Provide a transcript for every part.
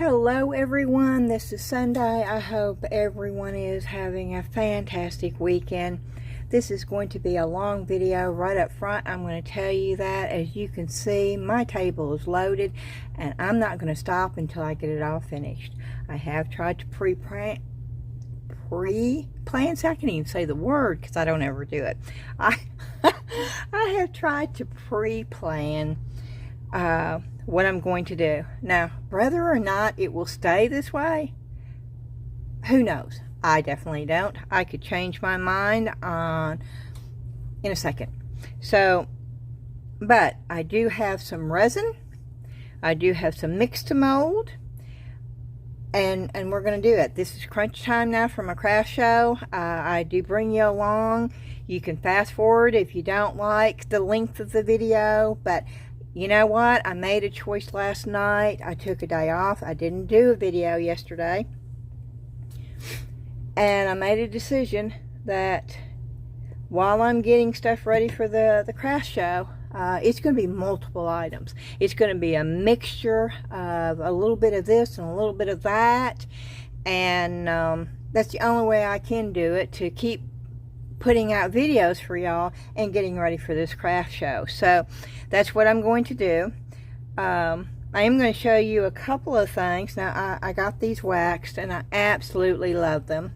Hello everyone, this is Sunday. I hope everyone is having a fantastic weekend. This is going to be a long video. Right up front, I'm going to tell you that. As you can see, my table is loaded and I'm not going to stop until I get it all finished. I have tried to pre-plan, so I can't even say the word because I don't ever do it. I have tried to pre-plan what I'm going to do. Now, whether or not it will stay this way, who knows? I definitely don't. I could change my mind in a second. So, but I do have some resin. I do have some Mix2Mold. And we're going to do it. This is crunch time now for my craft show. I do bring you along. You can fast forward if you don't like the length of the video, but you know what? I made a choice last night. I took a day off. I didn't do a video yesterday. And I made a decision that while I'm getting stuff ready for the craft show, it's going to be multiple items. It's going to be a mixture of a little bit of this and a little bit of that. And that's the only way I can do it, to keep putting out videos for y'all and getting ready for this craft show. So that's what I'm going to do. I am going to show you a couple of things. Now I got these waxed and I absolutely love them.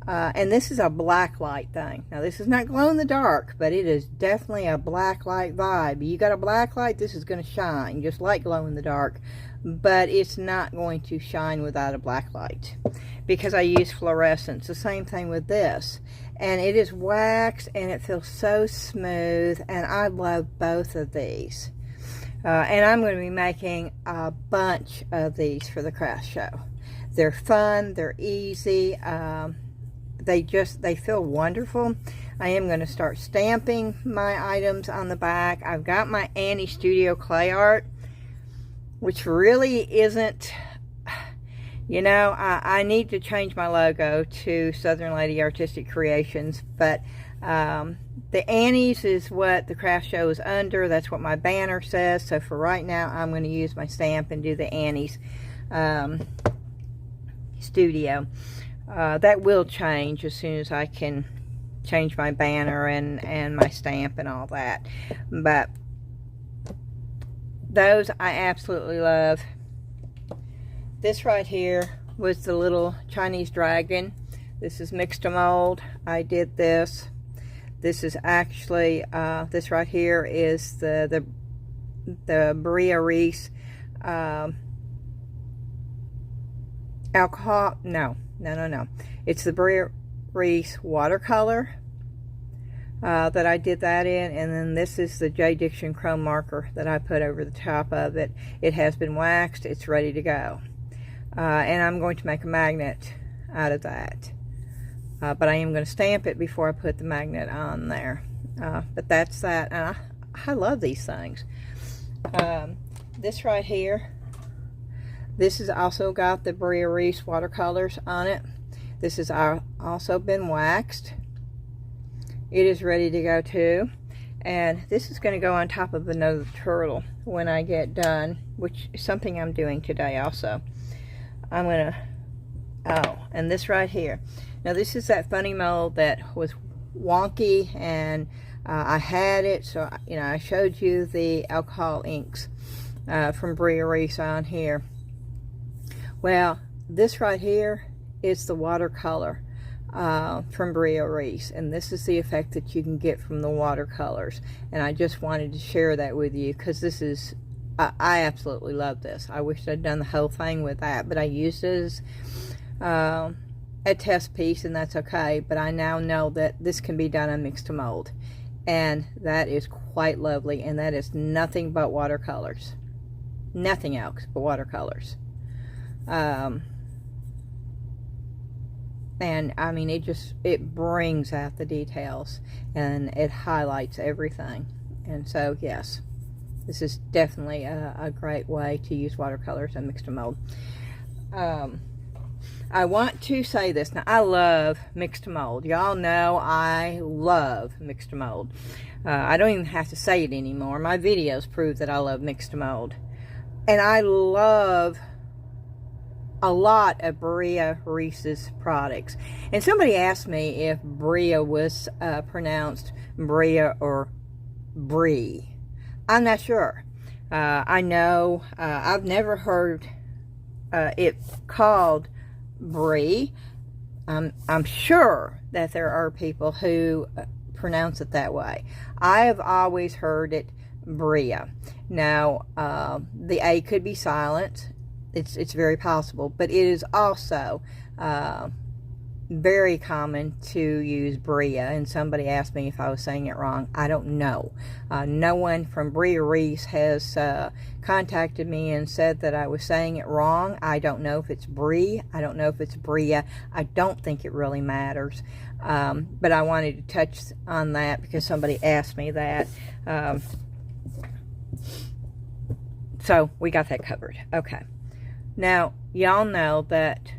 And this is a black light thing. Now this is not glow in the dark, but it is definitely a black light vibe. You got a black light, this is going to shine just like glow in the dark, but it's not going to shine without a black light because I use fluorescence. The same thing with this. And it is waxed and it feels so smooth, and I love both of these. And I'm going to be making a bunch of these for the craft show. They're fun, they're easy, they feel wonderful. I am going to start stamping my items on the back. I've got my Annie Studio clay art, which really isn't, you know, I need to change my logo to Southern Lady Artistic Creations, but the Annie's is what the craft show is under. That's what my banner says. So for right now, I'm going to use my stamp and do the Annie's Studio. That will change as soon as I can change my banner and my stamp and all that. But those I absolutely love. This right here was the little Chinese dragon. This is Mix2Mold. I did this. This is actually, this right here is the Bria Reese alcohol. No. It's the Bria Reese watercolor that I did that in. And then this is the J. Dixon chrome marker that I put over the top of it. It has been waxed. It's ready to go. And I'm going to make a magnet out of that. But I am going to stamp it before I put the magnet on there. But that's that. And I love these things. This right here, this has also got the Bria Reese watercolors on it. This has also been waxed. It is ready to go too. And this is going to go on top of another turtle when I get done, which is something I'm doing today also. I'm going to, and this right here. Now this is that funny mold that was wonky, and I had it, so, you know, I showed you the alcohol inks from Bria Reese on here. Well, this right here is the watercolor from Bria Reese, and this is the effect that you can get from the watercolors. And I just wanted to share that with you because this is, I absolutely love this. I wish I'd done the whole thing with that, but I used it as a test piece, and that's okay. But I now know that this can be done on Mix2Mold, and that is quite lovely. And that is nothing but watercolors, nothing else but watercolors. And I mean, it brings out the details and it highlights everything. And so yes, this is definitely a great way to use watercolors and Mix2Mold. I want to say this. Now, I love Mix2Mold. Y'all know I love Mix2Mold. I don't even have to say it anymore. My videos prove that I love Mix2Mold. And I love a lot of Bria Reese's products. And somebody asked me if Bria was pronounced Bria or Brie. I'm not sure. I know I've never heard it called Brie. I'm sure that there are people who pronounce it that way. I have always heard it Bria. Now, the A could be silent. It's very possible, but it is also very common to use Bria. And somebody asked me if I was saying it wrong. I don't know. No one from Bria Reese has contacted me and said that I was saying it wrong. I don't know if it's Brie. I don't know if it's Bria. I don't think it really matters. But I wanted to touch on that because somebody asked me that. So we got that covered. Okay. Now, y'all know that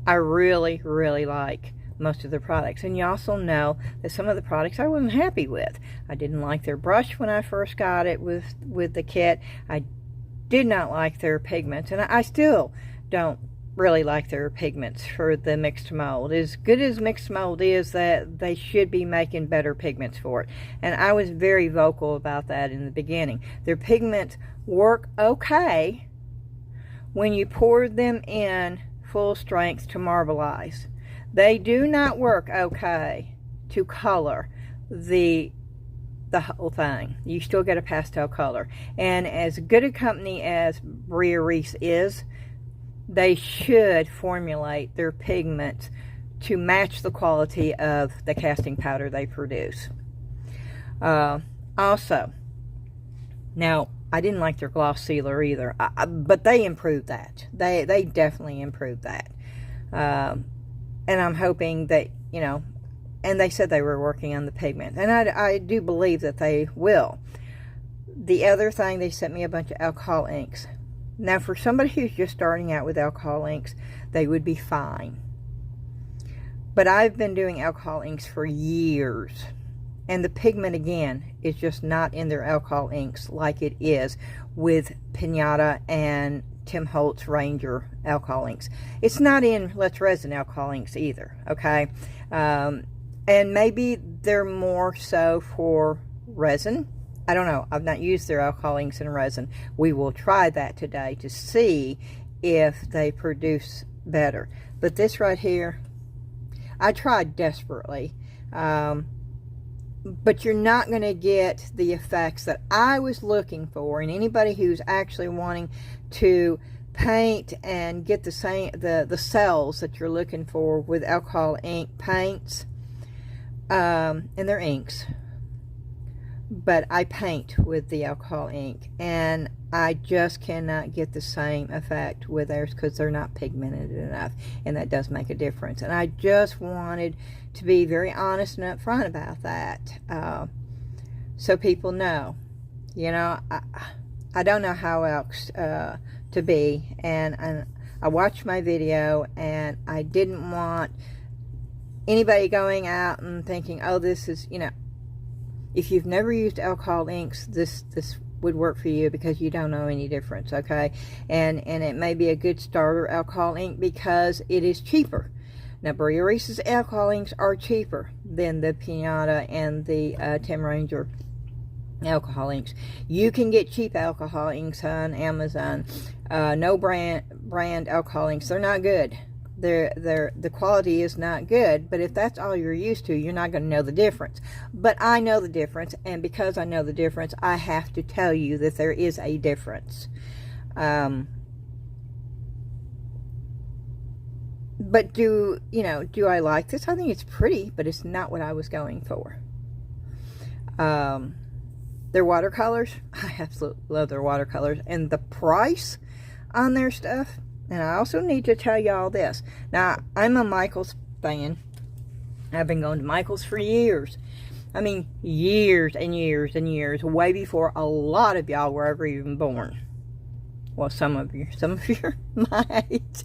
I really, really like most of their products. And you also know that some of the products I wasn't happy with. I didn't like their brush when I first got it with the kit. I did not like their pigments. And I still don't really like their pigments for the Mix2Mold. As good as Mix2Mold is, that they should be making better pigments for it. And I was very vocal about that in the beginning. Their pigments work okay when you pour them in full strength to marbleize. They do not work okay to color the whole thing. You still get a pastel color. And as good a company as Bria Reese is, they should formulate their pigments to match the quality of the casting powder they produce. Also, now, I didn't like their gloss sealer either, but they improved that. They definitely improved that. And I'm hoping that, you know, and they said they were working on the pigment. And I do believe that they will. The other thing, they sent me a bunch of alcohol inks. Now, for somebody who's just starting out with alcohol inks, they would be fine. But I've been doing alcohol inks for years. And the pigment, again, is just not in their alcohol inks like it is with Pinata and Tim Holtz Ranger alcohol inks. It's not in Let's Resin alcohol inks either, okay? And maybe they're more so for resin. I don't know. I've not used their alcohol inks in resin. We will try that today to see if they produce better. But this right here, I tried desperately. But you're not going to get the effects that I was looking for. And anybody who's actually wanting to paint and get the cells that you're looking for with alcohol ink paints, and they're inks. But I paint with the alcohol ink, and I just cannot get the same effect with theirs because they're not pigmented enough, and that does make a difference. And I just wanted to be very honest and upfront about that, so people know. You know, I don't know how else to be, and I watched my video, and I didn't want anybody going out and thinking, oh, this is, you know, if you've never used alcohol inks, this would work for you because you don't know any difference, okay? And it may be a good starter alcohol ink because it is cheaper. Now, Bria Reese's alcohol inks are cheaper than the Pinata and the Tim Ranger alcohol inks. You can get cheap alcohol inks on Amazon. No brand alcohol inks. They're not good. The quality is not good, but if that's all you're used to, you're not going to know the difference. But I know the difference, and because I know the difference, I have to tell you that there is a difference. But do I like this? I think it's pretty, but it's not what I was going for. Their watercolors, I absolutely love their watercolors, and the price on their stuff. And I also need to tell y'all this. Now, I'm a Michaels fan. I've been going to Michaels for years. I mean, years and years and years. Way before a lot of y'all were ever even born. Well, some of you are my age.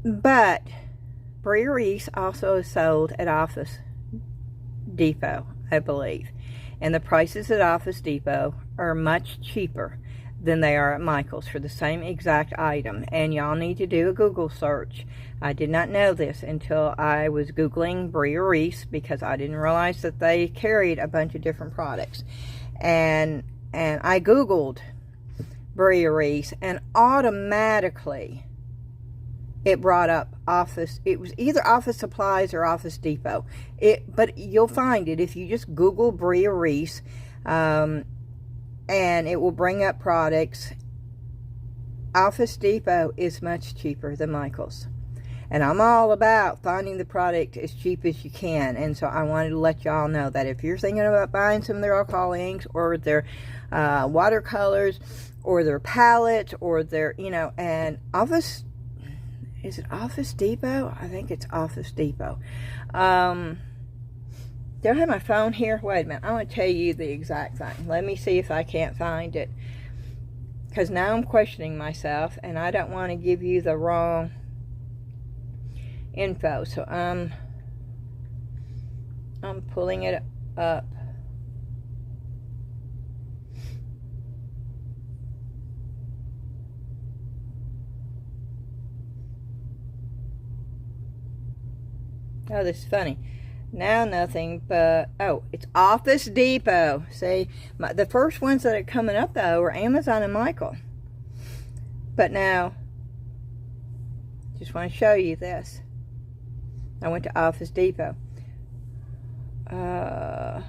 But Bria Reese also is sold at Office Depot, I believe. And the prices at Office Depot are much cheaper than they are at Michael's for the same exact item. And y'all need to do a Google search. I did not know this until I was Googling Bria Reese, because I didn't realize that they carried a bunch of different products. And I Googled Bria Reese, and automatically it brought up Office. It was either Office Supplies or Office Depot. But you'll find it if you just Google Bria Reese, and it will bring up products. Office Depot is much cheaper than Michael's. And I'm all about finding the product as cheap as you can. And so I wanted to let y'all know that if you're thinking about buying some of their alcohol inks, or their watercolors, or their palettes, or their, you know, and Office, is it Office Depot? I think it's Office Depot. Do I have my phone here? Wait a minute. I want to tell you the exact thing. Let me see if I can't find it. Because now I'm questioning myself, and I don't want to give you the wrong info. So I'm pulling it up. Oh, this is funny. Now nothing but, oh, it's Office Depot. See, the first ones that are coming up, though, are Amazon and Michael. But now, just want to show you this. I went to Office Depot. Oh,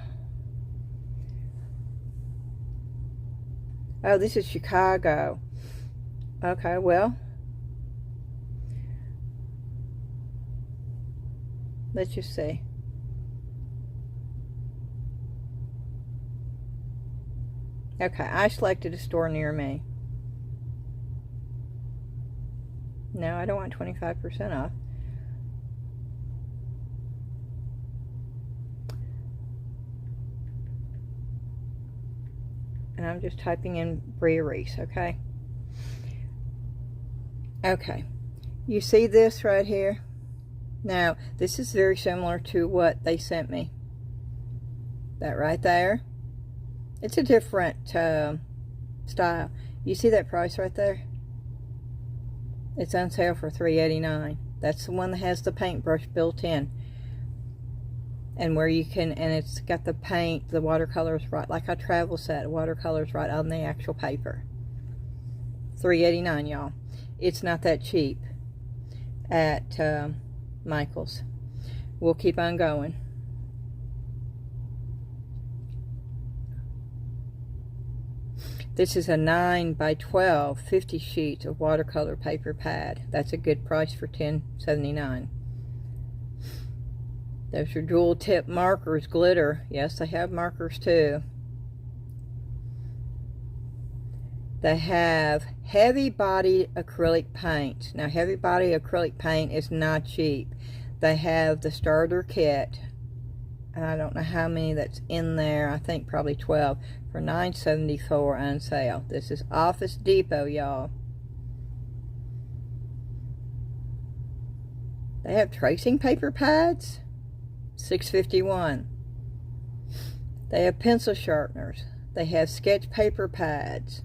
this is Chicago. Okay, well, let's just see. Okay, I selected a store near me. No, I don't want 25% off. And I'm just typing in Bria Reese, okay? Okay. You see this right here? Now, this is very similar to what they sent me. That right there. It's a different style. You see that price right there? It's on sale for $3.89. That's the one that has the paintbrush built in. And where you can, and it's got the paint, the watercolors right, like a travel set, watercolors right on the actual paper. $3.89, y'all. It's not that cheap at Michael's. We'll keep on going. This is a 9 by 12, 50 sheets of watercolor paper pad. That's a good price for $10.79. Those are dual tip markers, glitter. Yes, they have markers too. They have heavy body acrylic paint. Now, heavy body acrylic paint is not cheap. They have the starter kit. And I don't know how many that's in there. I think probably 12 for $9.74 on sale. This is Office Depot, y'all. They have tracing paper pads. $6.51. They have pencil sharpeners. They have sketch paper pads.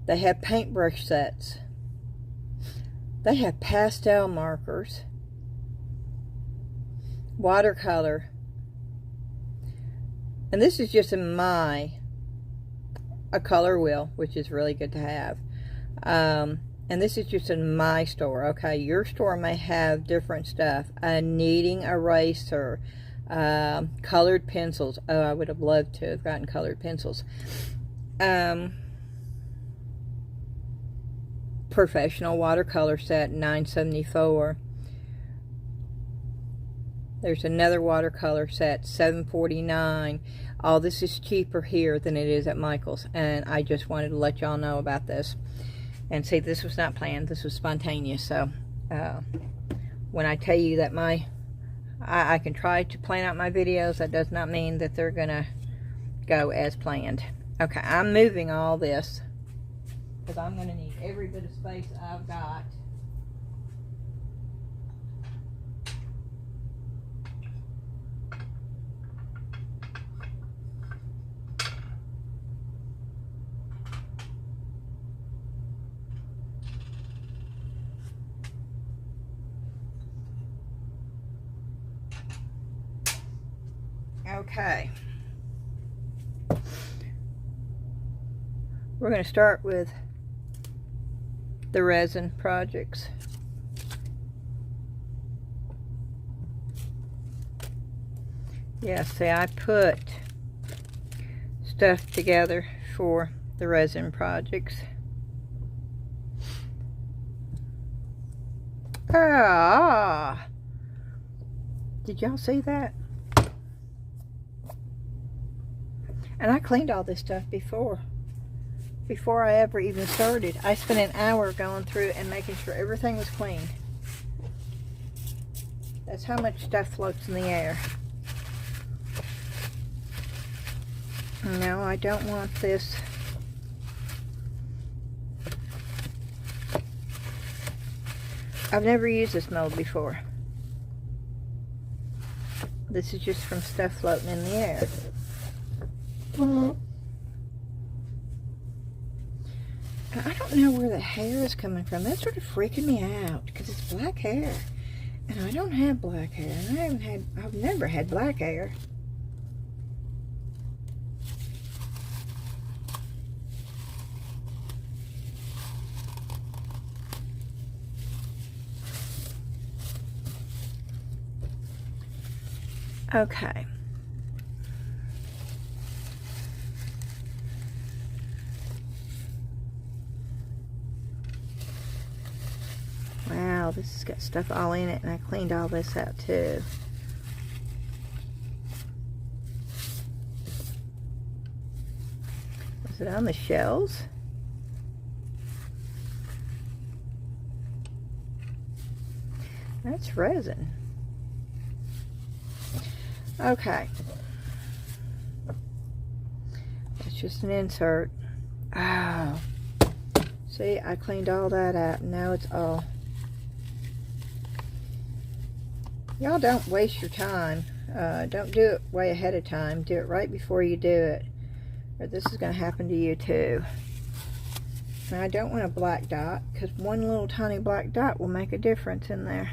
They have paintbrush sets. They have pastel markers. Watercolor. And this is just in a color wheel, which is really good to have. And this is just in my store, okay? Your store may have different stuff. A kneading eraser, colored pencils. Oh, I would have loved to have gotten colored pencils. Professional watercolor set, $9.74. There's another watercolor set, $7.49. All this is cheaper here than it is at Michael's, and I just wanted to let y'all know about this. And see, this was not planned. This was spontaneous. So when I tell you that I can try to plan out my videos, that does not mean that they're gonna go as planned. Okay, I'm moving all this because I'm gonna need every bit of space I've got. Okay. We're going to start with the resin projects. Yeah, see, I put stuff together for the resin projects. Ah! Did y'all see that? And I cleaned all this stuff before I ever even started. I spent an hour going through and making sure everything was clean. That's how much stuff floats in the air. No, I don't want this. I've never used this mold before. This is just from stuff floating in the air. I don't know where the hair is coming from. That's sort of freaking me out because it's black hair. And I don't have black hair. And I've never had black hair. Okay. Wow, this has got stuff all in it, and I cleaned all this out too. Was it on the shells? That's resin. Okay. It's just an insert. Oh. See, I cleaned all that out, and now it's all. Y'all don't waste your time. Don't do it way ahead of time. Do it right before you do it, or this is going to happen to you too. And I don't want a black dot, because one little tiny black dot will make a difference in there.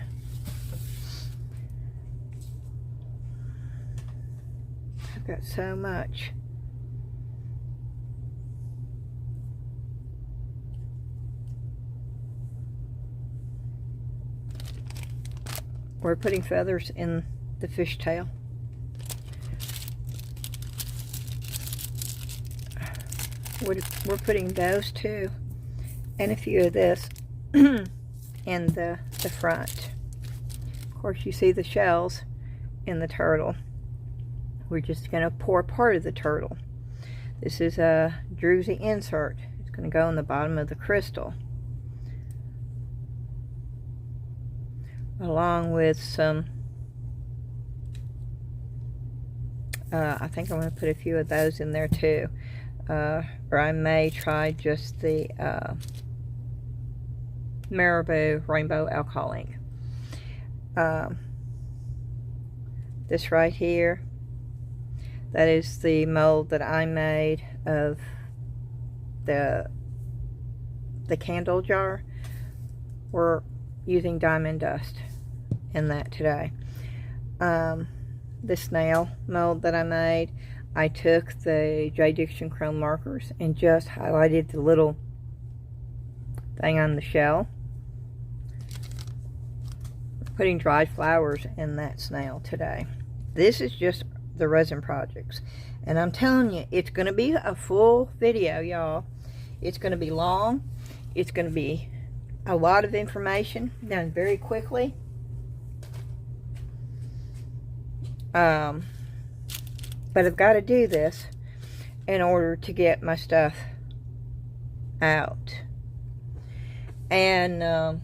I've got so much. We're putting feathers in the fishtail. We're putting those too, and a few of this in the front. Of course, you see the shells in the turtle. We're just going to pour part of the turtle. This is a druzy insert. It's going to go in the bottom of the crystal, along with some, I think I'm going to put a few of those in there too, or I may try just the Marabou Rainbow Alcohol Ink. This right here, that is the mold that I made of the candle jar. We're using diamond dust in that today. The snail mold that I made, I took the J. Dixon chrome markers and just highlighted the little thing on the shell. Putting dried flowers in that snail today. This is just the resin projects, and I'm telling you, it's going to be a full video, y'all. It's going to be long. It's going to be a lot of information done very quickly. But I've got to do this in order to get my stuff out. And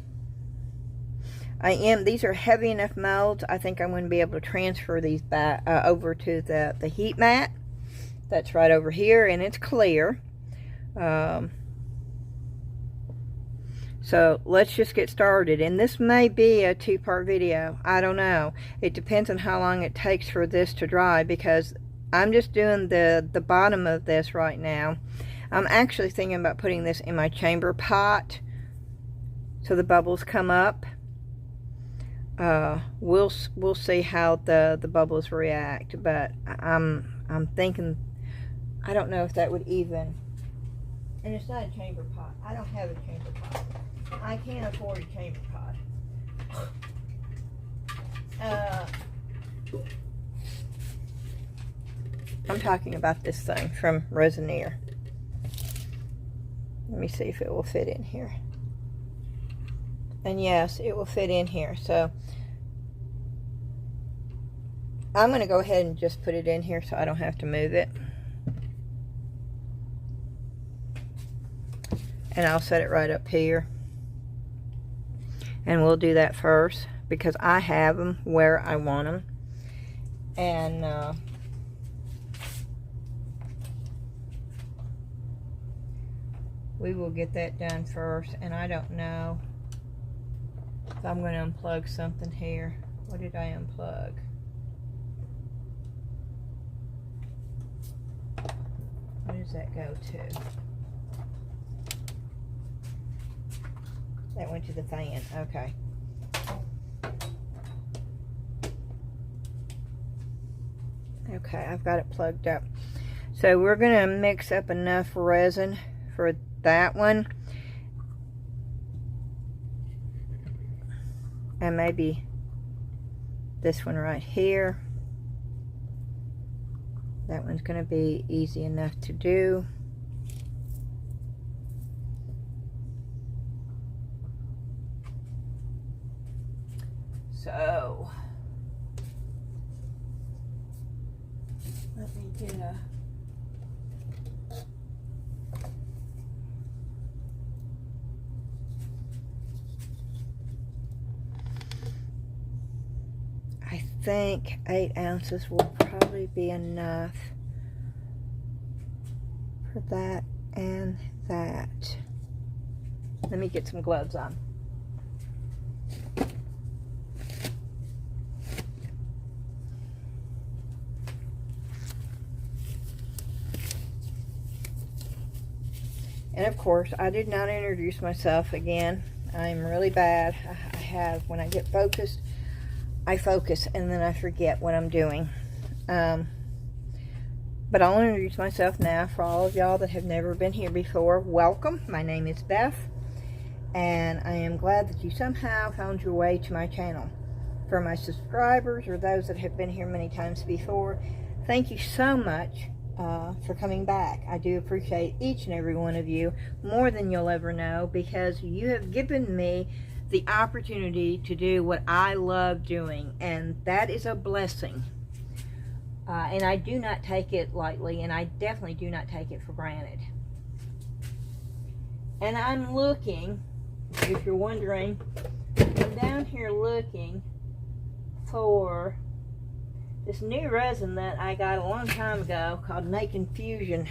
these are heavy enough molds. I think I'm going to be able to transfer these back over to the heat mat. That's right over here, and it's clear. So let's just get started. And this may be a two-part video. I don't know. It depends on how long it takes for this to dry, because I'm just doing the bottom of this right now. I'm actually thinking about putting this in my chamber pot so the bubbles come up. we'll see how the bubbles react, but I'm thinking, I don't know if that would even, and it's not a chamber pot. I don't have a chamber pot. I can't afford a chamber pot. I'm talking about this thing from Resinier. Let me see if it will fit in here. And yes, it will fit in here. So I'm going to go ahead and just put it in here so I don't have to move it. And I'll set it right up here. And we'll do that first because I have them where I want them. And we will get that done first. And I don't know if I'm going to unplug something here. What did I unplug? Where does that go to? That went to the fan. Okay. Okay, I've got it plugged up. So we're going to mix up enough resin for that one. And maybe this one right here. That one's going to be easy enough to do. So, let me get a... I think 8 ounces will probably be enough for that and that. Let me get some gloves on. And of course, I did not introduce myself again. I'm really bad. I have, when I get focused, I focus and then I forget what I'm doing. But I'll introduce myself now for all of y'all that have never been here before. Welcome. My name is Beth, and I am glad that you somehow found your way to my channel. For my subscribers or those that have been here many times before, thank you so much for coming back. I do appreciate each and every one of you more than you'll ever know, because you have given me the opportunity to do what I love doing, and that is a blessing. And I do not take it lightly, and I definitely do not take it for granted. And I'm looking, if you're wondering, I'm down here looking for this new resin that I got a long time ago called Naked Fusion.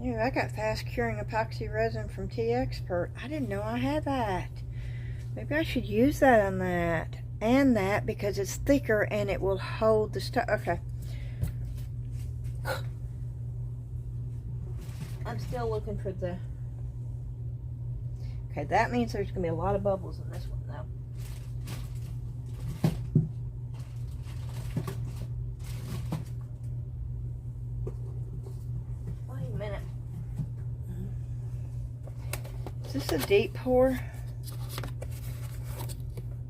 Yeah, I got fast curing epoxy resin from T-Expert. I didn't know I had that. Maybe I should use that on that and that, because it's thicker and it will hold the stuff. Okay. I'm still looking for the... Okay, that means there's going to be a lot of bubbles in this one, though. Wait a minute. Is this a deep pour?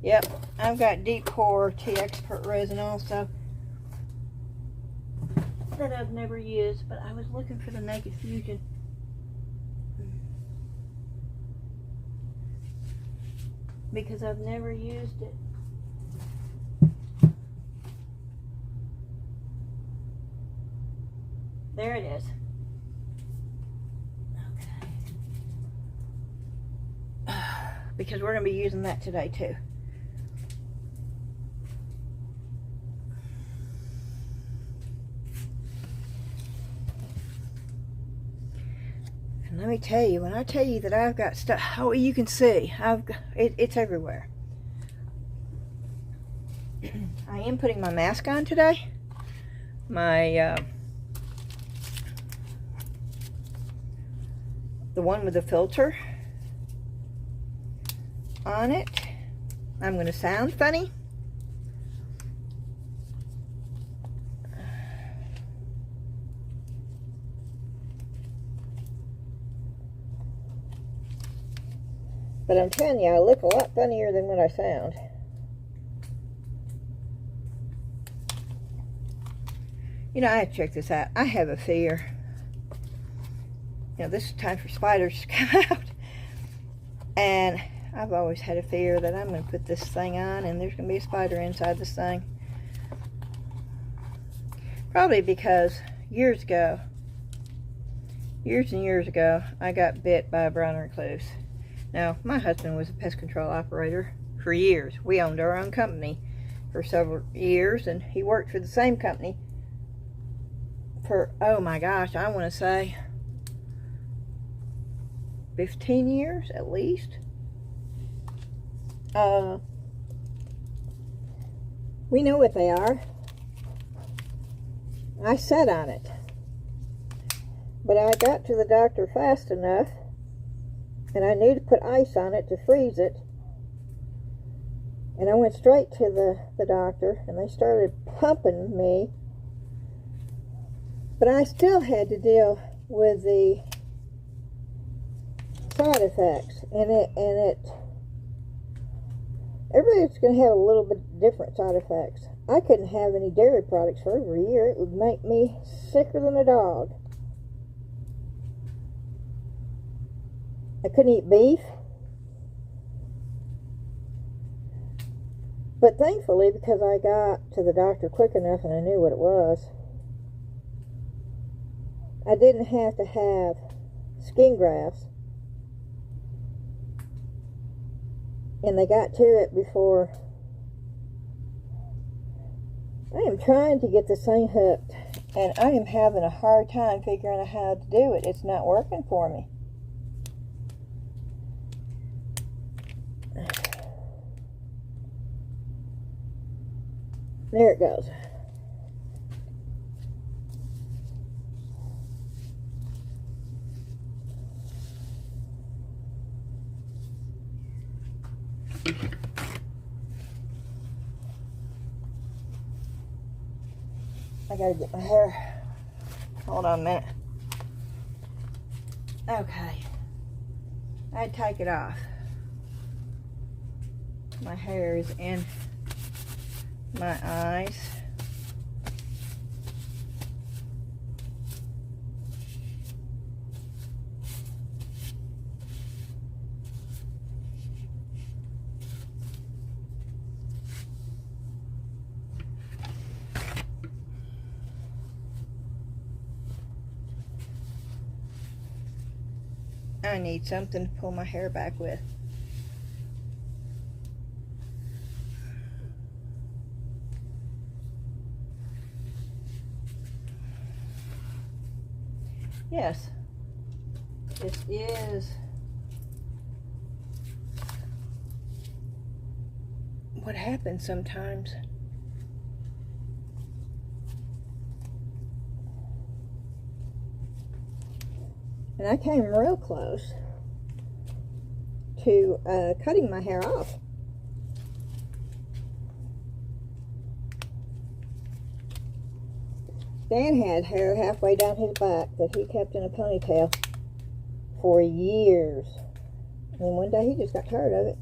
Yep, I've got deep pour T-Expert resin also that I've never used, but I was looking for the Naked Fusion. Because I've never used it. There it is. Okay. Because we're going to be using that today too. Let me tell you, when I tell you that I've got stuff, oh, you can see, it's everywhere. I am putting my mask on today. My the one with the filter on it. I'm going to sound funny. But I'm telling you, I look a lot funnier than what I sound. You know, I have to check this out. I have a fear. You know, this is time for spiders to come out. And I've always had a fear that I'm going to put this thing on and there's going to be a spider inside this thing. Probably because years and years ago, I got bit by a brown recluse. Now, my husband was a pest control operator for years. We owned our own company for several years, and he worked for the same company for, oh my gosh, I want to say 15 years at least. We know what they are. I sat on it. But I got to the doctor fast enough, and I knew to put ice on it to freeze it. And I went straight to the doctor, and they started pumping me. But I still had to deal with the side effects. Everybody's going to have a little bit different side effects. I couldn't have any dairy products for over a year. It would make me sicker than a dog. I couldn't eat beef. But thankfully, because I got to the doctor quick enough and I knew what it was, I didn't have to have skin grafts. And they got to it before. I am trying to get this thing hooked, and I am having a hard time figuring out how to do it. It's not working for me. There it goes. I gotta get my hair. Hold on a minute. Okay. I'd take it off. My hair is in my eyes. I need something to pull my hair back with. Yes, this is what happens sometimes. And I came real close to cutting my hair off. Dan had hair halfway down his back that he kept in a ponytail for years. And then one day he just got tired of it.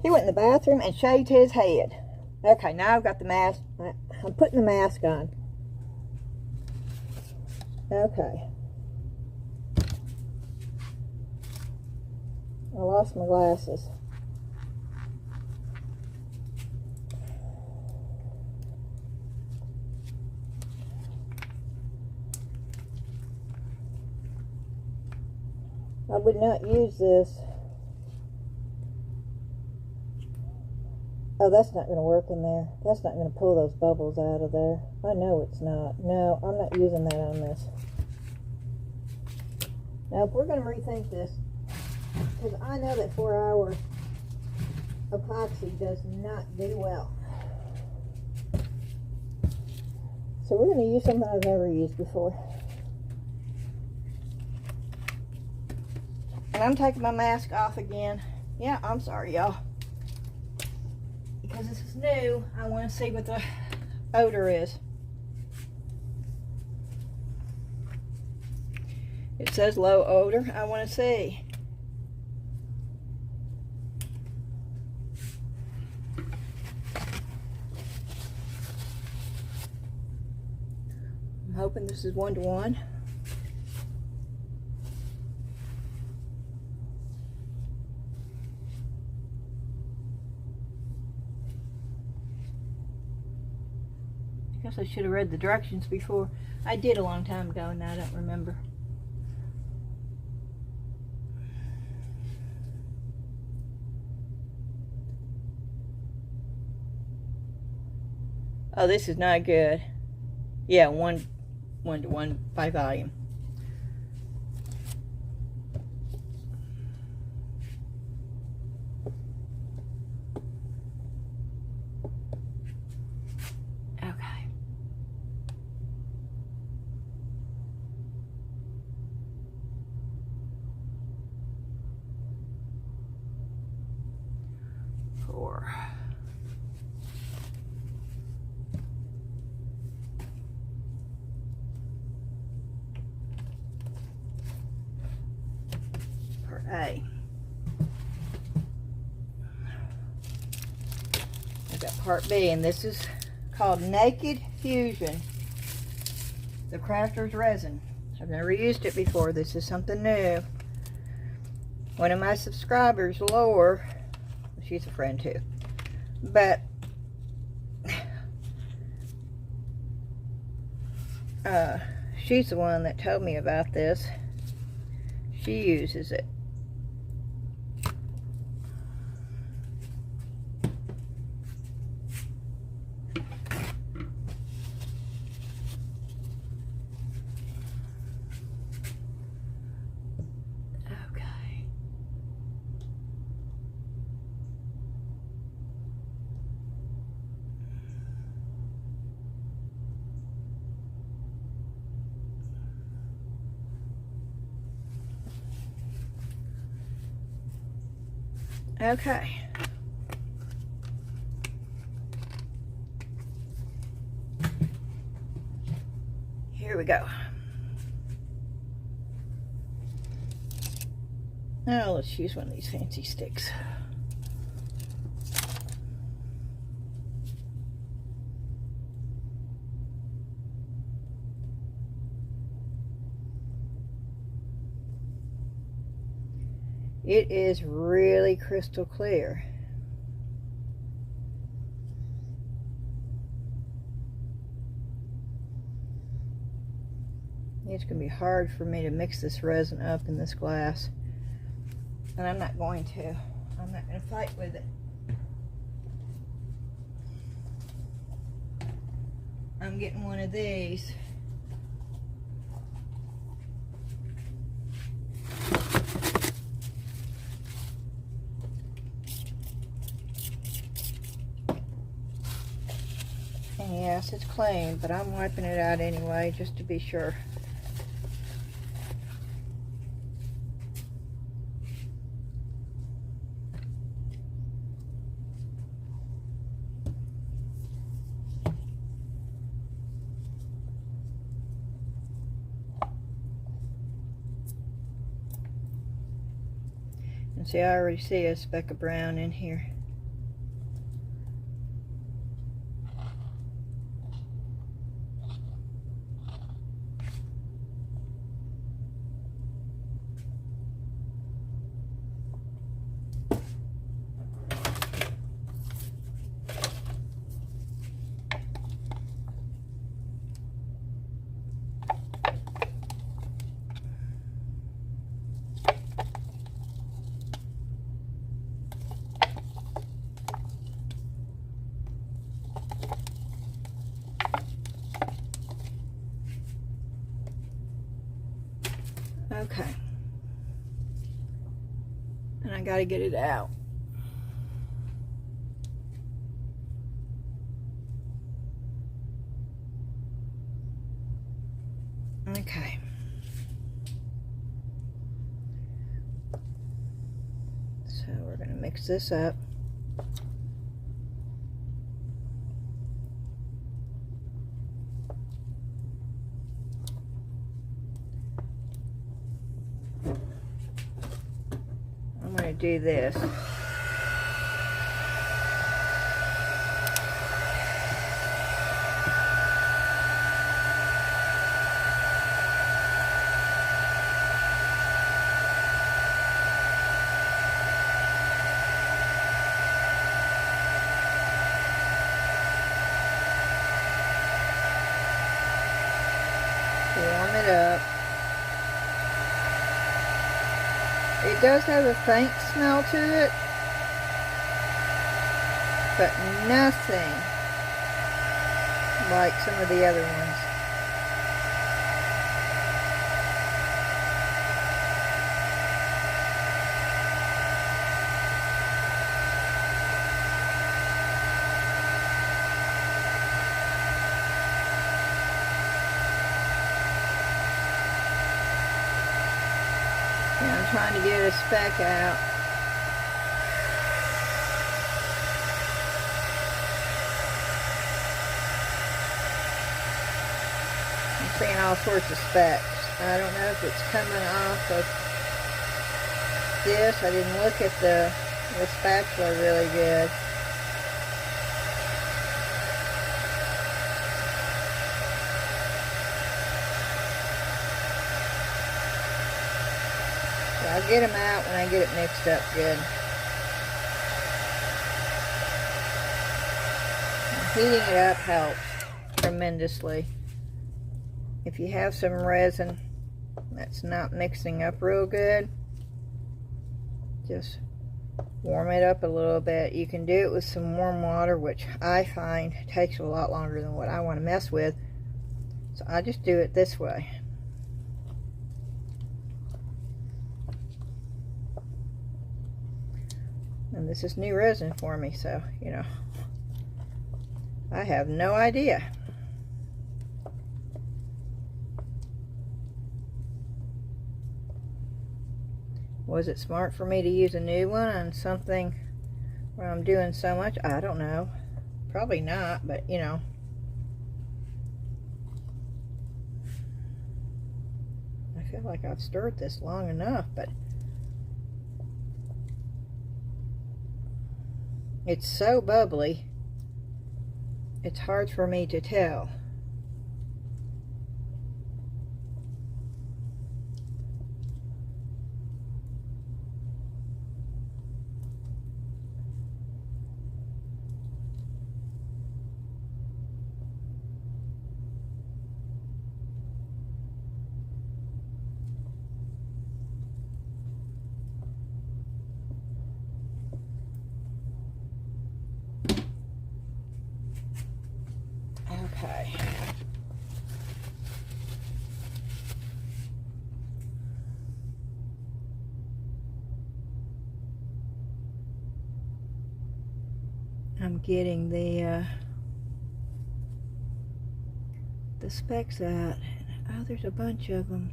He went in the bathroom and shaved his head. Okay, now I've got the mask. I'm putting the mask on. Okay. I lost my glasses. I would not use this. Oh, that's not going to work in there. That's not going to pull those bubbles out of there. I know it's not. No, I'm not using that on this. Now, if we're going to rethink this, because I know that 4-hour epoxy does not do well. So we're going to use something I've never used before. And I'm taking my mask off again. Yeah, I'm sorry, y'all. Because this is new, I want to see what the odor is. It says low odor. I want to see. I'm hoping this is 1-to-1. I guess I should have read the directions before. I did a long time ago and I don't remember. Oh, this is not good. Yeah, 1-to-1 by volume. Okay. For A. I've got part B, and this is called Naked Fusion, the Crafter's Resin. I've never used it before. This is something new. One of my subscribers, Laura, she's a friend too, but she's the one that told me about this. She uses it. Okay. Here we go. Now let's use one of these fancy sticks. It is really crystal clear. It's going to be hard for me to mix this resin up in this glass. And I'm not going to. I'm not going to fight with it. I'm getting one of these. And yes, it's clean, but I'm wiping it out anyway, just to be sure. And see, I already see a speck of brown in here. Okay. And I gotta get it out. Okay. mix this up. I'm going to do this. Warm it up. It does have a faint smell to it, but nothing like some of the other ones. And I'm trying to get a speck out. I'm seeing all sorts of specks. I don't know if it's coming off of this. I didn't look at the spatula really good. I'll get them out when I get it mixed up good. And heating it up helps tremendously. If you have some resin that's not mixing up real good, just warm it up a little bit. You can do it with some warm water, which I find takes a lot longer than what I want to mess with. So I just do it this way. And this is new resin for me, so, you know, I have no idea. Was it smart for me to use a new one on something where I'm doing so much? I don't know. Probably not, but, you know. I feel like I've stirred this long enough, but it's so bubbly, it's hard for me to tell. Okay. I'm getting the specks out. Oh, there's a bunch of them.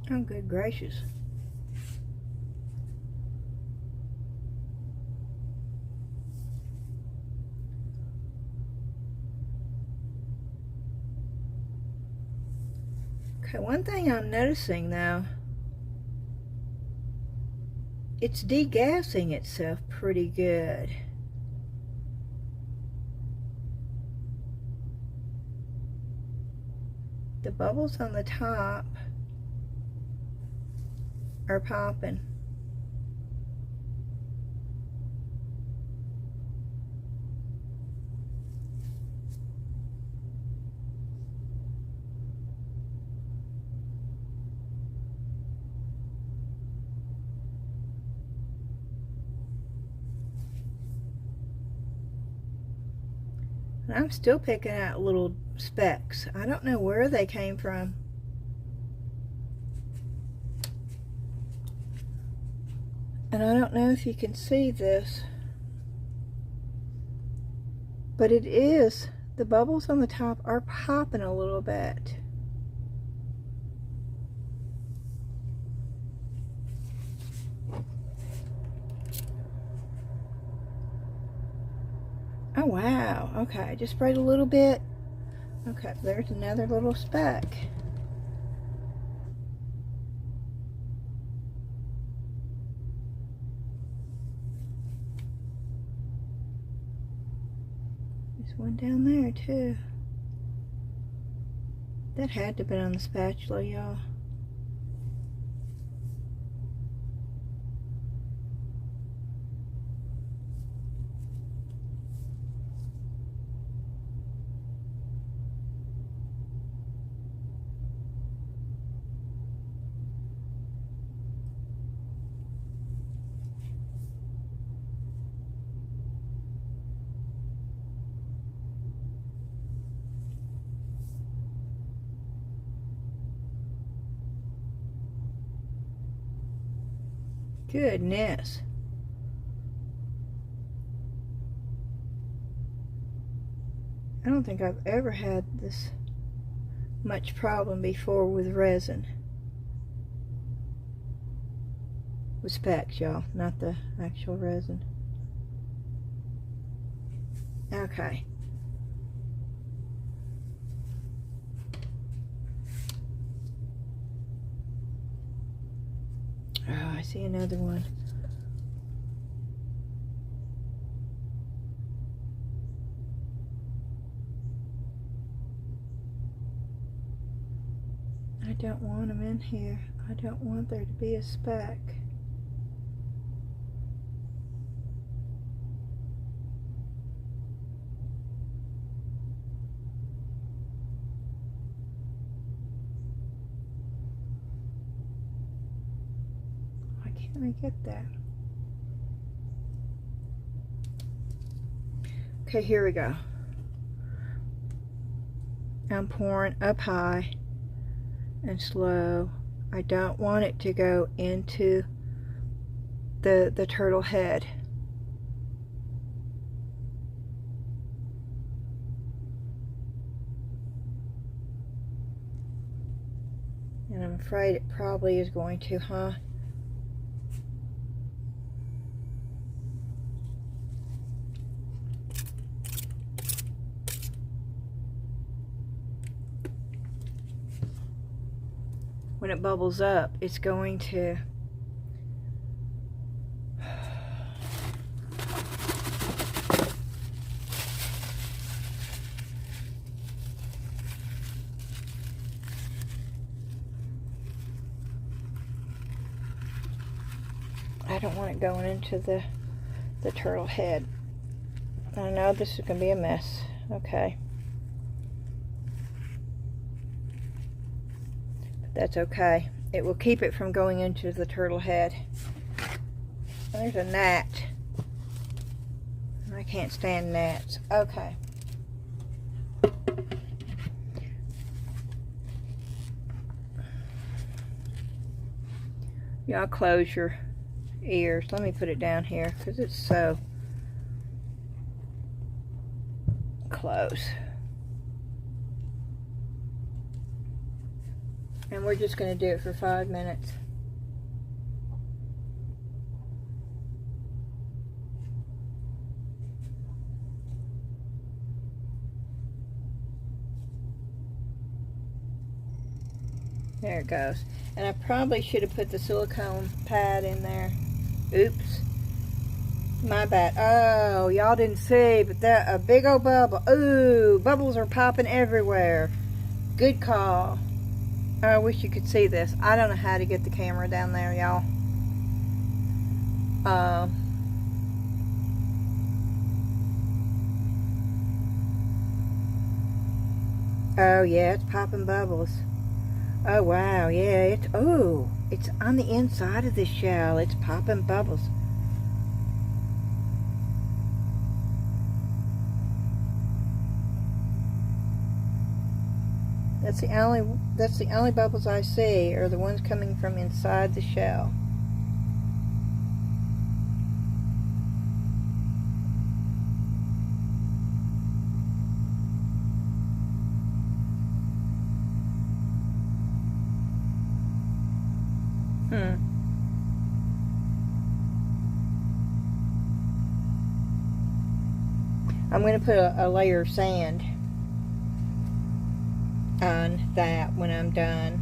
Oh, good gracious. Okay, one thing I'm noticing though, it's degassing itself pretty good. The bubbles on the top are popping. And I'm still picking out little specks. I don't know where they came from. And I don't know if you can see this, but it is, the bubbles on the top are popping a little bit. Oh wow, okay, I just sprayed a little bit. Okay, there's another little speck. There's one down there too. That had to have been on the spatula, y'all. Goodness. I don't think I've ever had this much problem before with resin. With specks, y'all, not the actual resin. Okay. Oh, I see another one. I don't want them in here. I don't want there to be a speck. Why can't I get that? Okay, here we go. I'm pouring up high and slow. I don't want it to go into the turtle head. And I'm afraid it probably is going to, huh? When it bubbles up, it's going to. I don't want it going into the turtle head. I know this is going to be a mess. Okay. That's okay. It will keep it from going into the turtle head. There's a gnat. I can't stand gnats. Okay. Y'all close your ears. Let me put it down here because it's so close. And we're just going to do it for 5 minutes. There it goes. And I probably should have put the silicone pad in there. Oops. My bad. Oh, y'all didn't see, but that a big old bubble. Ooh, bubbles are popping everywhere. Good call. I wish you could see this. I don't know how to get the camera down there, y'all. Oh yeah, it's popping bubbles. Oh wow, yeah, it's on the inside of this shell. It's popping bubbles. That's the only bubbles I see are the ones coming from inside the shell. I'm going to put a layer of sand on that when I'm done.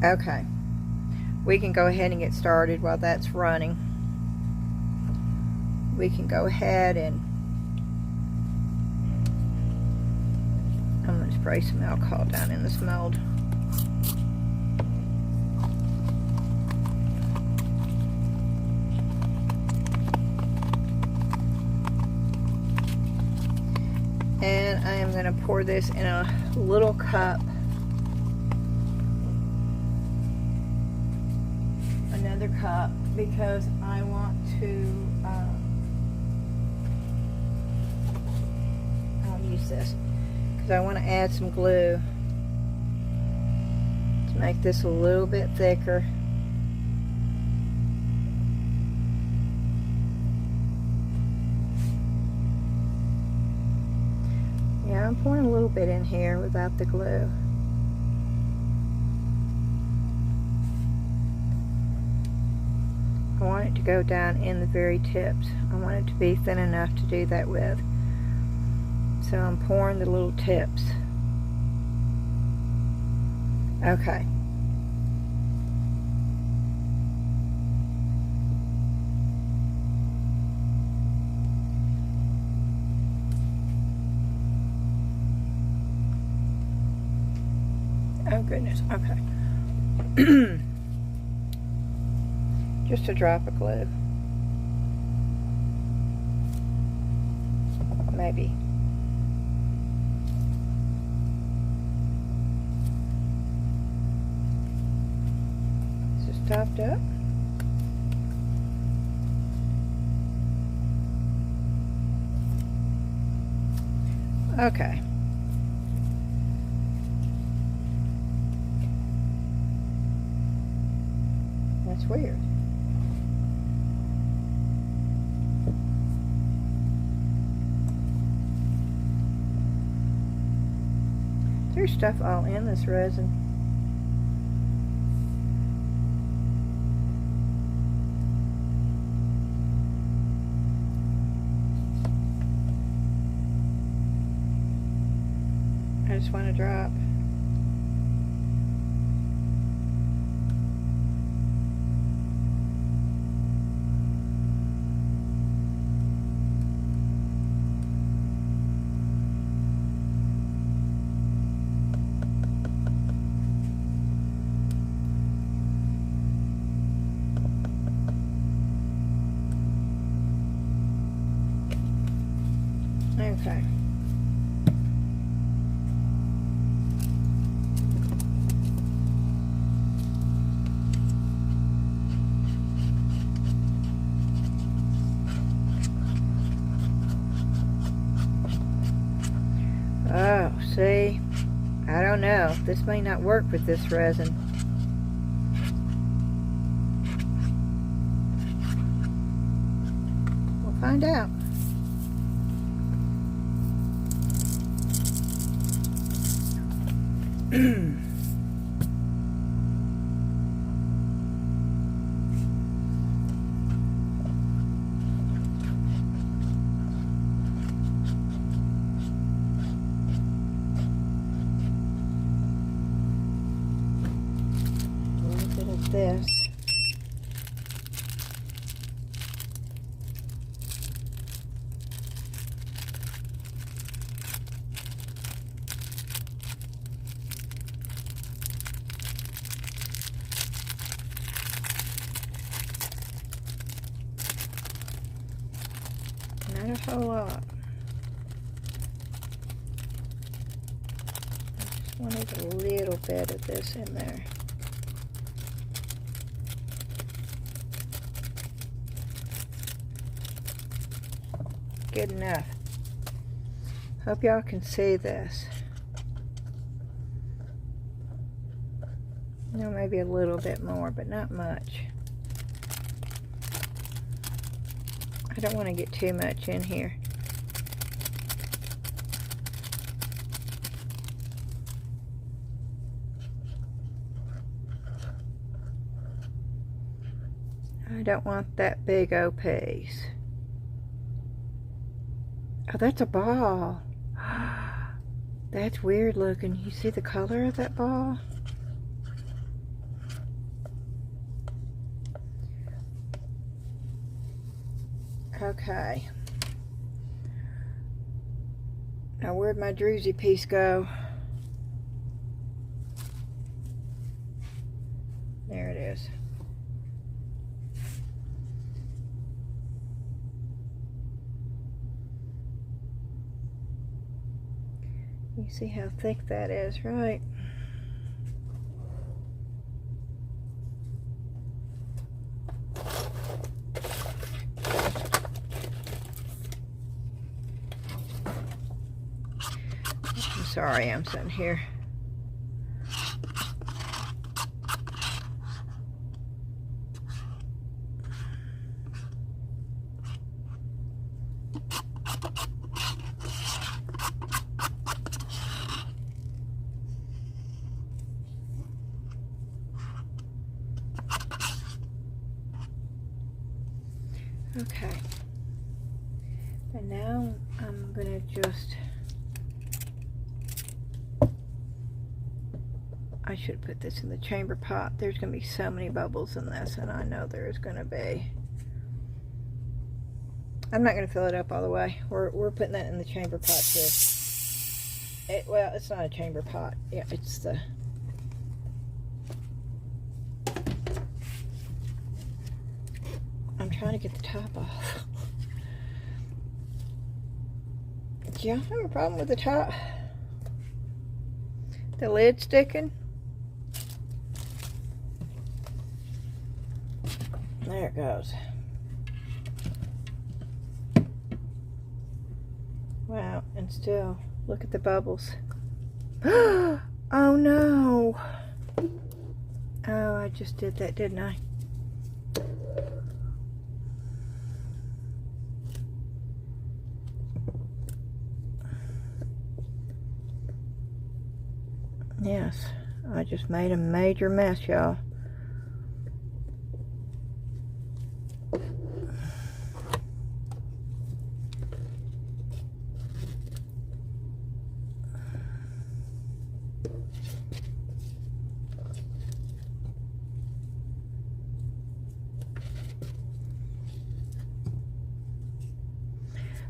Okay, we can go ahead and get started while that's running. We can go ahead and I'm going to spray some alcohol down in this mold. And I am going to pour this in a little cup. Another cup, because I want to, I'll use this, because I want to add some glue to make this a little bit thicker. Yeah, I'm pouring a little bit in here without the glue. I want it to go down in the very tips. I want it to be thin enough to do that with. So I'm pouring the little tips. Okay. Oh goodness, okay. Just a drop of glue. Maybe. Is this topped up? Okay. That's weird. There's stuff all in this resin. I just want to drop. Okay. Oh, see, I don't know. This may not work with this resin. We'll find out. This. Not a whole lot. I just wanted a little bit of this in there. Good enough. Hope y'all can see this. You know, maybe a little bit more, but not much. I don't want to get too much in here. I don't want that big old piece. Oh, that's a ball. That's weird looking. You see the color of that ball? Okay. Now where'd my druzy piece go? There it is. You see how thick that is, right? I'm sorry, I'm sitting here. Okay, and now I'm gonna just, I should put this in the chamber pot. There's gonna be so many bubbles in this, and I know there's gonna be. I'm not gonna fill it up all the way. We're putting that in the chamber pot too. Well, it's not a chamber pot. Yeah, it's the. I'm trying to get the top off. Do y'all have a problem with the top? The lid sticking? There it goes. Wow, and still, look at the bubbles. Oh no! Oh, I just did that, didn't I? Yes, I just made a major mess, y'all.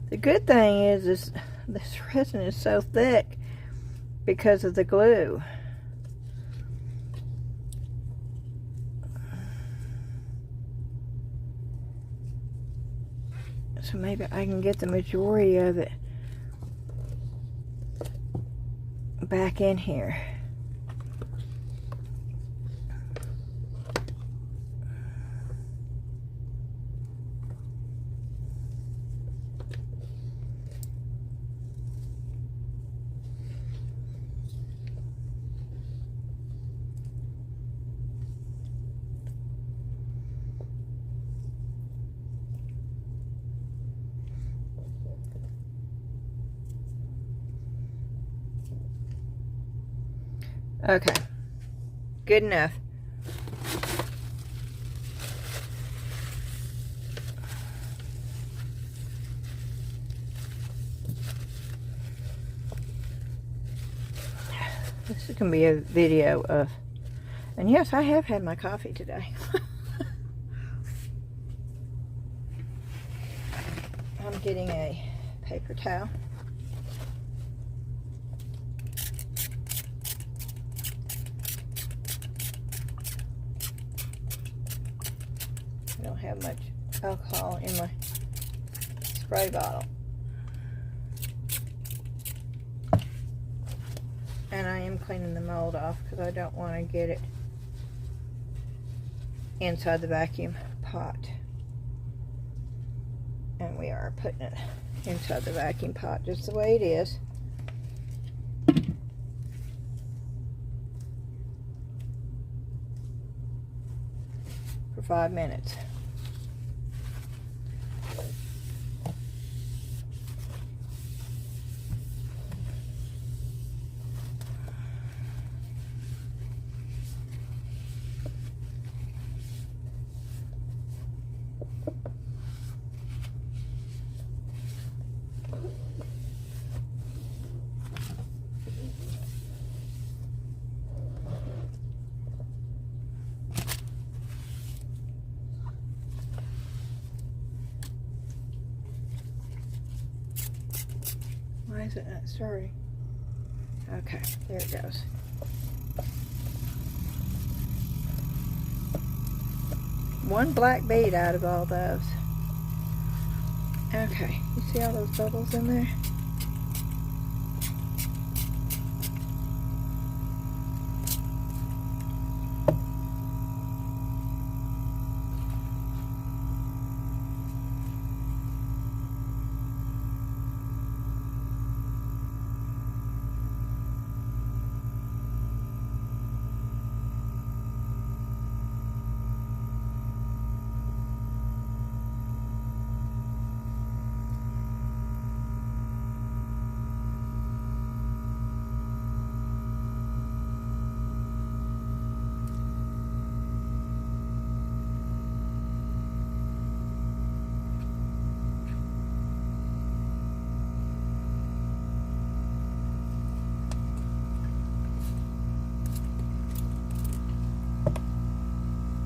The good thing is this resin is so thick because of the glue. So maybe I can get the majority of it back in here. Okay, good enough. This is going to be a video of, and yes, I have had my coffee today. I'm getting a paper towel. I don't have much alcohol in my spray bottle. And I am cleaning the mold off because I don't want to get it inside the vacuum pot. And we are putting it inside the vacuum pot, just the way it is. For 5 minutes. Why is it not starting? Okay, there it goes. One black bead out of all those. Okay, you see all those bubbles in there?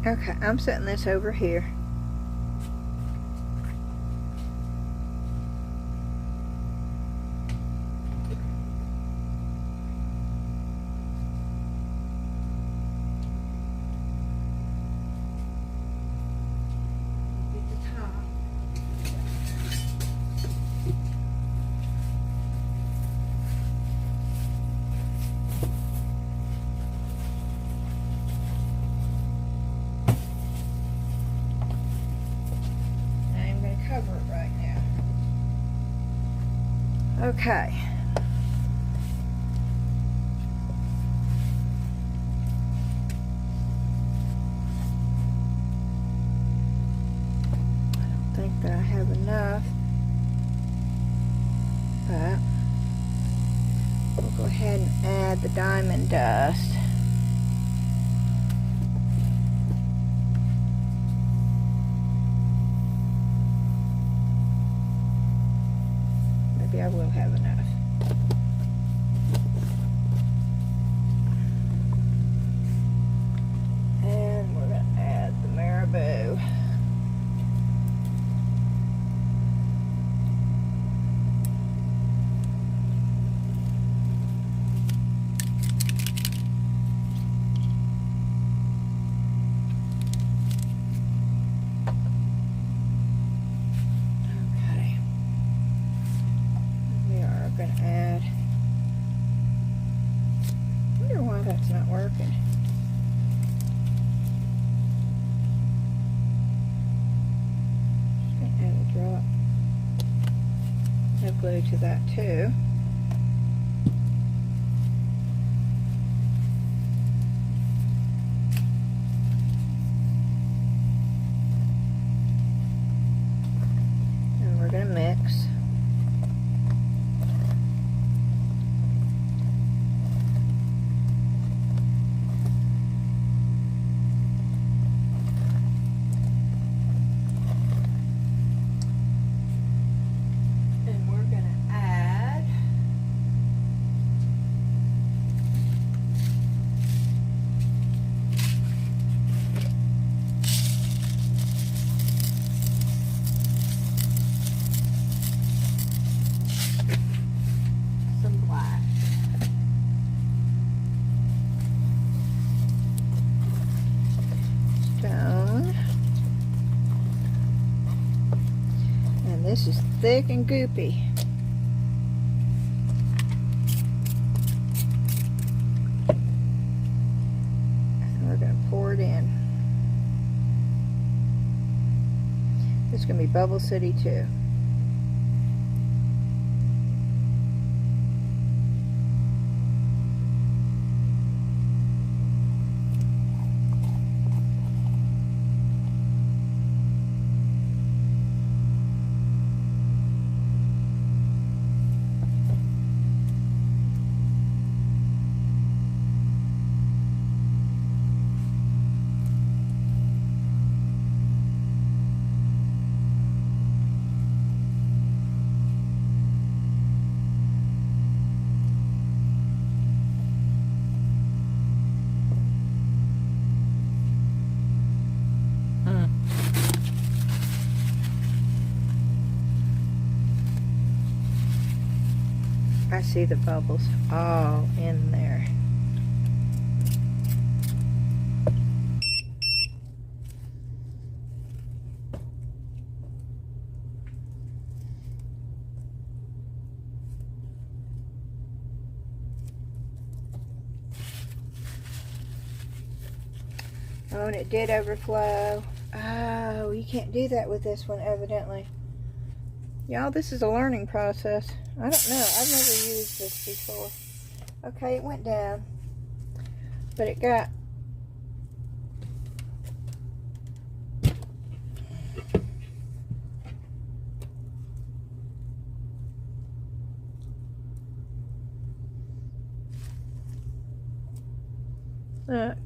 Okay, I'm setting this over here. Okay. I don't think that I have enough, but we'll go ahead and add the diamond dust. Maybe I will have enough. And we're going to add the marabou. Going to add. I wonder why that's not working. Just going to add a drop of glue to that too. And we're going to mix. This is thick and goopy. And we're going to pour it in. It's going to be Bubble City too. see the bubbles all in there. Oh, and it did overflow. Oh, you can't do that with this one, evidently. Y'all, this is a learning process. I don't know. I've never used this before. Okay, it went down. But it got... Look.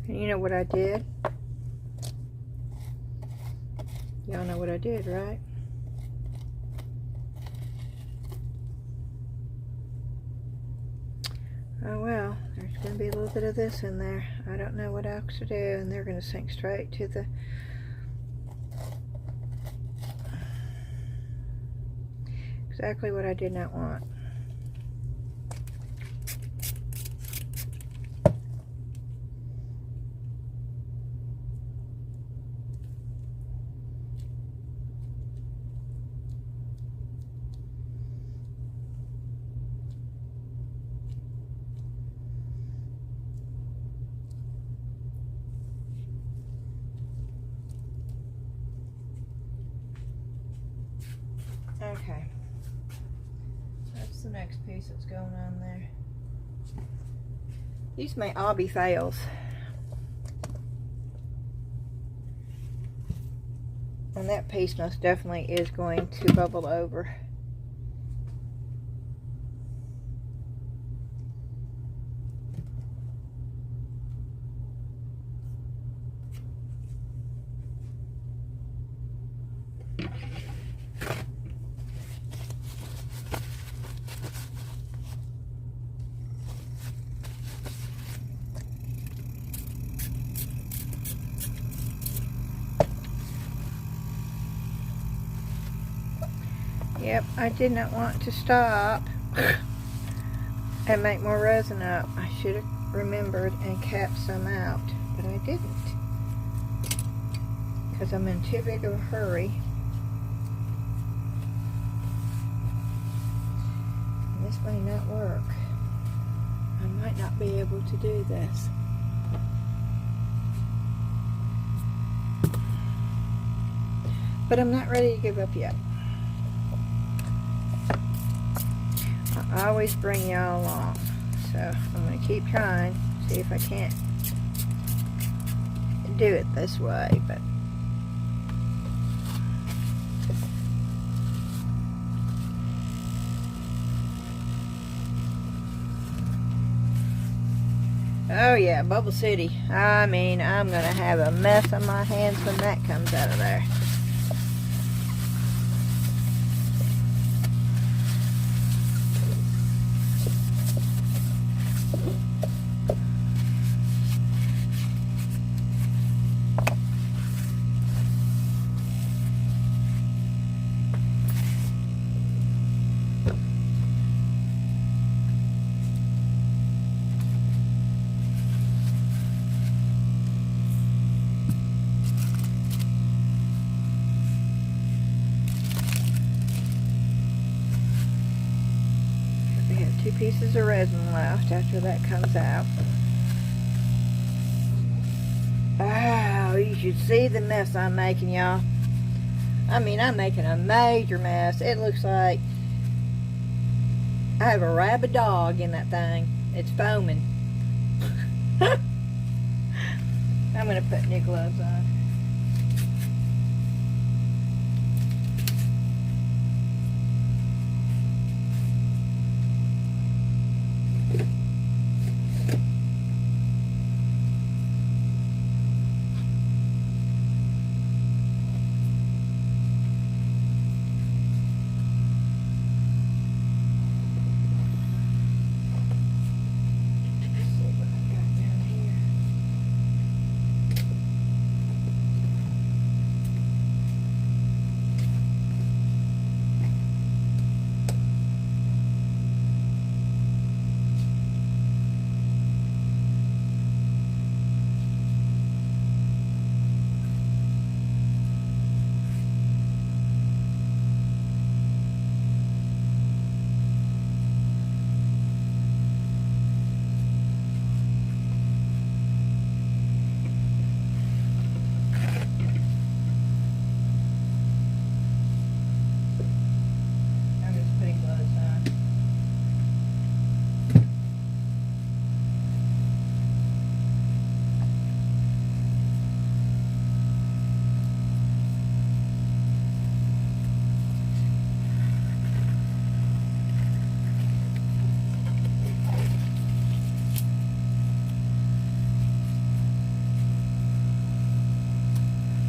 You know what I did? Y'all know what I did, right? Oh well, there's going to be a little bit of this in there. I don't know what else to do, and they're going to sink straight to the... Exactly what I did not want. Okay, that's the next piece that's going on there. These may all be fails. And that piece most definitely is going to bubble over. Yep, I did not want to stop and make more resin up. I should have remembered and kept some out, but I didn't. Because I'm in too big of a hurry. And this may not work. I might not be able to do this. But I'm not ready to give up yet. I always bring y'all along, so I'm going to keep trying, see if I can't do it this way, but oh yeah, Bubble City. I mean, I'm going to have a mess on my hands when that comes out of there. Two pieces of resin left after that comes out. Oh, you should see the mess I'm making, y'all. I mean, I'm making a major mess. It looks like I have a rabid dog in that thing. It's foaming. I'm going to put new gloves on.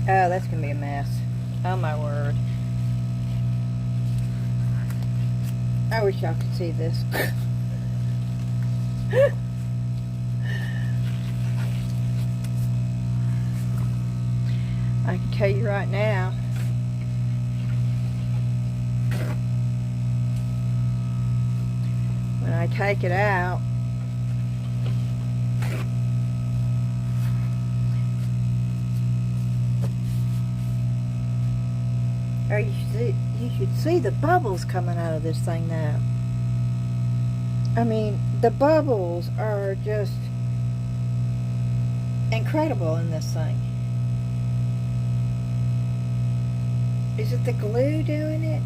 Oh, that's going to be a mess. Oh, my word. I wish y'all could see this. I can tell you right now, when I take it out, or you should see the bubbles coming out of this thing now. I mean, the bubbles are just incredible in this thing. Is it the glue doing it?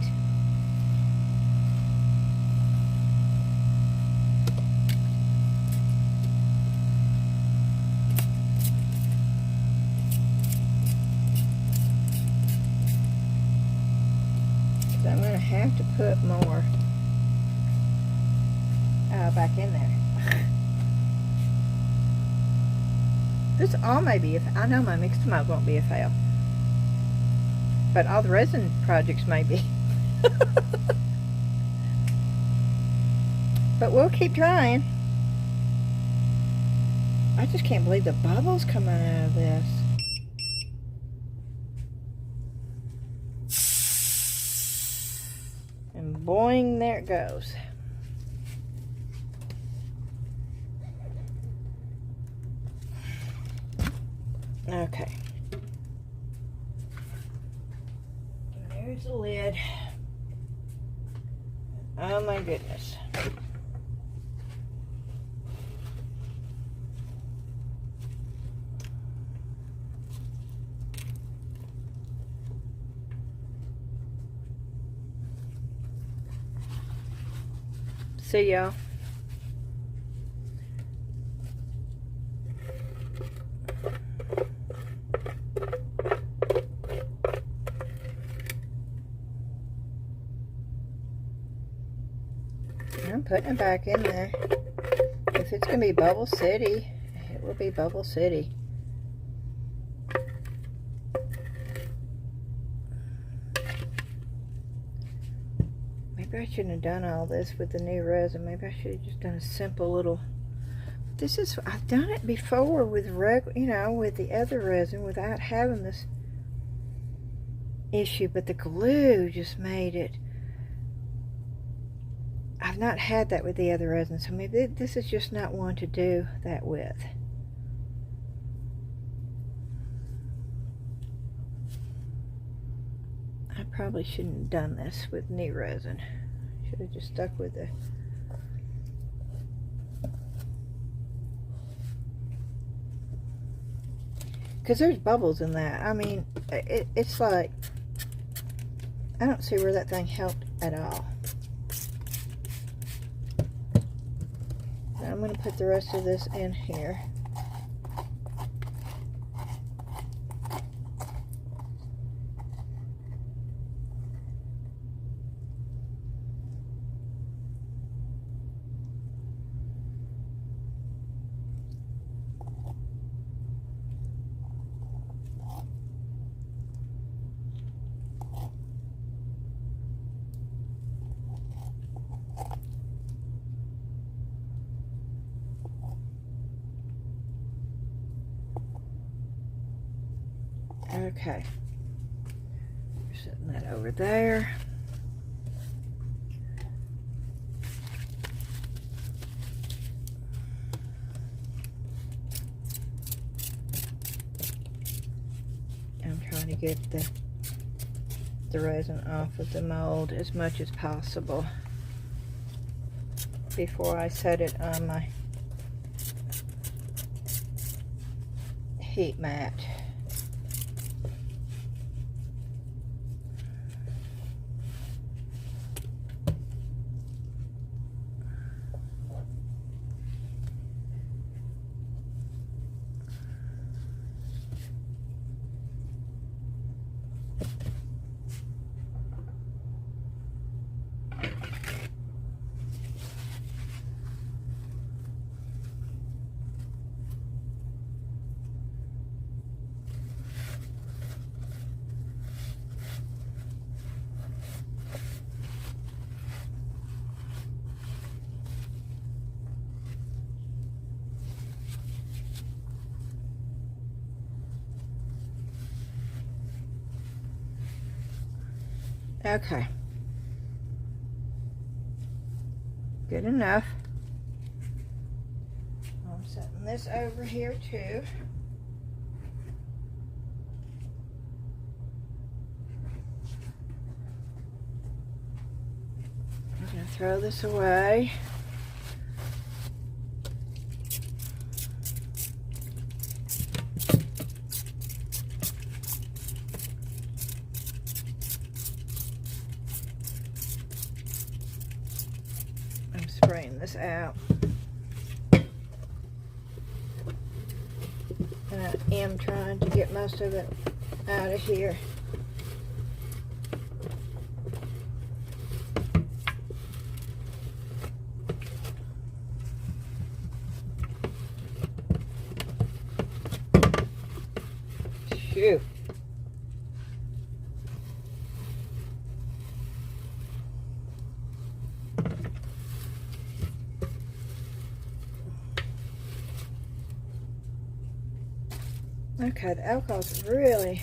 So I'm going to have to put more back in there. This all may be, I know my Mix2Mold won't be a fail, but all the resin projects may be. But we'll keep trying. I just can't believe the bubbles coming out of this. And boing, there it goes. Okay. There's the lid. Oh my goodness. See y'all. I'm putting it back in there. If it's going to be Bubble City, it will be Bubble City. Maybe I shouldn't have done all this with the new resin. Maybe I should have just done a simple little... This is... I've done it before with with the other resin without having this issue, but the glue just made it... I've not had that with the other resin, so maybe this is just not one to do that with. I probably shouldn't have done this with new resin. Should have just stuck with the... Because there's bubbles in that. I mean, it's like... I don't see where that thing helped at all. I'm going to put the rest of this in here. Okay. We're setting that over there. I'm trying to get the resin off of the mold as much as possible before I set it on my heat mat. Okay. Good enough. I'm setting this over here too. I'm going to throw this away. Spraying this out, and I am trying to get most of it out of here. Phew. Okay, the alcohol's really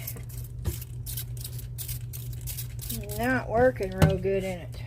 not working real good in it.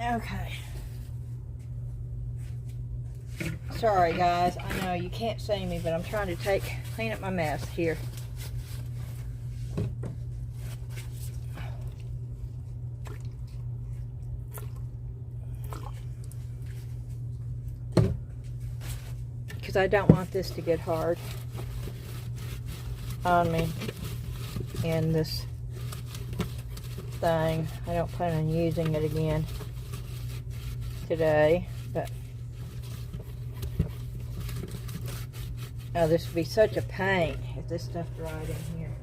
Okay. Sorry guys, I know you can't see me, but I'm trying to clean up my mess here. Because I don't want this to get hard on me in this thing. I don't plan on using it again today, but oh, this would be such a pain if this stuff dried in here.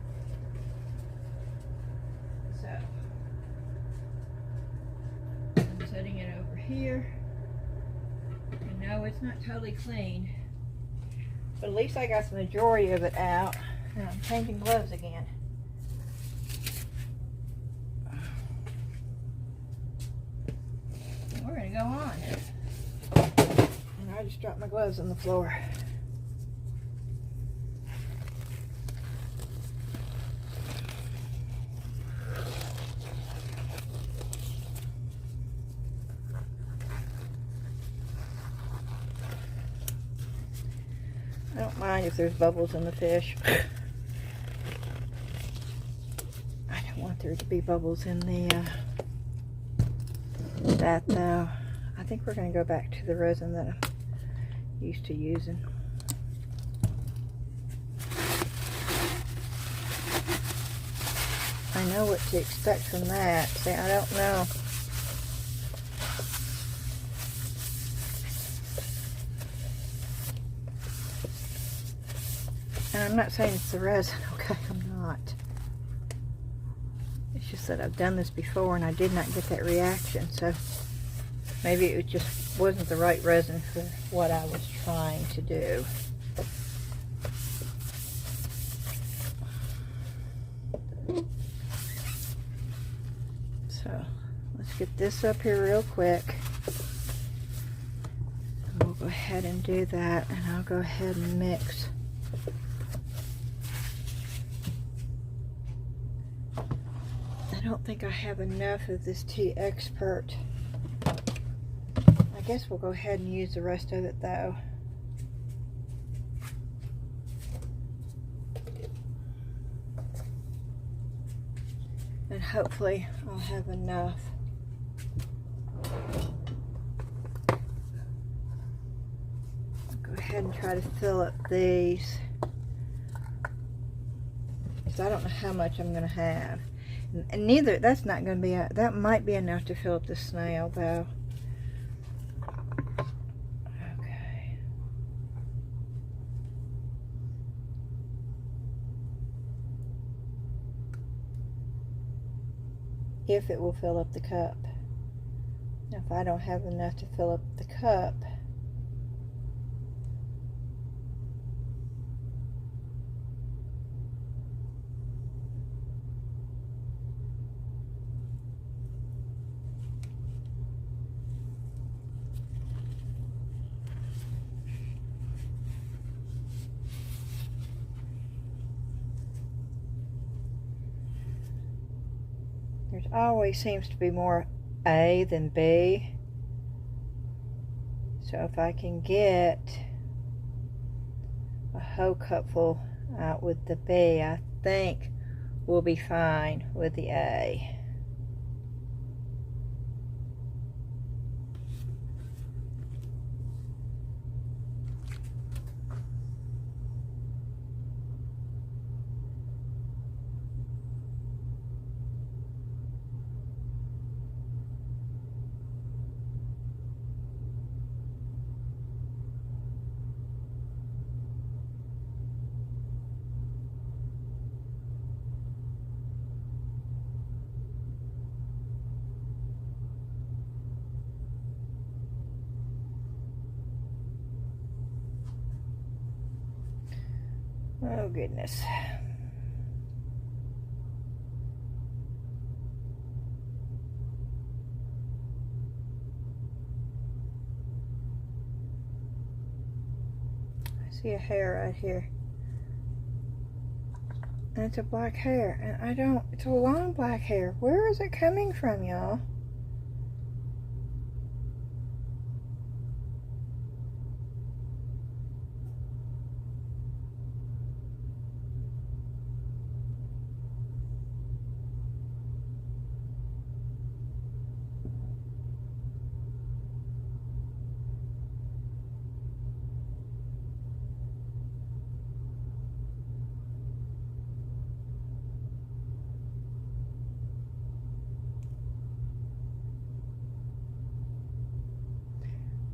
So I'm setting it over here. And no, it's not totally clean, but at least I got the majority of it out. And I'm changing gloves again. We're gonna go on. And I just dropped my gloves on the floor. I don't mind if there's bubbles in the fish. I don't want there to be bubbles in the that though. I think we're going to go back to the resin that I'm used to using. I know what to expect from that. See, I don't know. And I'm not saying it's the resin, okay? I'm not. It's just that I've done this before and I did not get that reaction, so maybe it just wasn't the right resin for what I was trying to do. So let's get this up here real quick. And we'll go ahead and do that, and I'll go ahead and mix. I don't think I have enough of this Tea Expert. I guess we'll go ahead and use the rest of it though. And hopefully I'll have enough. I'll go ahead and try to fill up these, because I don't know how much I'm going to have. And neither, that's not going to be, that might be enough to fill up the snail though. Okay. If it will fill up the cup. Now if I don't have enough to fill up the cup, there always seems to be more A than B. So if I can get a whole cupful out with the B, I think we'll be fine with the A. Oh goodness. I see a hair right here. And it's a black hair. And I don't, it's a long black hair. Where is it coming from, y'all?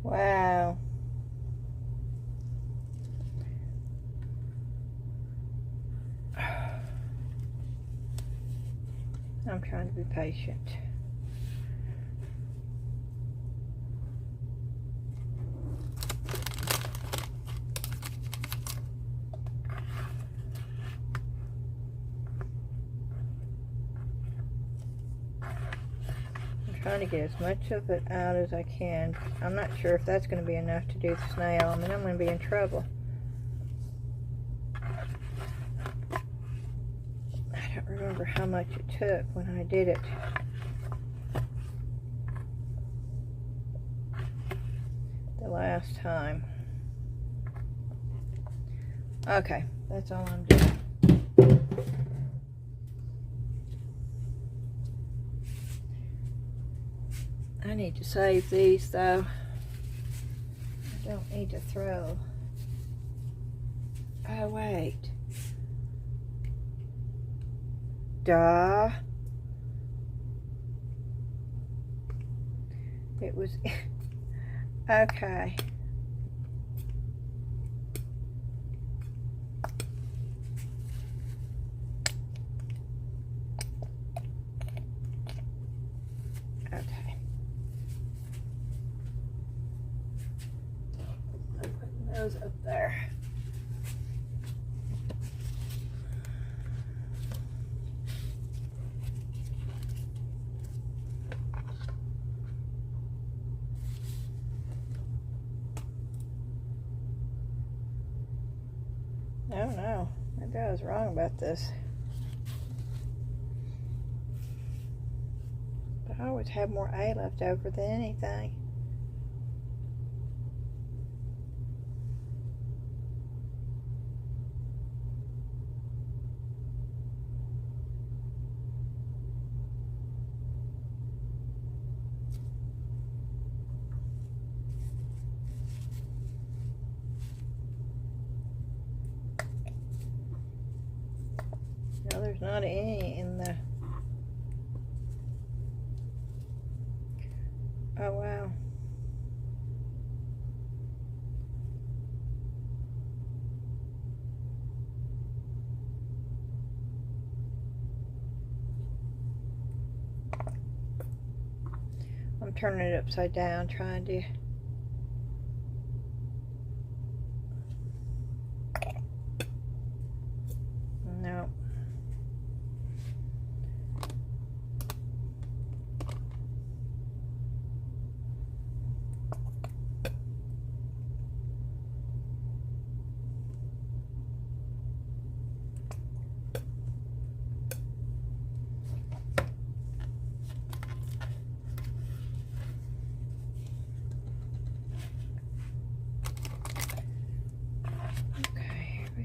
Wow. I'm trying to be patient. Trying to get as much of it out as I can. I'm not sure if that's going to be enough to do the snail. I mean, I'm going to be in trouble. I don't remember how much it took when I did it. The last time. Okay, that's all I'm doing. I need to save these though. I don't need to throw. Oh wait. Duh. It was okay. Okay. I'm putting those up there. Oh no, maybe I was wrong about this. But I always have more A left over than anything. No, there's not any in the... Oh wow. I'm turning it upside down, trying to... No.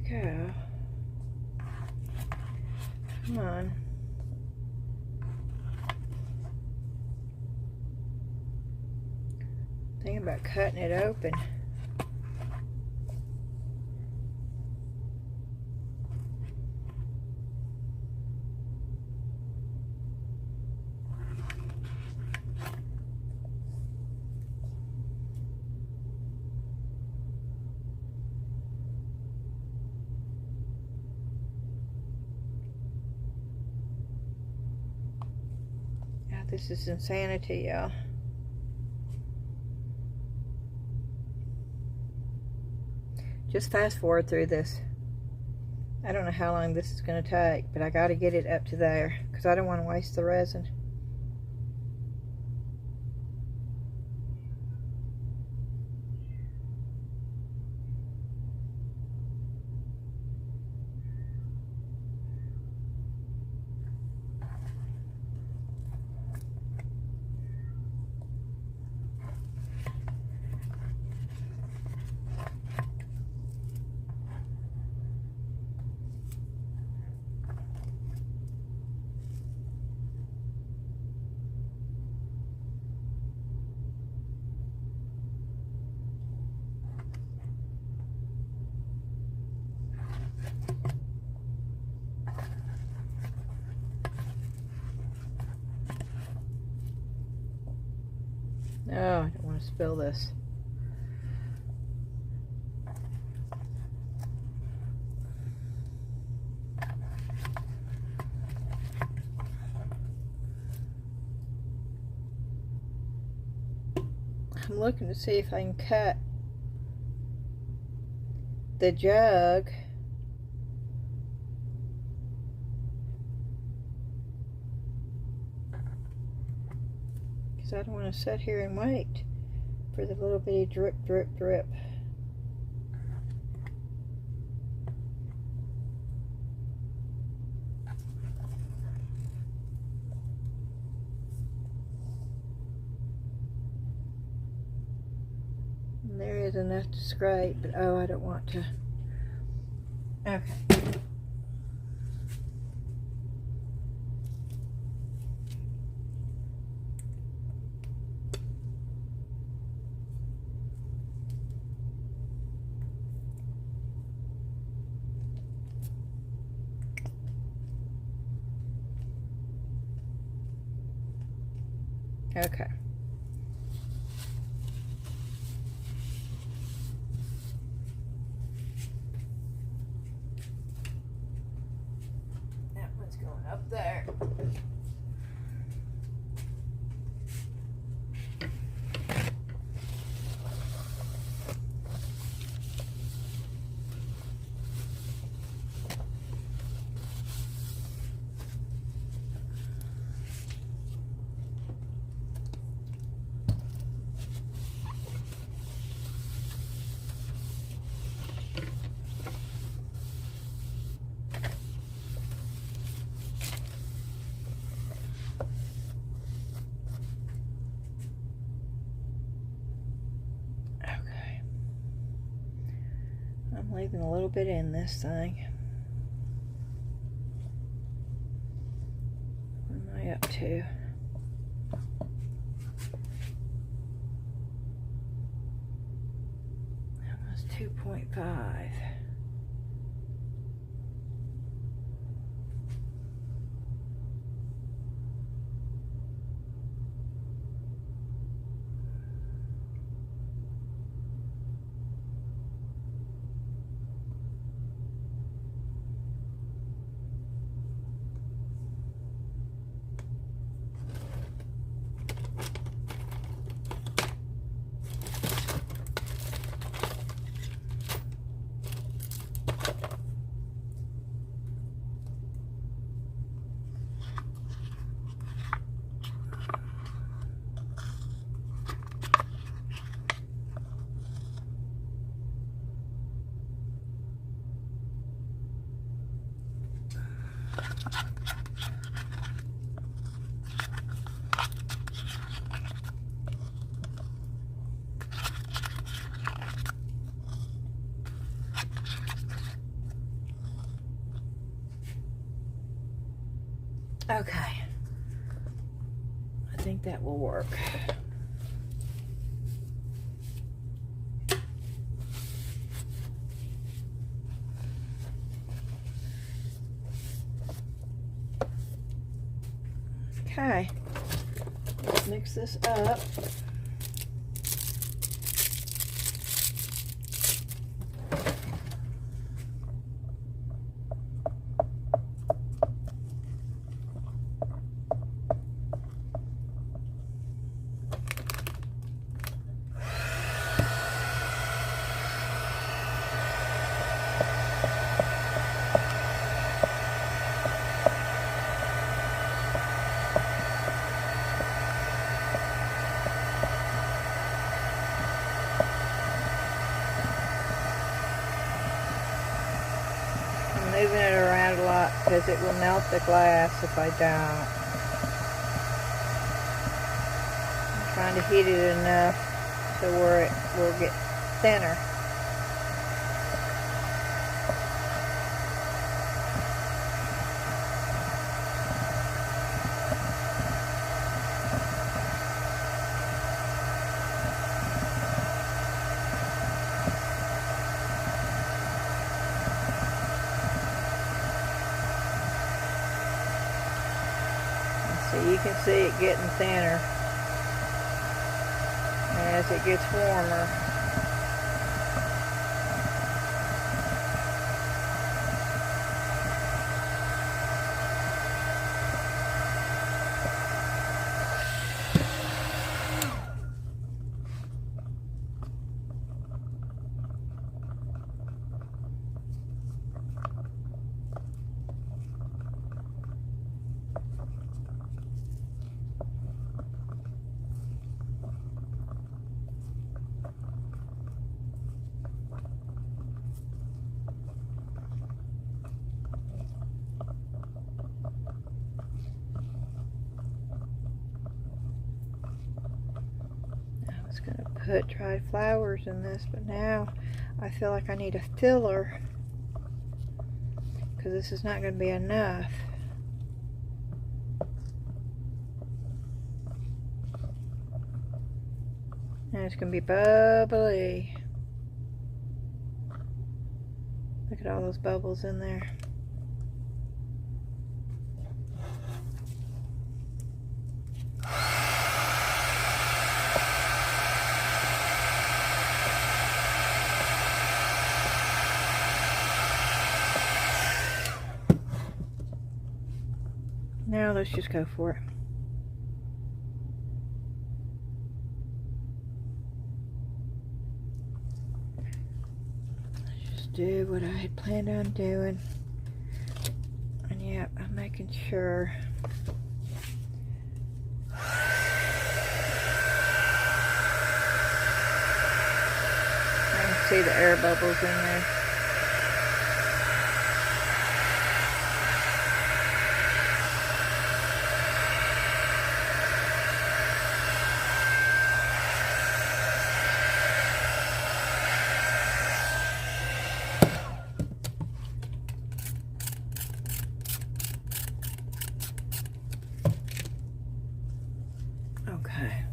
Go. Come on. Thinking about cutting it open. This is insanity, y'all. Just fast forward through this. I don't know how long this is going to take, but I got to get it up to there because I don't want to waste the resin. Oh, I don't want to spill this. I'm looking to see if I can cut the jug because I don't want to sit here and wait for the little bitty drip, drip, drip. And there is enough to scrape, but oh, I don't want to Okay. Okay. That one's going up there. I'm leaving a little bit in this thing. What am I up to? That was 2.5. Okay. I think that will work. Okay. Let's mix this up. Moving it around a lot because it will melt the glass if I don't. I'm trying to heat it enough to where it will get thinner. So you can see it getting thinner as it gets warmer. Put dried flowers in this, but now I feel like I need a filler because this is not going to be enough. And it's going to be bubbly. Look at all those bubbles in there. Now let's just go for it. Let's just do what I had planned on doing. And yep, I'm making sure. I can see the air bubbles in there. Okay.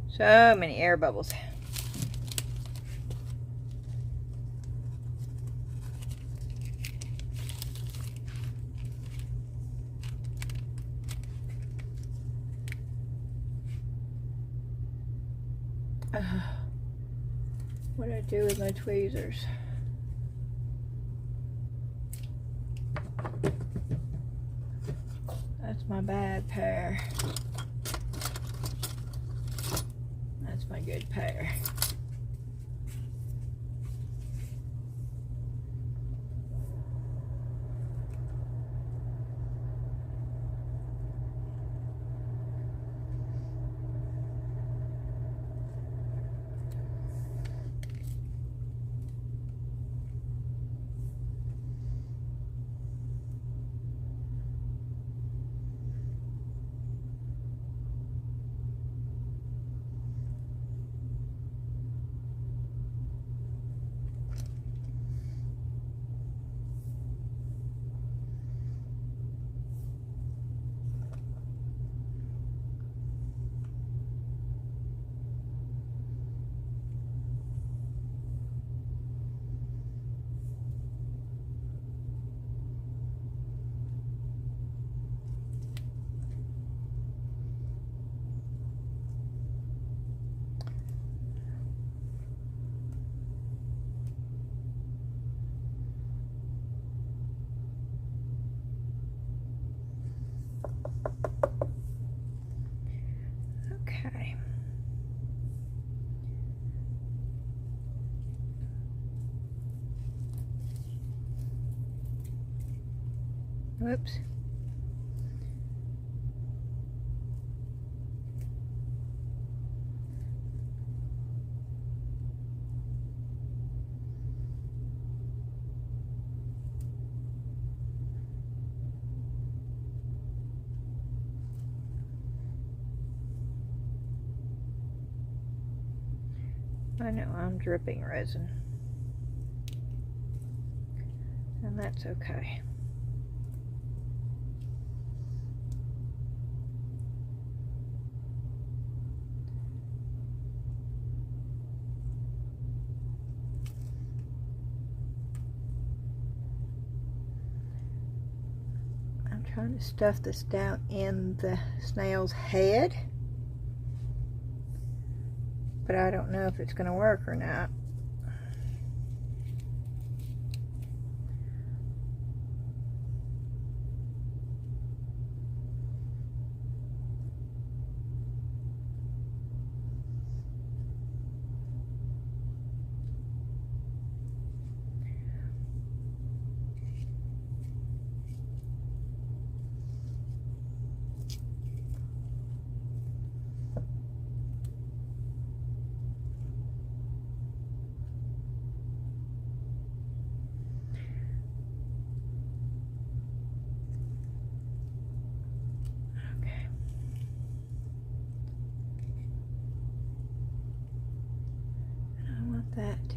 So many air bubbles. What do I do with my tweezers? That's my bad pair. That's my good pair. Okay. Whoops. I know I'm dripping resin, and that's okay. I'm trying to stuff this down in the snail's head, but I don't know if it's going to work or not.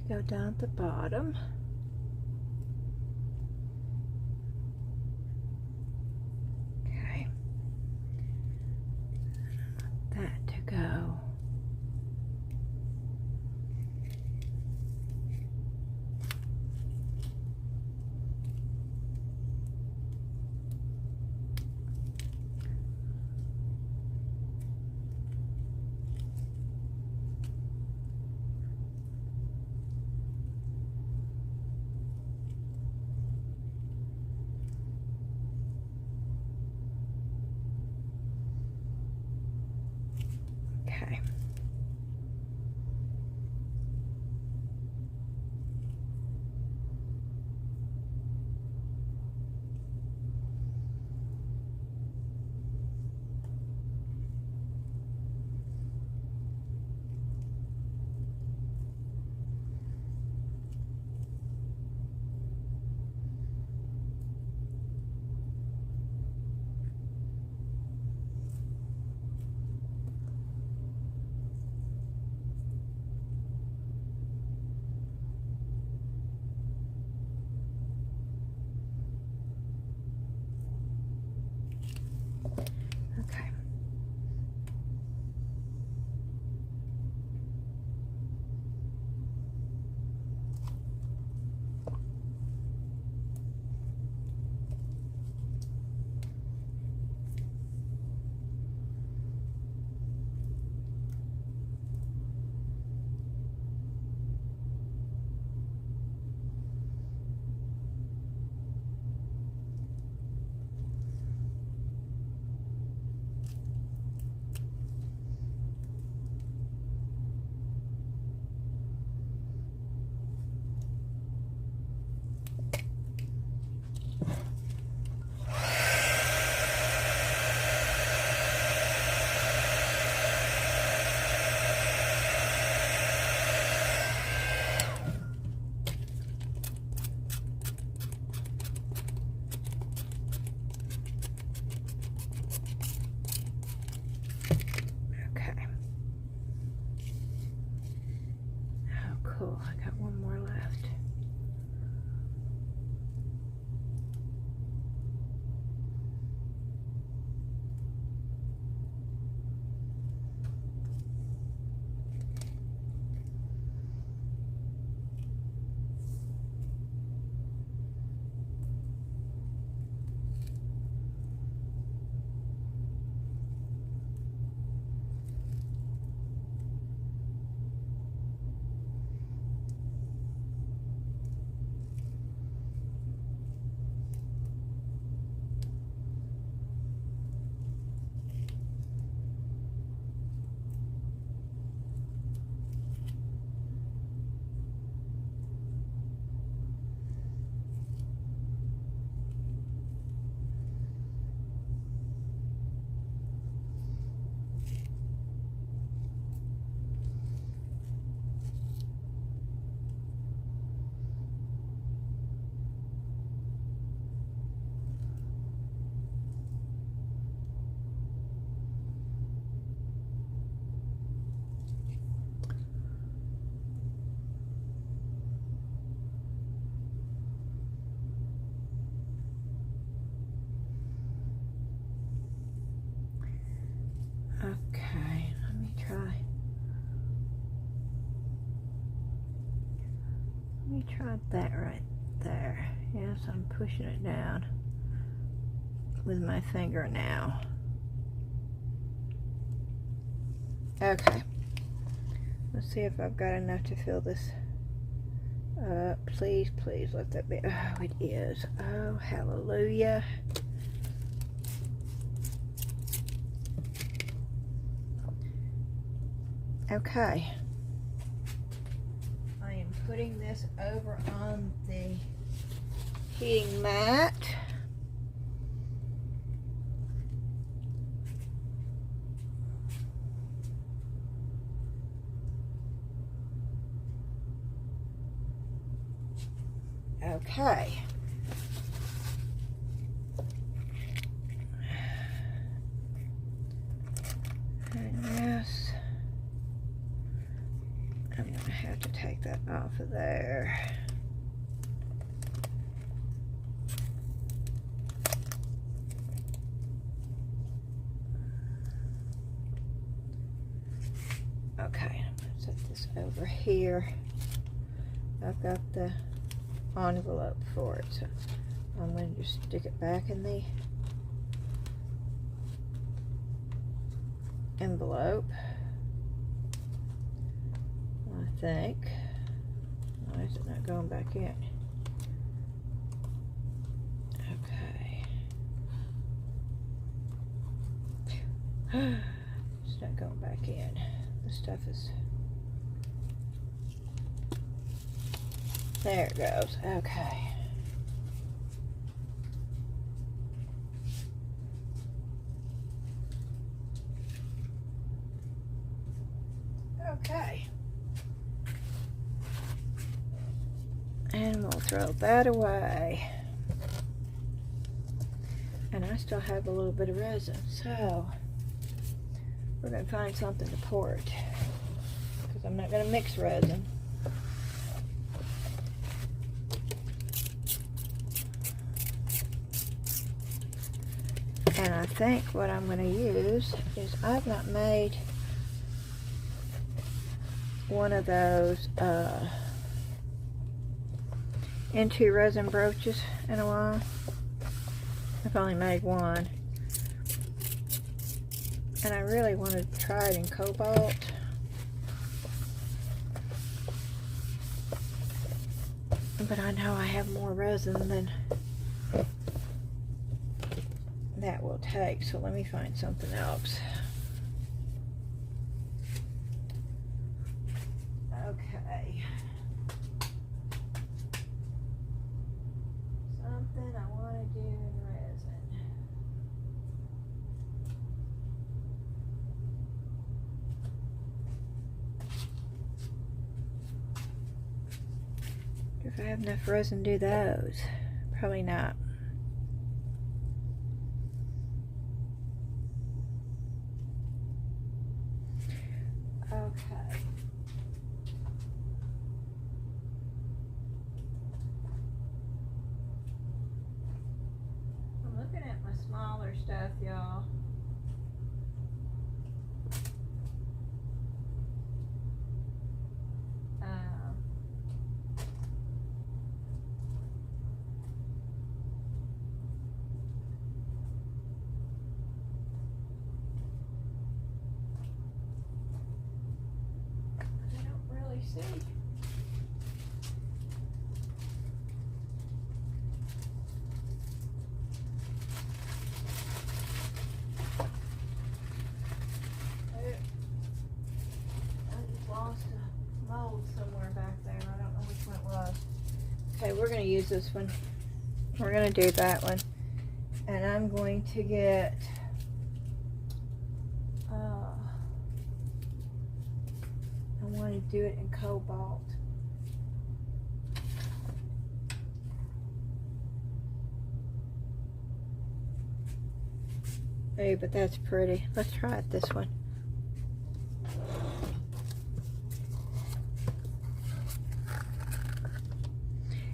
go down at the bottom. Okay. I want that to go. Okay. Okay. Okay. Oh, cool. I got one more left. Okay, let me try. Let me try that right there. Yes, I'm pushing it down with my finger now. Okay. Let's see if I've got enough to fill this up. Please, please let that be. Oh, it is. Oh, hallelujah. Okay. I am putting this over on the heating mat. Okay. And yes, I'm going to have to take that off of there. Okay, I'm going to set this over here. I've got the envelope for it, so I'm going to just stick it back in the envelope. I think. Why is it not going back in? Okay. It's not going back in. The stuff is... There it goes. Okay. Okay. And we'll throw that away. And I still have a little bit of resin, so we're going to find something to pour it, because I'm not going to mix resin. And I think what I'm going to use is, I've not made one of those into resin brooches in a while. I've only made one, and I really wanted to try it in cobalt. But I know I have more resin than that will take, so let me find something else. Okay. Something I want to do in resin. If I have enough resin to do those, probably not. Okay. I'm looking at my smaller stuff, y'all. See. I just lost a mold somewhere back there. I don't know which one it was. Okay, we're going to use this one. We're going to do that one. And I'm going to get I want to do it in cobalt. Hey, but that's pretty. Let's try it this one.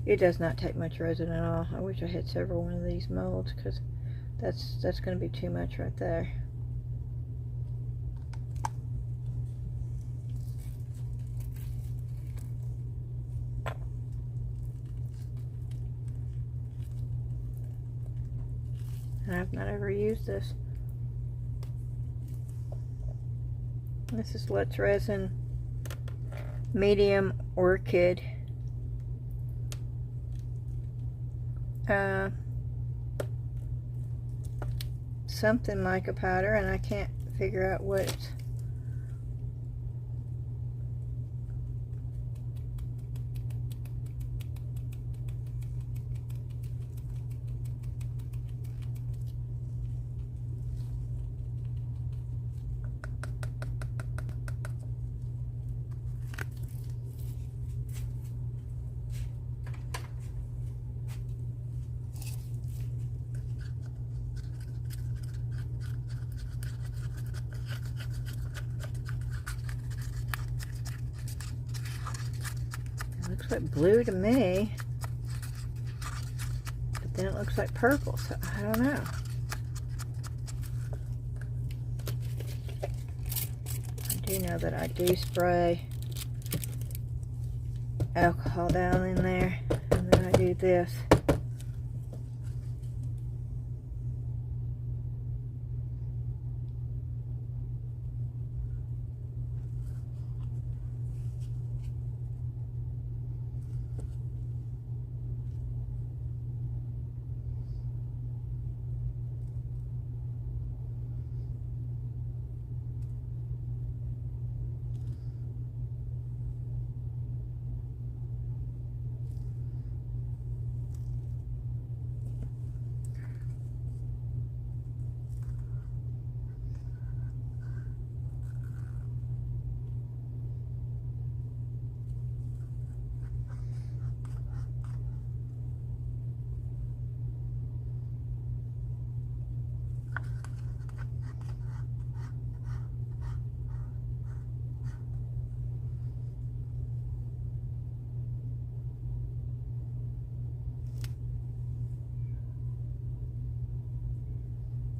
It does not take much resin at all. I wish I had several one of these molds, because that's going to be too much right there. I've not ever used this. This is Let's Resin Medium Orchid. Something like a powder, and I can't figure out what it's. like blue to me. But then it looks like purple, so I don't know. I do know that I do spray alcohol down in there, and then I do this.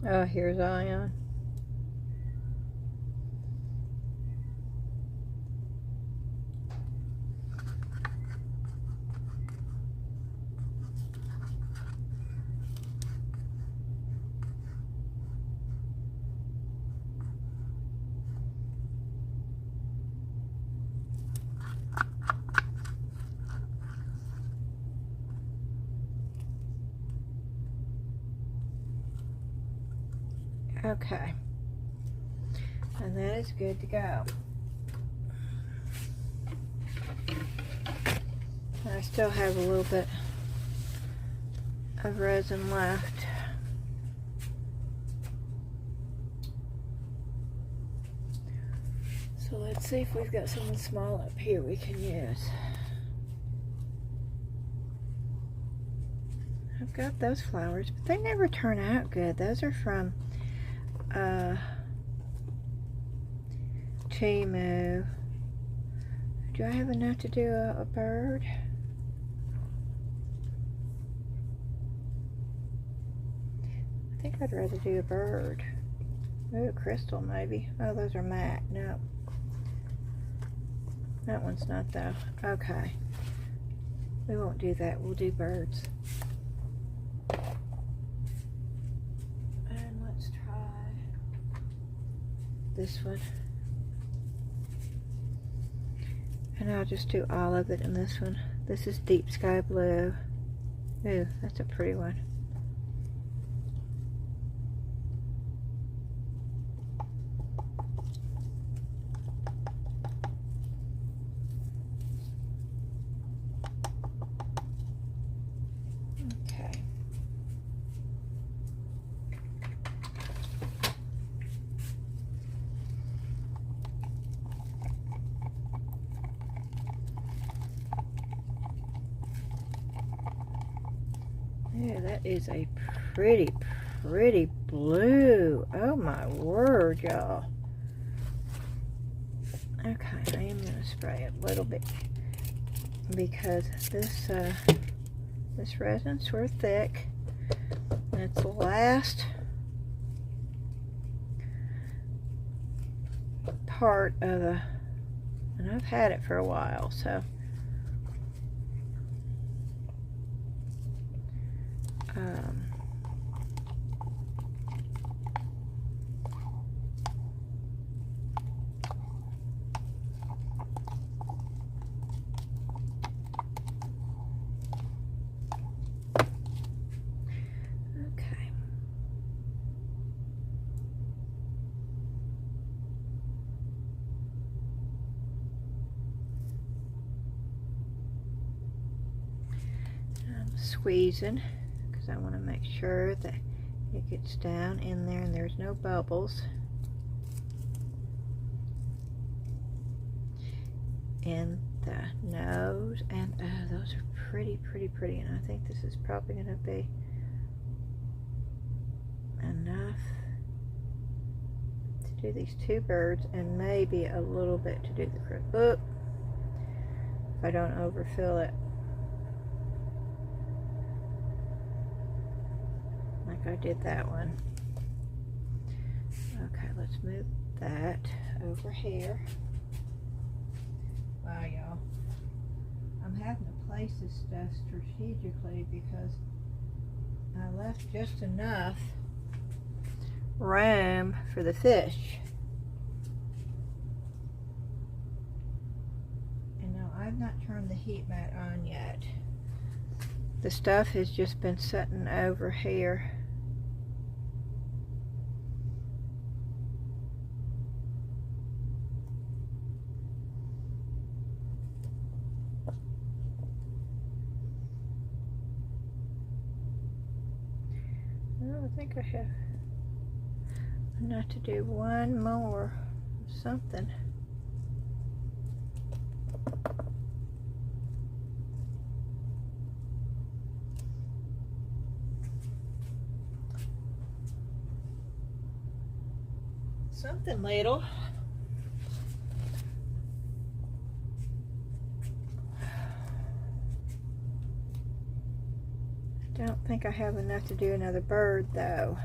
Oh, here's Ion. Okay, and that is good to go. I still have a little bit of resin left. So let's see if we've got something small up here we can use. I've got those flowers, but they never turn out good. Those are from Temu. Do I have enough to do a bird? I think I'd rather do a bird. Ooh, crystal maybe. Oh, those are matte. No. That one's not though. Okay. We won't do that. We'll do birds. And let's try this one. And I'll just do all of it in this one. This is deep sky blue. Ooh, that's a pretty one. Okay. Yeah, that is a pretty blue. Oh my word, y'all. Okay, I am going to spray a little bit because this resin's sort of thick. And it's the last part of the, and I've had it for a while, so okay. I'm squeezing because I want to make sure that it gets down in there and there's no bubbles. In the nose, and those are pretty, and I think this is probably going to be enough to do these two birds and maybe a little bit to do the crib. Look, I don't overfill it. Like I did that one. Okay, let's move that over here. Wow, y'all. I'm having to place this stuff strategically because I left just enough room for the fish. And now I've not turned the heat mat on yet. The stuff has just been sitting over here. I think I have enough to do one more something. Something little. I don't think I have enough to do another bird though.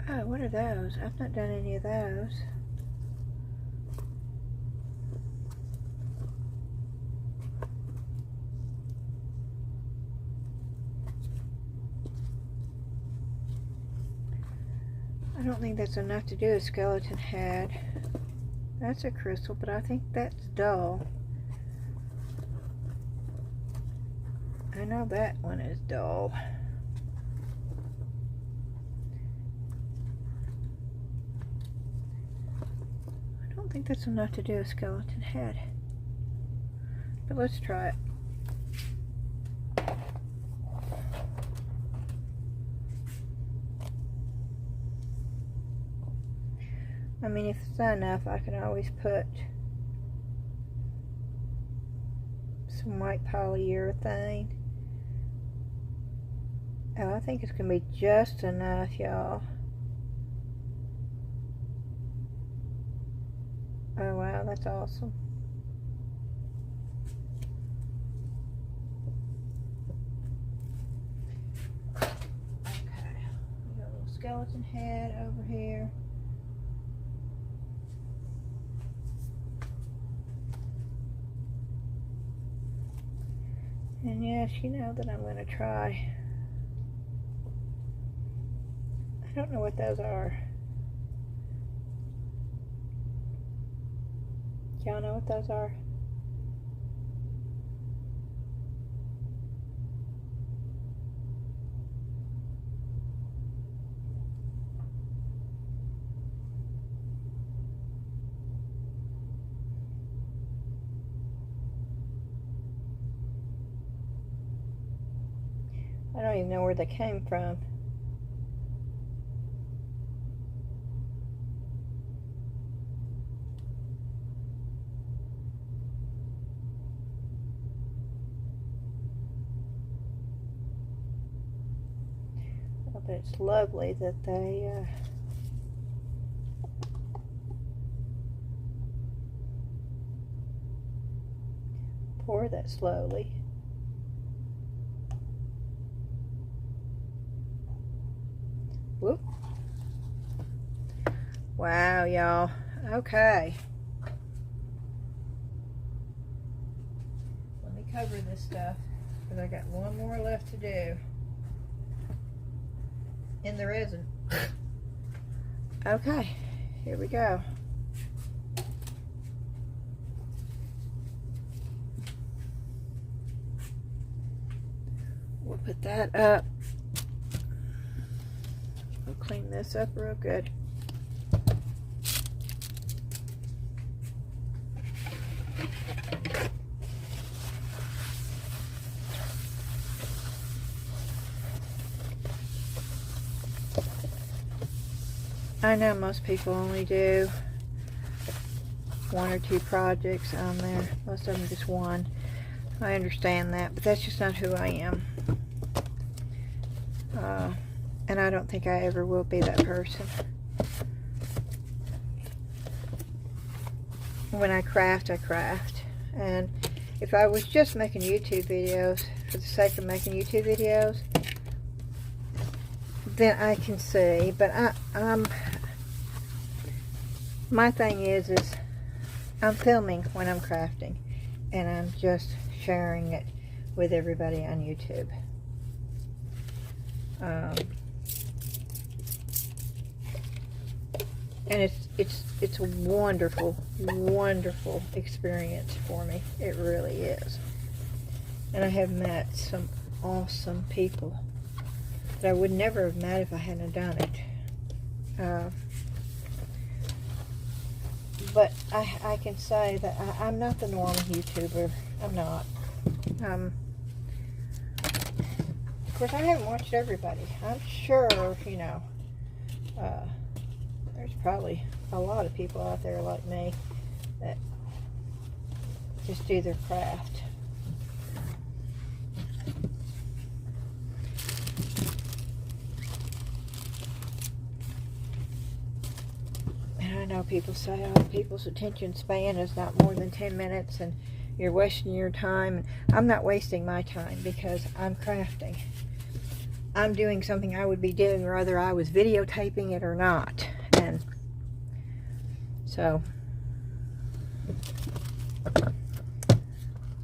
Oh, what are those? I've not done any of those. I don't think that's enough to do a skeleton head. That's a crystal, but I think that's dull. I know that one is dull. I don't think that's enough to do a skeleton head. But let's try it. I mean, if it's not enough, I can always put some white polyurethane. Oh, I think it's going to be just enough, y'all. Oh, wow, that's awesome. Okay, we got a little skeleton head over here. And yes, you know that I'm going to try. I don't know what those are. Y'all know what those are? I don't even know where they came from. But it's lovely that they pour that slowly. Whoop. Wow, y'all. Okay. Let me cover this stuff because I got one more left to do in the resin. Okay, here we go. We'll put that up. We'll clean this up real good. I know most people only do 1 or 2 projects on there. Most of them just 1. I understand that, but that's just not who I am. And I don't think I ever will be that person. when I craft, I craft. And if I was just making YouTube videos for the sake of making YouTube videos, then I can see. But my thing is I'm filming when I'm crafting, and I'm just sharing it with everybody on YouTube. And it's a wonderful, wonderful experience for me. It really is. And I have met some awesome people that I would never have met if I hadn't done it. But I can say that I'm not the normal YouTuber. I'm not. Of course, I haven't watched everybody. I'm sure, you know, there's probably a lot of people out there like me that just do their craft. And I know people say, oh, people's attention span is not more than 10 minutes and you're wasting your time. I'm not wasting my time because I'm crafting. I'm doing something I would be doing whether I was videotaping it or not. And so,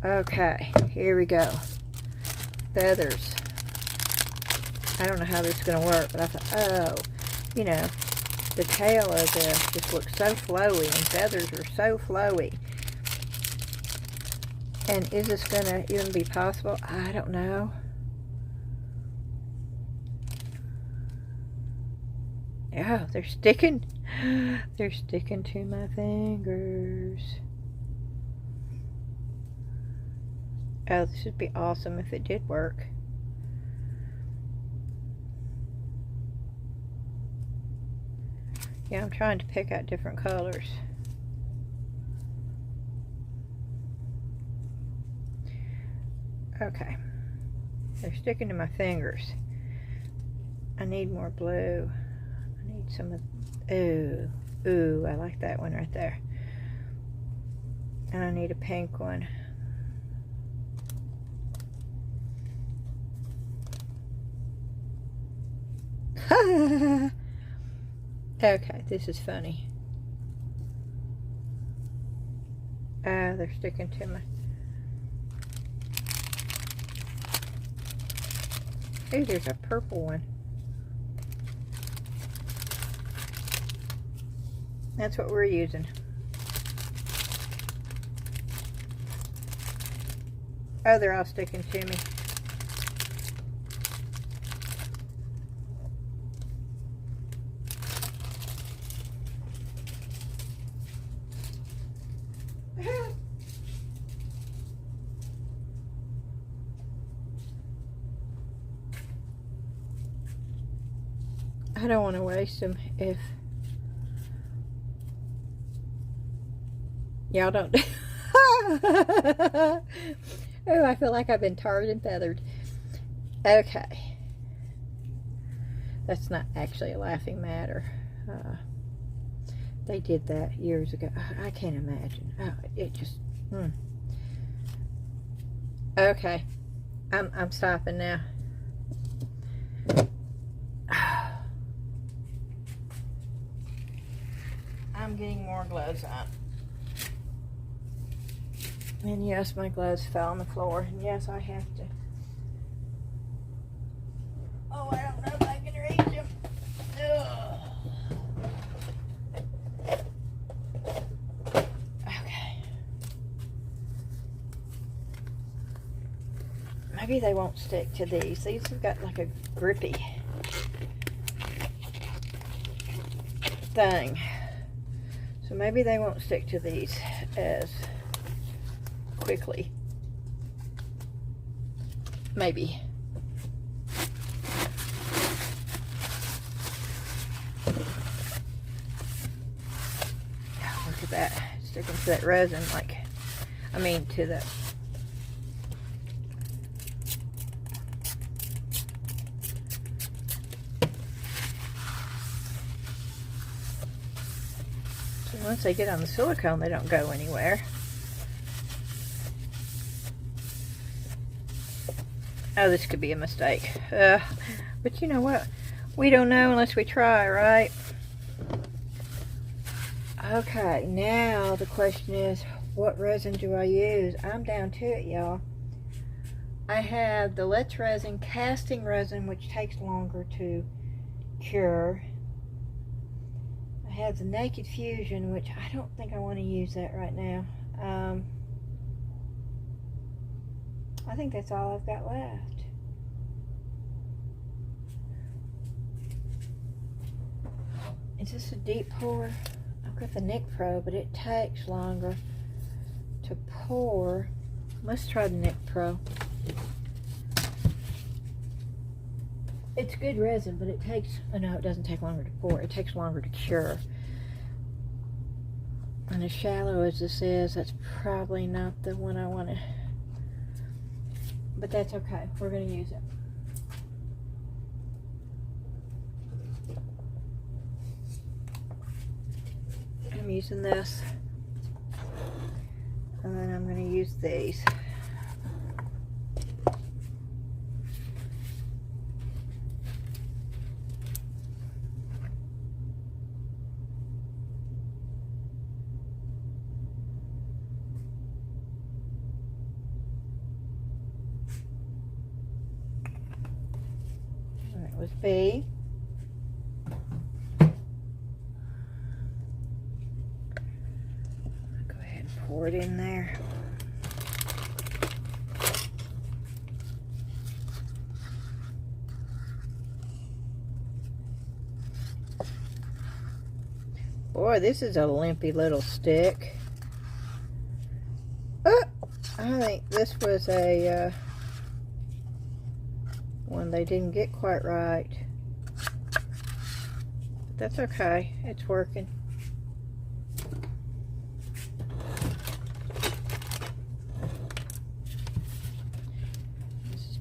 okay, here we go. Feathers. I don't know how this is going to work, but I thought, oh, you know, the tail of this just looks so flowy, and feathers are so flowy. And is this going to even be possible? I don't know. Oh, they're sticking. They're sticking to my fingers. Oh, this would be awesome if it did work. Yeah, I'm trying to pick out different colors. Okay. They're sticking to my fingers. I need more blue. I need some of... Ooh, I like that one right there. And I need a pink one. Okay, this is funny. They're sticking to my... Ooh, there's a purple one. That's what we're using. Oh, they're all sticking to me. I don't want to waste them if y'all don't. Oh, I feel like I've been tarred and feathered. Okay. That's not actually a laughing matter. They did that years ago. I can't imagine. Oh, it just... Okay. I'm stopping now. I'm getting more gloves on. And yes, my gloves fell on the floor. And yes, I have to. Oh, I don't know if I can reach them. Ugh. Okay. Maybe they won't stick to these. These have got like a grippy thing. So maybe they won't stick to these as quickly. Maybe. Look at that. Sticking to that resin, like, I mean to the... So Once they get on the silicone, they don't go anywhere. Oh, this could be a mistake. But you know what? We don't know unless we try, right? Okay, now the question is, what resin do I use? I'm down to it, y'all. I have the Let's Resin casting resin, which takes longer to cure. I have the Naked Fusion, which I don't think I want to use that right now. I think that's all I've got left. Is this a deep pour? I've got the Nick Pro, but it takes longer to pour. Let's try the Nick Pro. It's good resin, but it takes, oh no, it doesn't take longer to pour. It takes longer to cure. And as shallow as this is, that's probably not the one I want to, but that's okay. We're going to use it. I'm using this, and then I'm going to use these. That was B. Pour it in there. Boy, this is a limpy little stick. Oh, I think this was a one they didn't get quite right. But that's okay. It's working.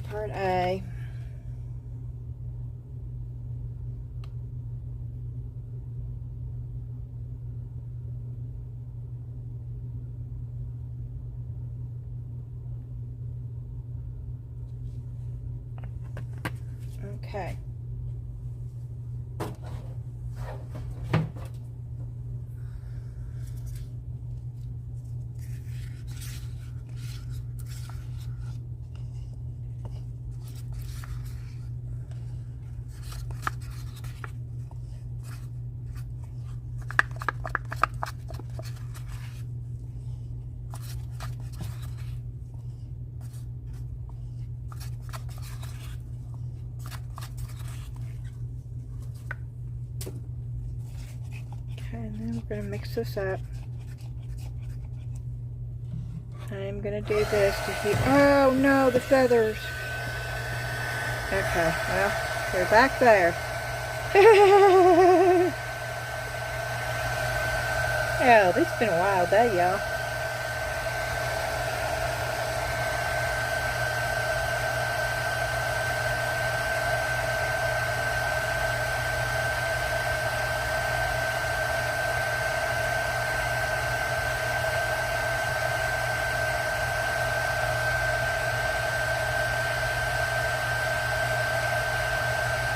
Part A. Okay. And then we're going to mix this up. I'm going to do this to keep... Oh no, the feathers! Okay, well, they're back there. Oh, this has been a wild day, y'all.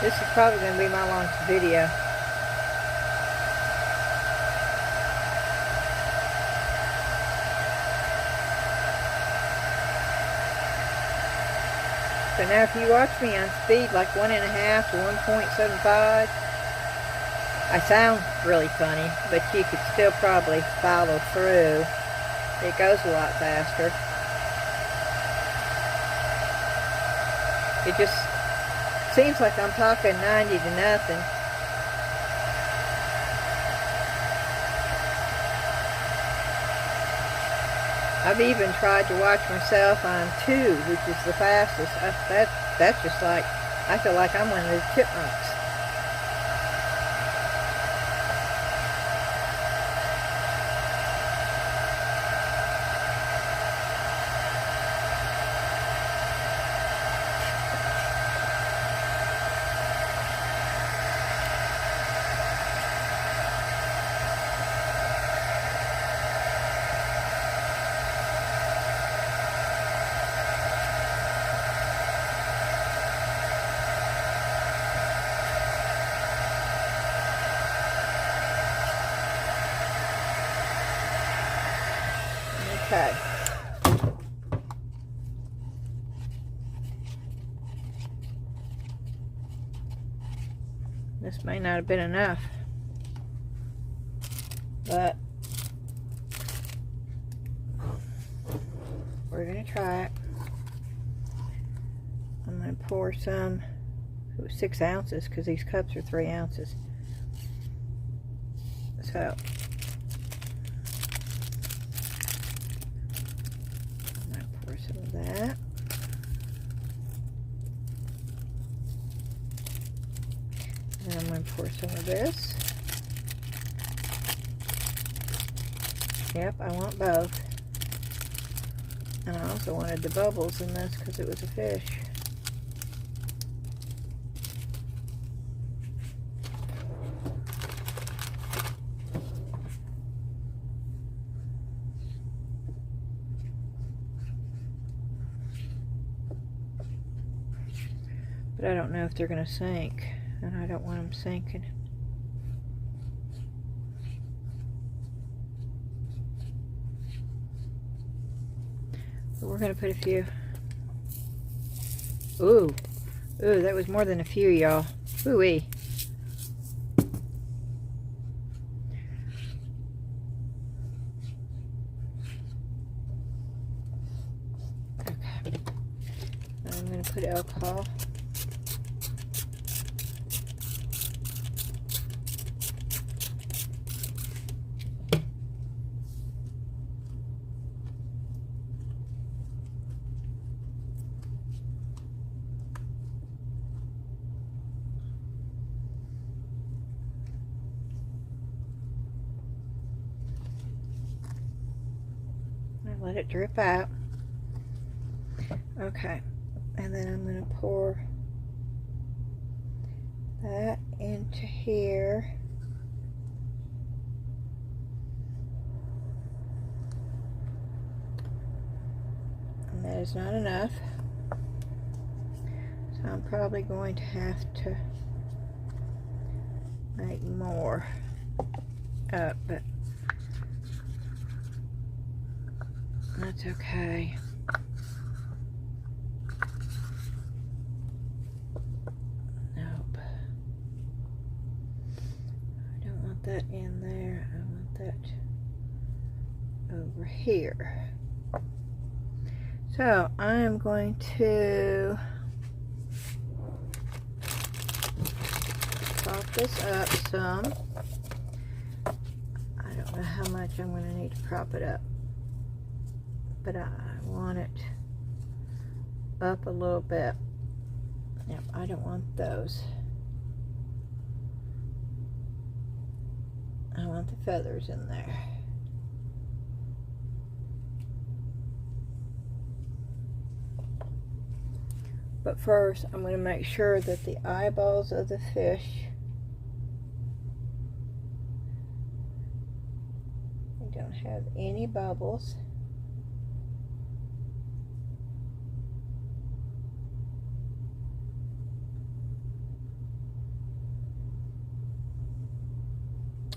This is probably going to be my longest video. So now if you watch me on speed like 1.5 to 1.75, I sound really funny, but you could still probably follow through. It goes a lot faster. It just seems like I'm talking 90 to nothing. I've even tried to watch myself on 2, which is the fastest. That's just like, I feel like I'm one of those chipmunks. May not have been enough, but we're gonna try it. I'm gonna pour some. It was 6 ounces because these cups are 3 ounces. So I'm gonna pour some of that. And I'm going to pour some of this. Yep, I want both. And I also wanted the bubbles in this because it was a fish. But I don't know if they're going to sink. And I don't want them sinking. But we're going to put a few. Ooh. Ooh, that was more than a few, y'all. Ooh-wee. Okay. I'm going to put alcohol. Let it drip out. Okay, and then I'm going to pour that into here. And that is not enough. So I'm probably going to have to make more up, but that's okay. Nope. I don't want that in there. I want that over here. So I'm going to prop this up some. I don't know how much I'm going to need to prop it up, but I want it up a little bit. Yep, I don't want those. I want the feathers in there. But first, I'm going to make sure that the eyeballs of the fish don't have any bubbles.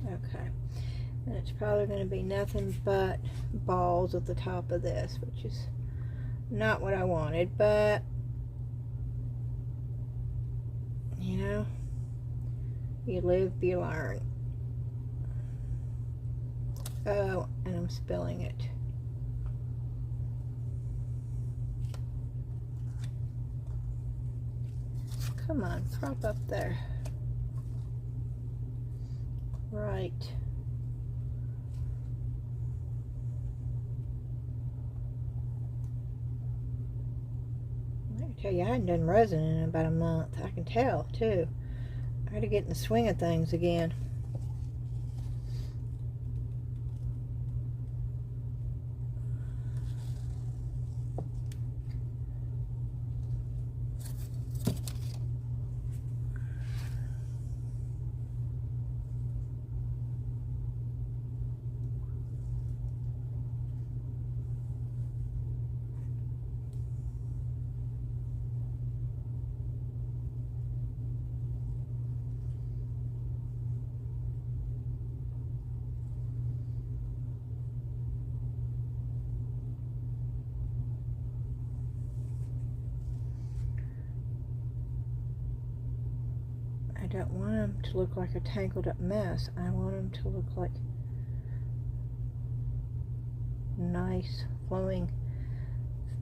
Okay, and it's probably going to be nothing but balls at the top of this, which is not what I wanted, but you know, you live, you learn. Oh, and I'm spilling it. Come on, prop up there. Right. I can tell you, I hadn't done resin in about a month. I can tell, too. I had to get in the swing of things again. don't want them to look like a tangled up mess. I want them to look like nice flowing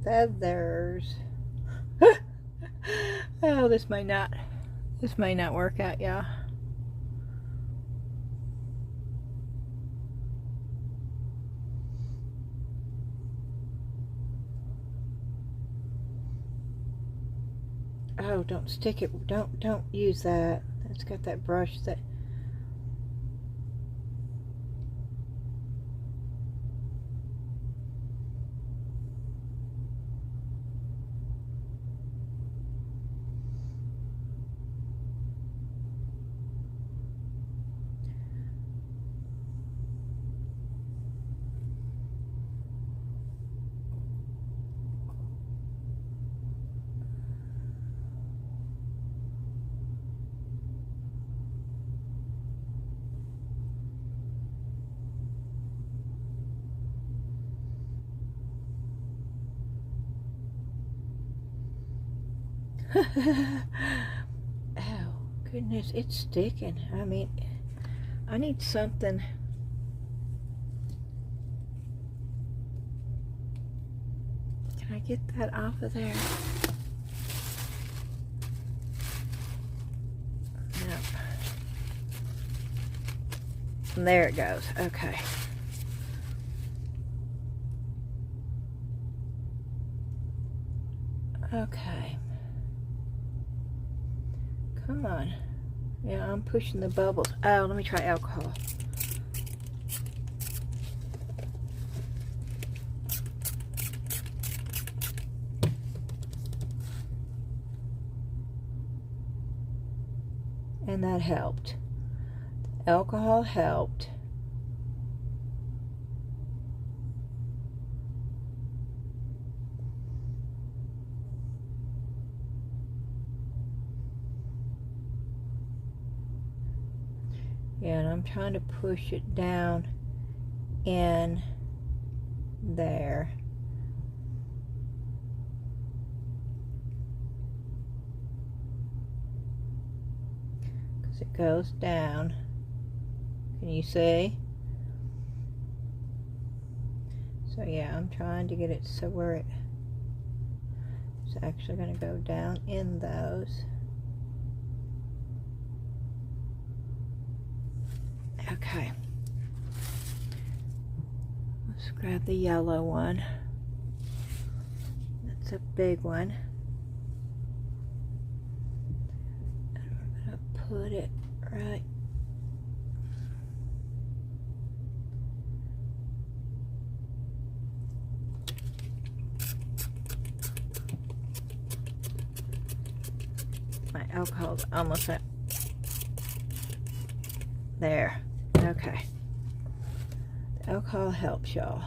feathers. Oh, this may not work out, y'all. Oh, don't stick it. Don't use that. It's got that brush that. Oh, goodness, it's sticking. I mean, I need something. Can I get that off of there? No. And there it goes. Okay. Okay. Come on. Yeah, I'm pushing the bubbles. Oh, let me try alcohol. And that helped. Alcohol helped. Yeah, and I'm trying to push it down in there. Because it goes down. Can you see? So yeah, I'm trying to get it so where it's actually going to go down in those. Okay. Let's grab the yellow one. That's a big one. And we're going to put it right. My alcohol's almost up. There. Okay. The alcohol helps, y'all.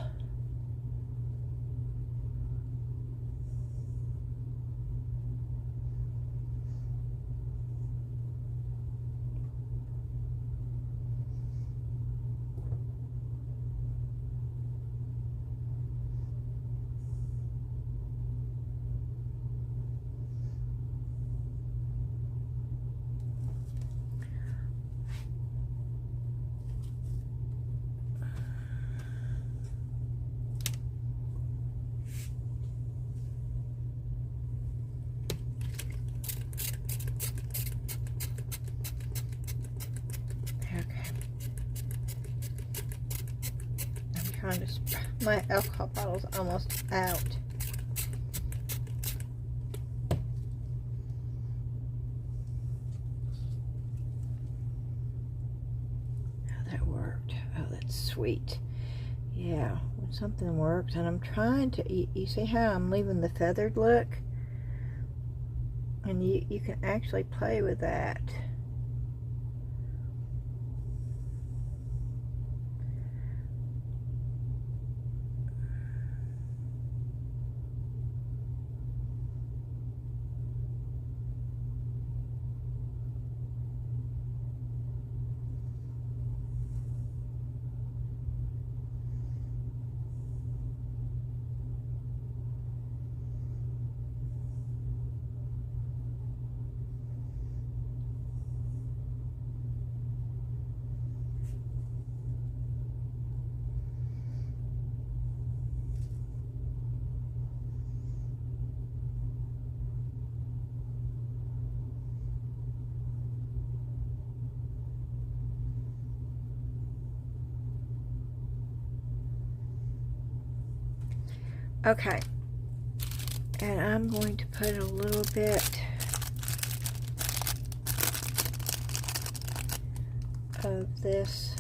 Trying to my alcohol bottle's almost out. Oh, that worked. Oh, that's sweet. Yeah, when something works, and I'm trying to, you see how I'm leaving the feathered look? And you can actually play with that. Okay, and I'm going to put a little bit of this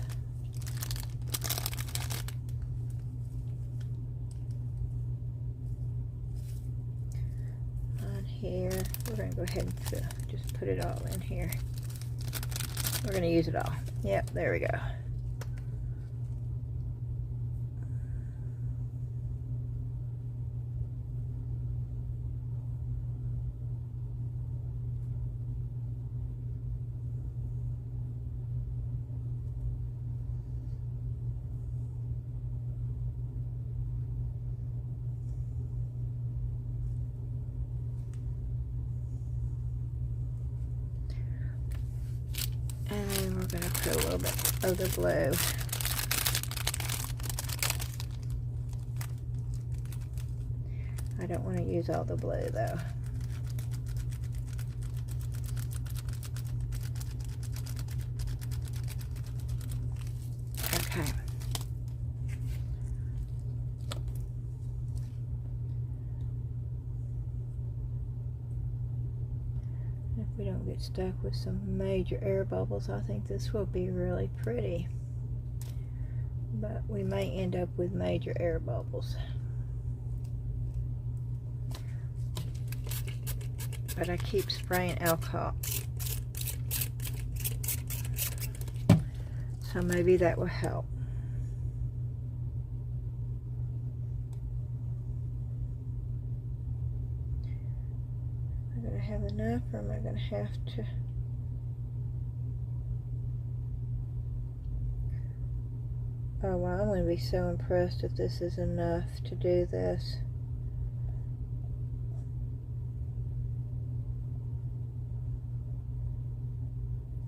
on here. We're going to go ahead and just put it all in here. We're going to use it all. Yep, there we go. And then we're going to put a little bit of the blue. I don't want to use all the blue though. Okay. If we don't get stuck with some major air bubbles, I think this will be really pretty. But we may end up with major air bubbles. But I keep spraying alcohol. So maybe that will help. Am I going to have enough, or am I going to have to? Oh wow, I'm going to be so impressed if this is enough to do this.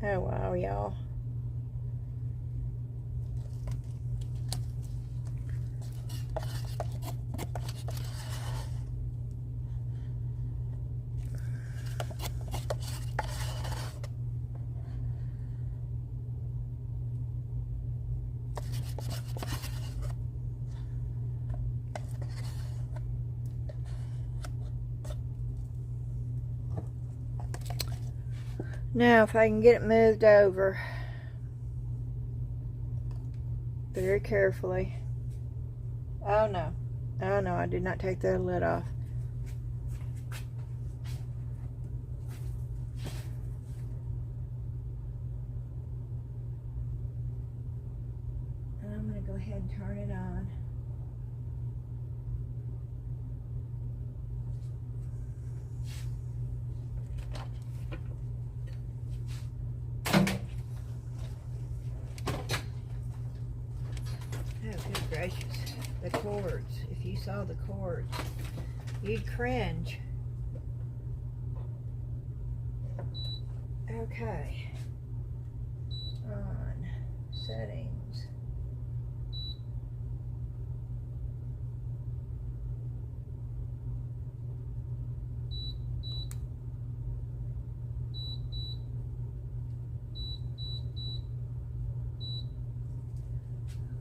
Oh wow, y'all. Now, if I can get it moved over very carefully. Oh no, I did not take the lid off. And I'm going to go ahead and turn it on. Gracious, the cords. If you saw the cords, you'd cringe. Okay. On settings.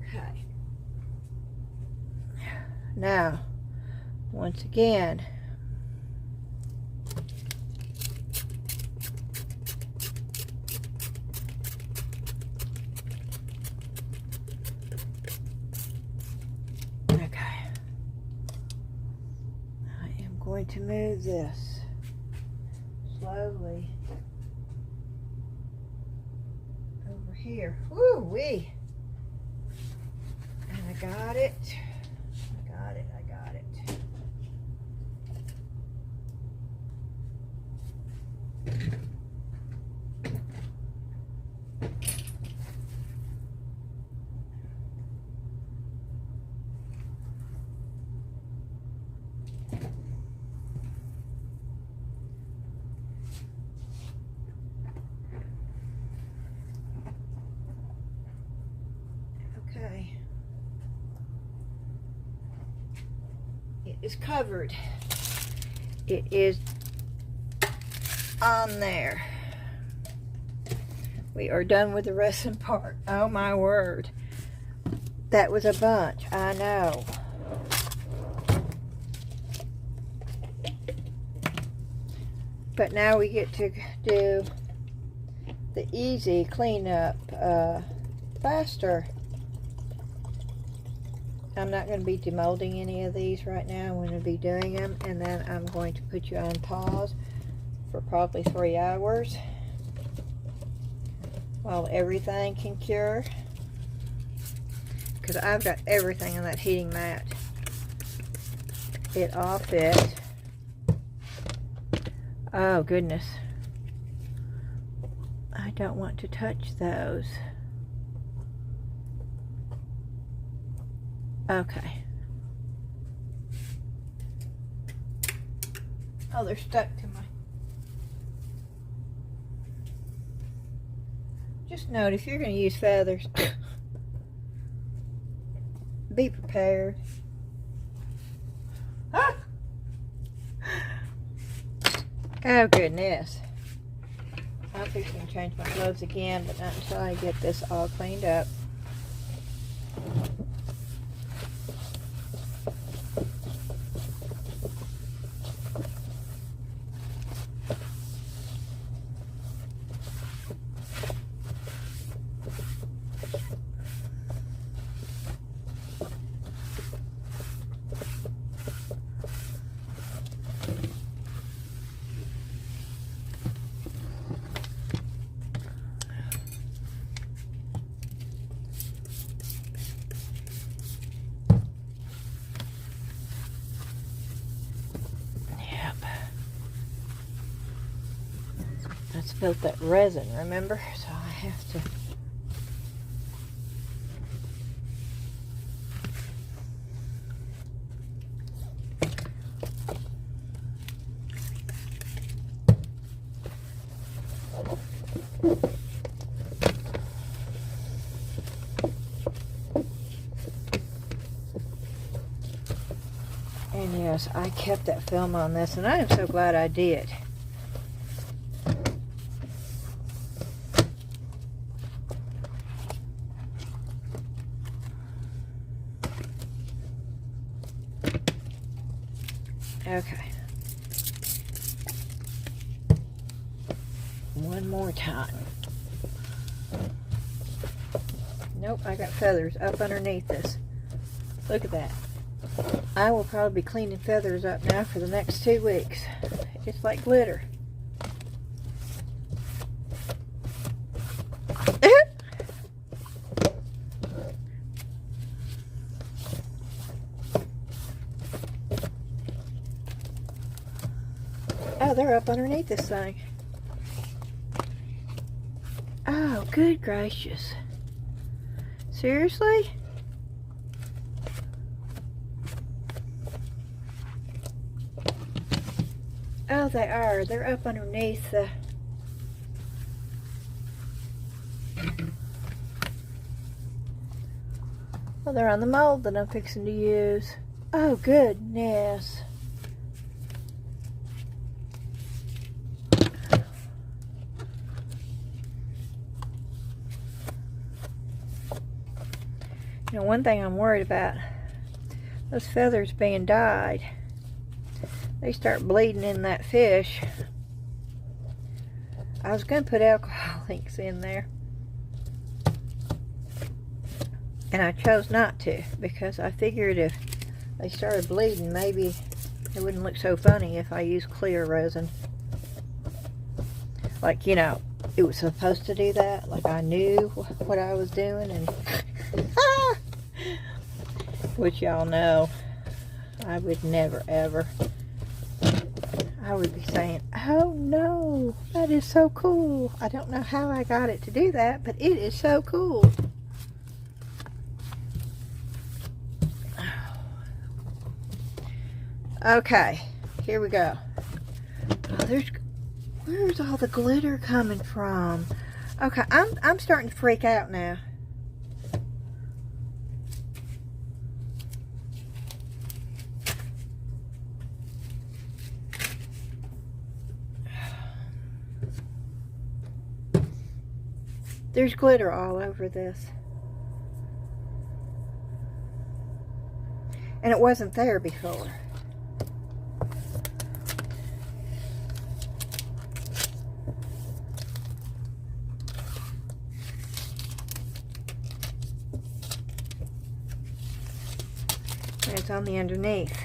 Okay. Now, once again, okay, I am going to move this slowly over here. Woo-wee! And I got it. I got it. Okay. It is covered. It is on there. We are done with the resin part. Oh my word. That was a bunch, I know. But now we get to do the easy cleanup faster. I'm not going to be demolding any of these right now. I'm going to be doing them, and then I'm going to put you on pause for probably 3 hours while everything can cure, because I've got everything on that heating mat. It all fits. Oh goodness, I don't want to touch those. Okay. Oh, they're stuck to my... Just note, if you're going to use feathers, be prepared. Ah! Oh goodness. I'm fixing to change my gloves again, but not until I get this all cleaned up. I spilled that resin, remember? So I have to... And yes, I kept that film on this, and I am so glad I did. Okay. One more time. Nope, I got feathers up underneath this. Look at that. I will probably be cleaning feathers up now for the next 2 weeks. It's like glitter. Oh, they're up underneath this thing. Oh, good gracious. Seriously? Oh, they are. They're up underneath the... Well, they're on the mold that I'm fixing to use. Oh, goodness. You know, one thing I'm worried about, those feathers being dyed, they start bleeding in that fish. I was going to put alcohol inks in there, and I chose not to, because I figured if they started bleeding, maybe it wouldn't look so funny if I used clear resin. Like, you know, it was supposed to do that, like I knew what I was doing, and which y'all know I would never ever. I would be saying, oh no, that is so cool. I don't know how I got it to do that, but it is so cool. Okay, here we go. Oh, where's all the glitter coming from? Okay, I'm starting to freak out now. There's glitter all over this. And it wasn't there before. is on the underneath.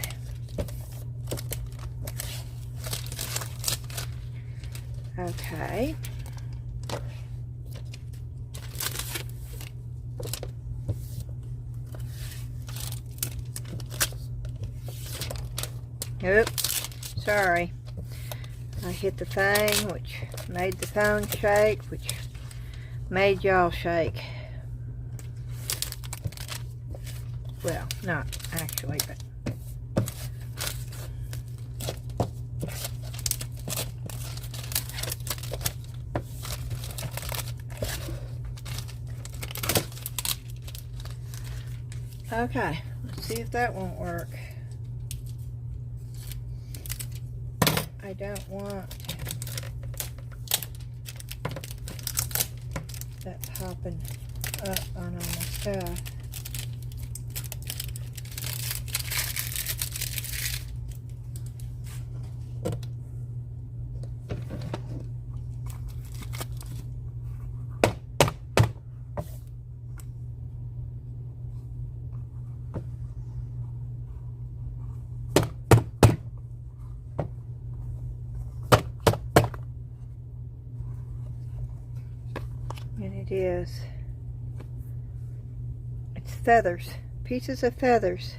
Okay. Oops, sorry. I hit the thing, which made the phone shake, which made y'all shake. Well, not actually, but okay, let's see if that won't work. I don't want that popping up on all my stuff. And it is. It's feathers. Pieces of feathers.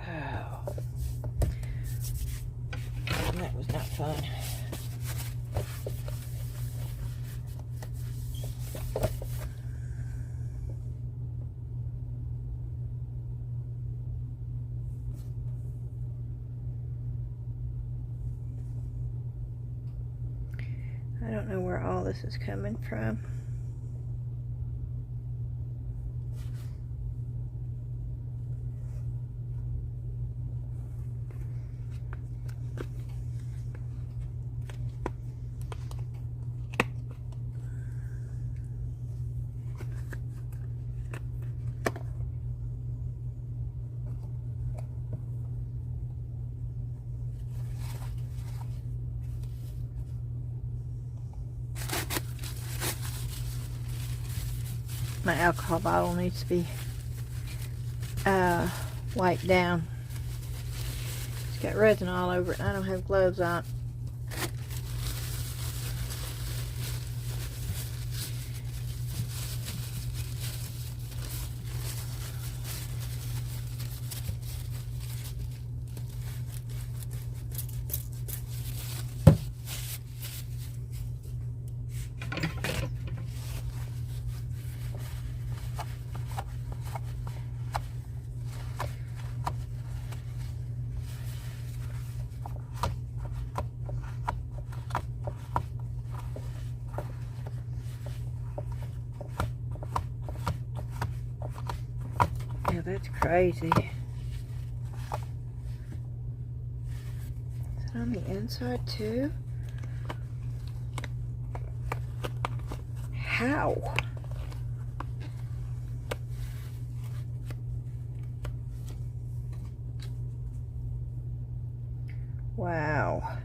Oh. That was not fun. I don't know where all this is coming from. My alcohol bottle needs to be wiped down. It's got resin all over it and I don't have gloves on. Yeah, that's crazy. Is it on the inside too? How? Wow.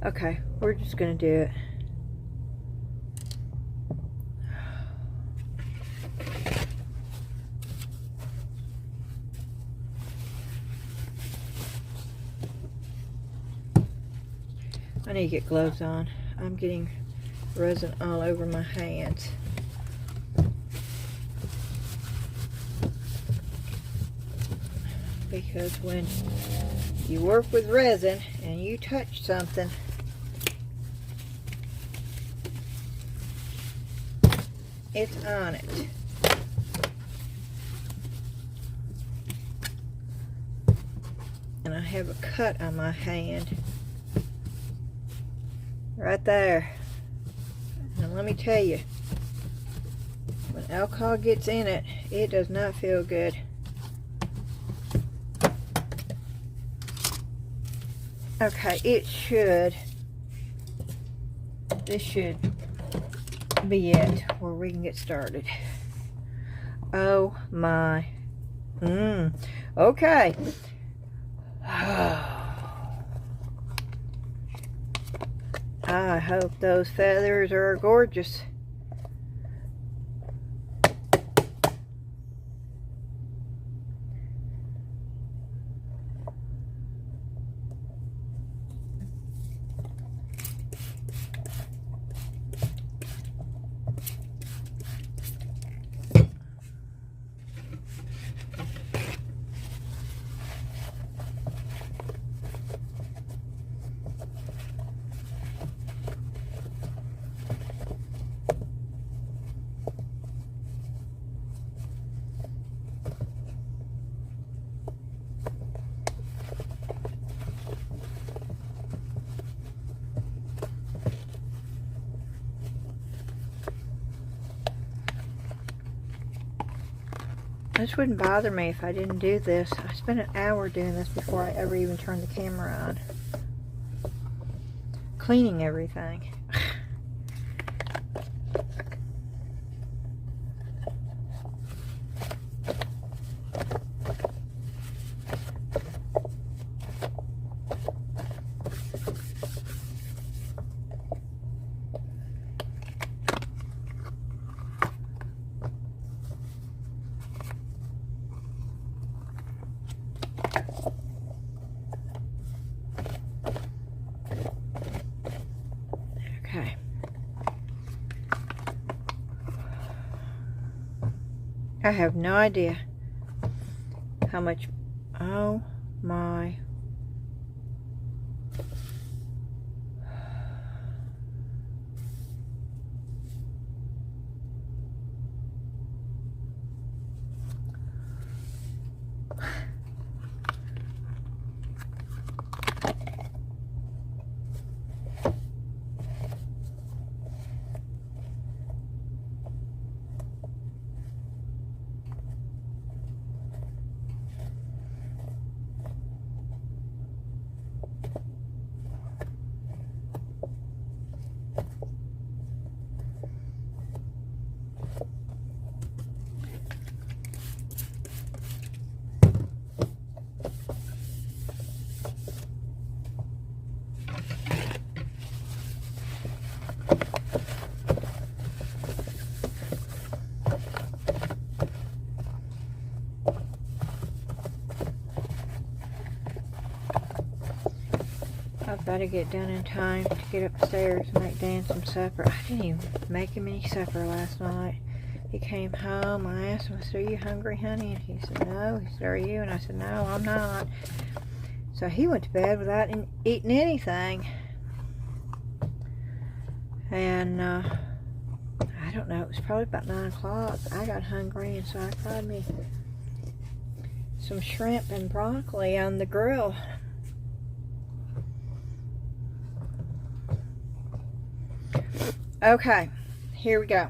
Okay, we're just gonna do it. I need to get gloves on. I'm getting resin all over my hands. Because when you work with resin and you touch something, it's on it. And I have a cut on my hand. Right there. And let me tell you, when alcohol gets in it, it does not feel good. Okay, this should be it where we can get started. Oh my. Okay. I hope those feathers are gorgeous. This wouldn't bother me if I didn't do this. I spent an hour doing this before I ever even turned the camera on. Cleaning everything. Okay. I have no idea how much. Oh my. I've got to get done in time to get upstairs and make Dan some supper. I didn't even make him any supper last night. He came home. I asked him, I said, "Are you hungry, honey?" And he said, "No." He said, "Are you?" And I said, "No, I'm not." So he went to bed without eating anything. And I don't know, it was probably about 9 o'clock. I got hungry, and so I fried me some shrimp and broccoli on the grill. Okay, here we go.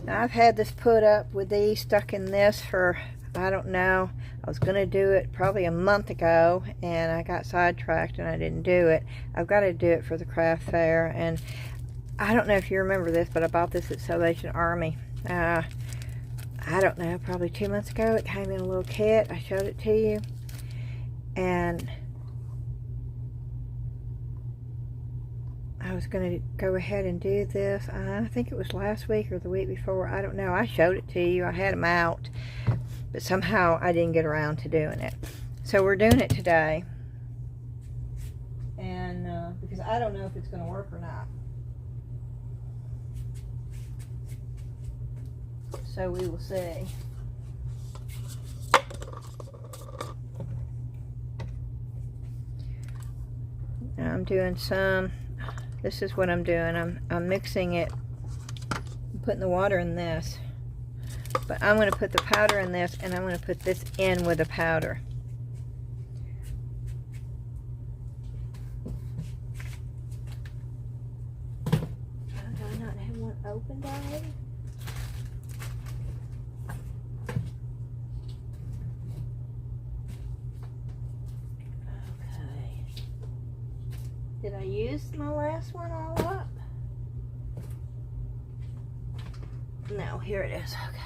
Now I've had this put up with these stuck in this for, I don't know, I was going to do it probably a month ago, and I got sidetracked and I didn't do it. I've got to do it for the craft fair, and I don't know if you remember this, but I bought this at Salvation Army. I don't know, probably 2 months ago. It came in a little kit. I showed it to you, and I was going to go ahead and do this. I think it was last week or the week before. I don't know. I showed it to you. I had them out, but somehow I didn't get around to doing it. So we're doing it today, and because I don't know if it's going to work or not. So we will see. Now I'm doing some. This is what I'm doing. I'm mixing it. I'm putting the water in this, but I'm going to put the powder in this, and I'm going to put this in with the powder. Do I not have one opened already? Okay. Did I use my last one all up? No, here it is. Okay.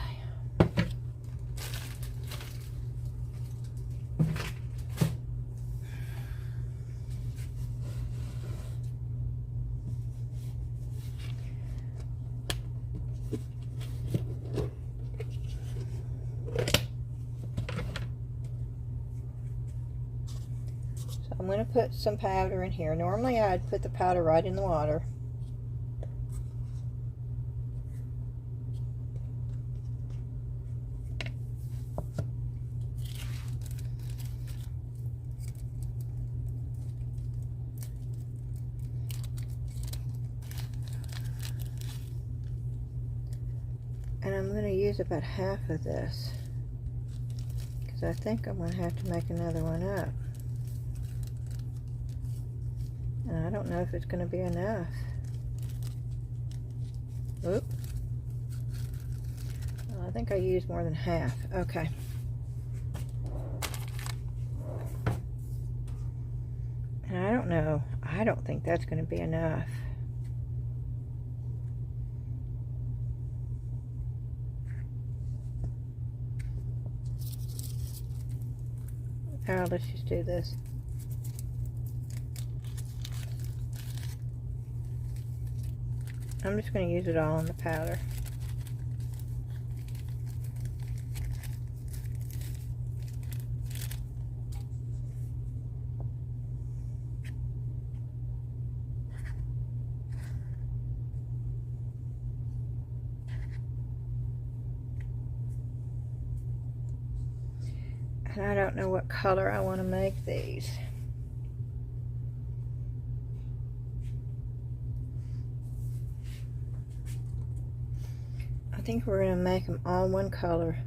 So I'm going to put some powder in here. Normally I'd put the powder right in the water. And I'm going to use about half of this, because I think I'm going to have to make another one up. And I don't know if it's going to be enough. Oop. I think I used more than half. Okay. And I don't know. I don't think that's going to be enough. Let's just do this. I'm just going to use it all in the powder. And I don't know what color I want to make these. I think we're going to make them all one color,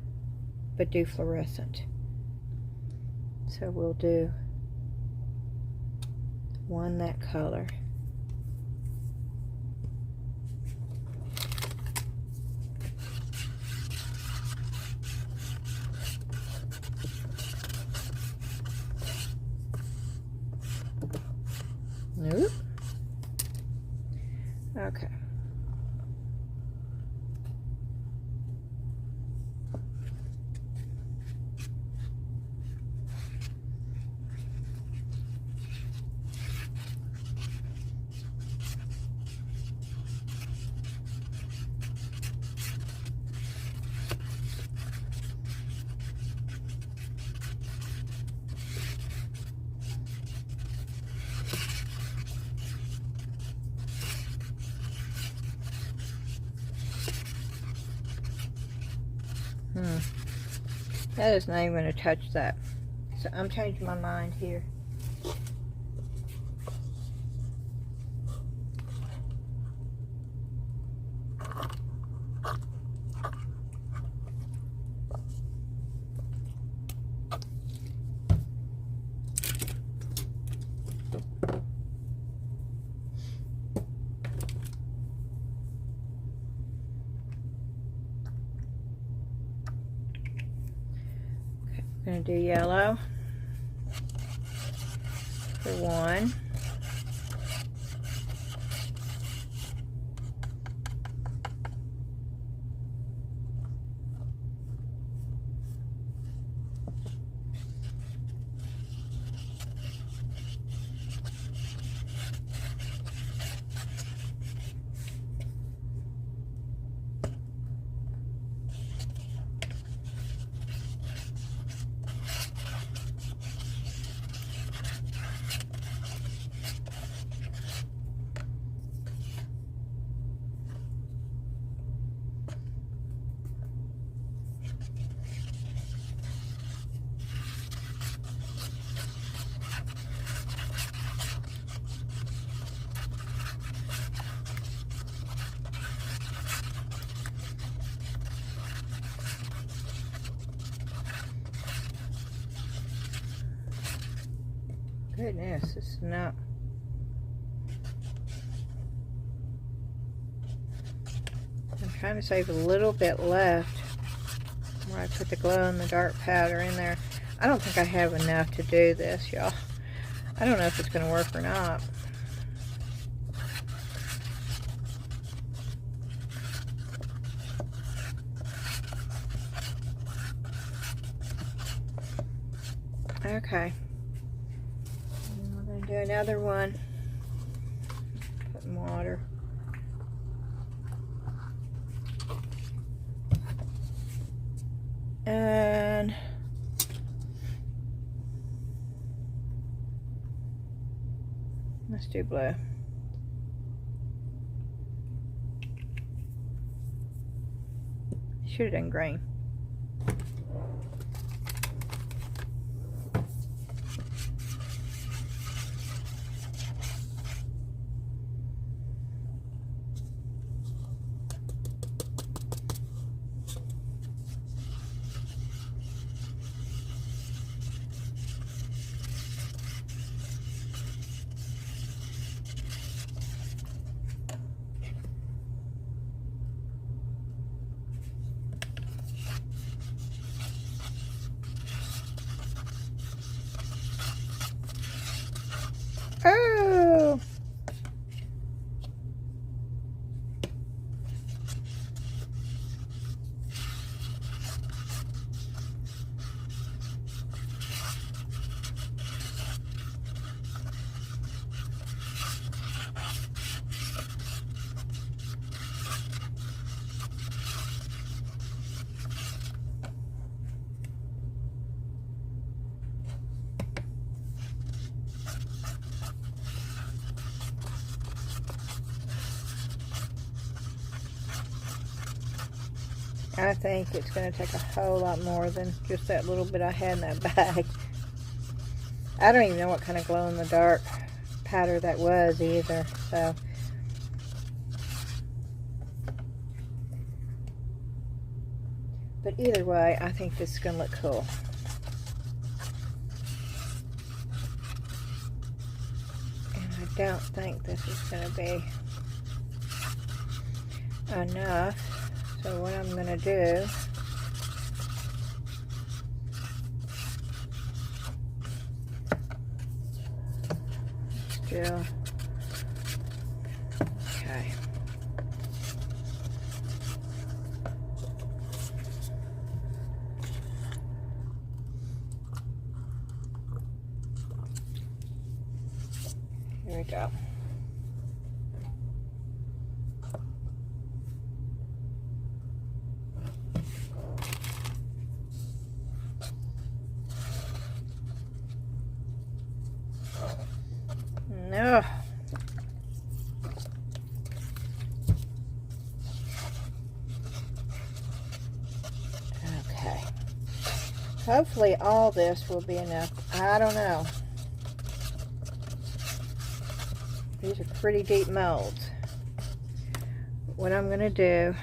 but do fluorescent. So we'll do one that color. Nope. Okay. That is not even going to touch that. So I'm changing my mind here. Going to do yellow for one. Goodness, this is not. I'm trying to save a little bit left where I put the glow in the dark powder in there. I don't think I have enough to do this, y'all. I don't know if it's going to work or not. Okay. And we're going to do another one. Put in water. And let's do blue. Should have done green. Oh! I think it's going to take a whole lot more than just that little bit I had in that bag. I don't even know what kind of glow-in-the-dark powder that was either, so. But either way, I think this is going to look cool. And I don't think this is going to be enough. So what I'm going to do still, okay. Here we go. No. Okay. Hopefully all this will be enough. I don't know. These are pretty deep molds. What I'm going to do,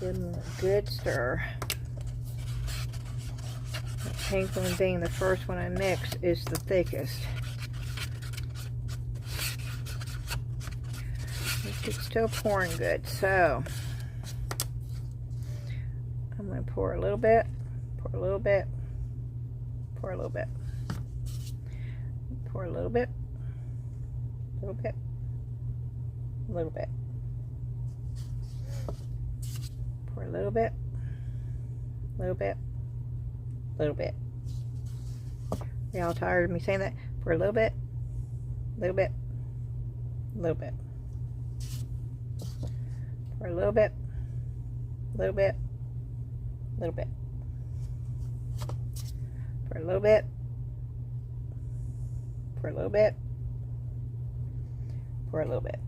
give them a good stir. The pink one being the first one I mixed is the thickest. It's still pouring good, so I'm going to pour a little bit, pour a little bit, pour a little bit, pour a little bit, a little bit, a little bit, pour a little bit, a little bit, a little bit. Y'all tired of me saying that? Pour a little bit, a little bit, a little bit. For a little bit, a little bit, a little bit. For a little bit, for a little bit, for a little bit.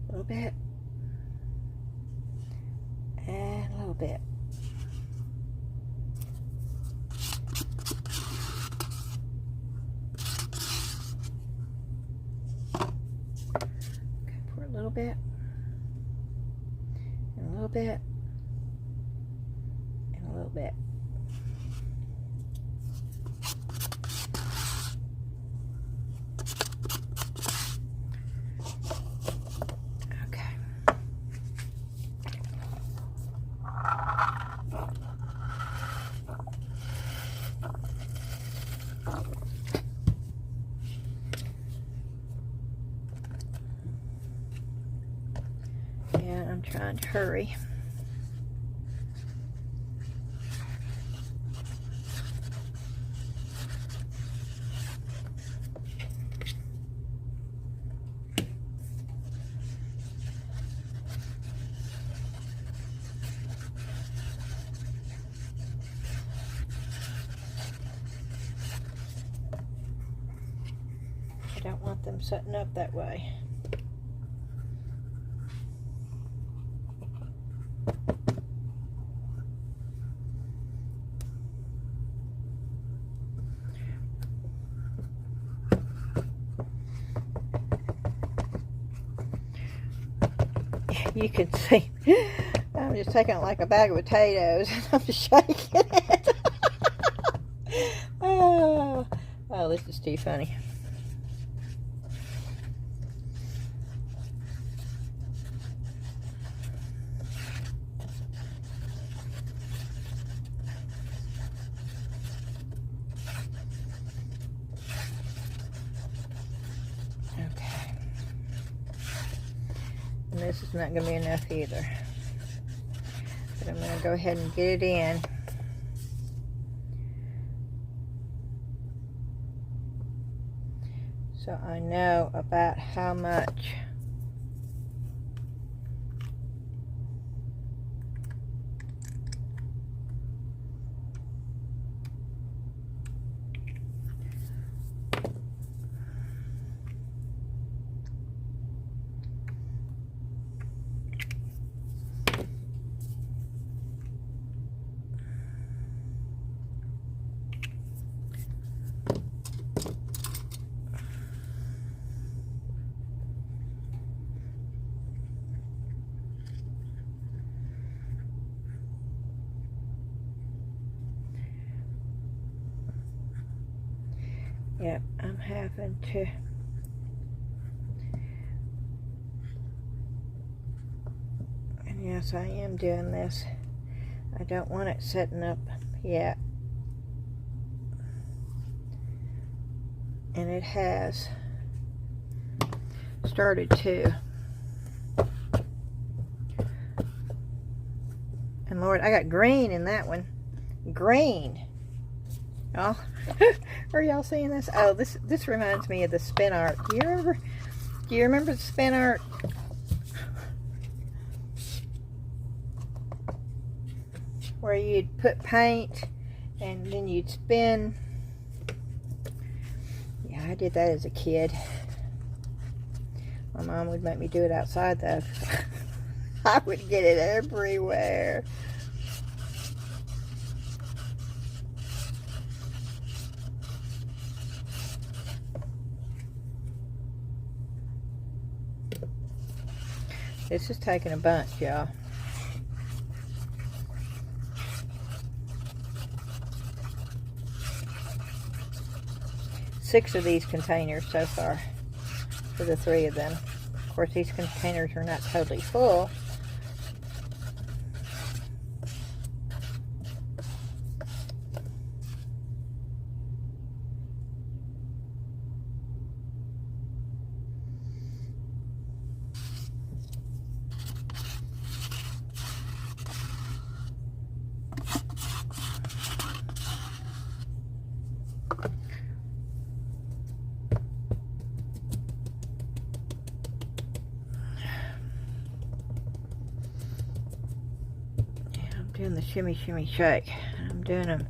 A little bit, and a little bit. Okay, pour a little bit, and a little bit, and a little bit. trying to hurry. I don't want them setting up that way. You can see I'm just taking it like a bag of potatoes and I'm just shaking it. Oh, this is too funny. And this is not going to be enough either. But I'm going to go ahead and get it in. So I know about how much Yep, I'm having to and yes, I am doing this. I don't want it setting up yet. And it has started to. And Lord, I got green in that one. Green. Oh, are y'all seeing this? Oh, this reminds me of the spin art. Do you remember the spin art? Where you'd put paint and then you'd spin. Yeah, I did that as a kid. My mom would make me do it outside though. I would get it everywhere. This is taking a bunch, y'all. Six of these containers so far for the 3 of them. Of course, these containers are not totally full. Doing the shimmy shimmy shake. I'm doing them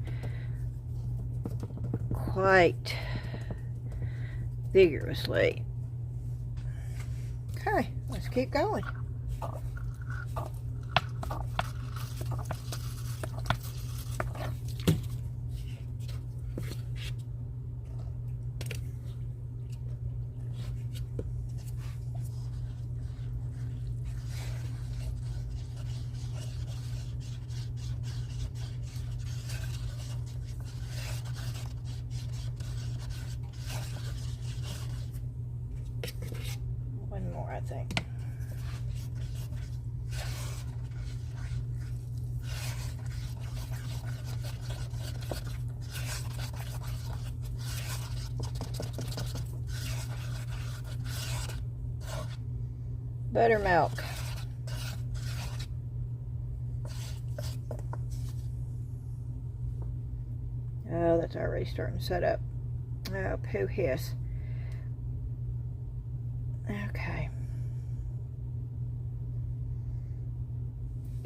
quite vigorously. Okay, let's keep going. One more, I think. Buttermilk. Oh, that's already starting to set up. Oh, poo hiss. Okay.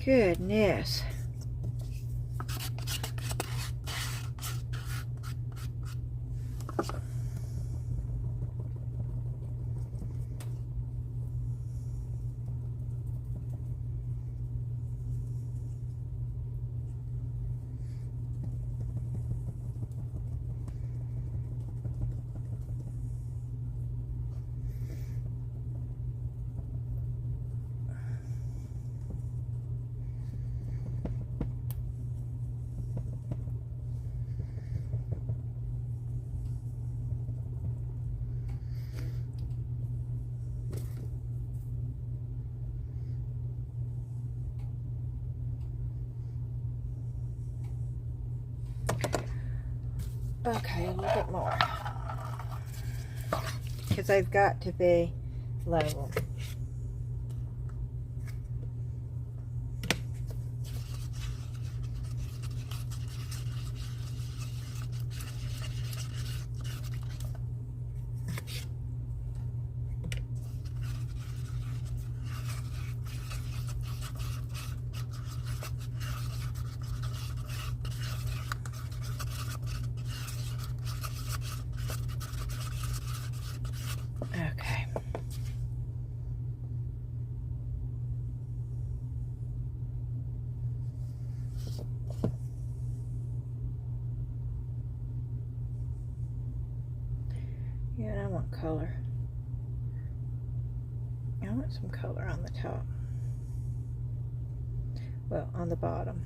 Goodness. Okay, a little bit more. Because they've got to be level. Okay. Yeah, and I want color. I want some color on the top. Well, on the bottom.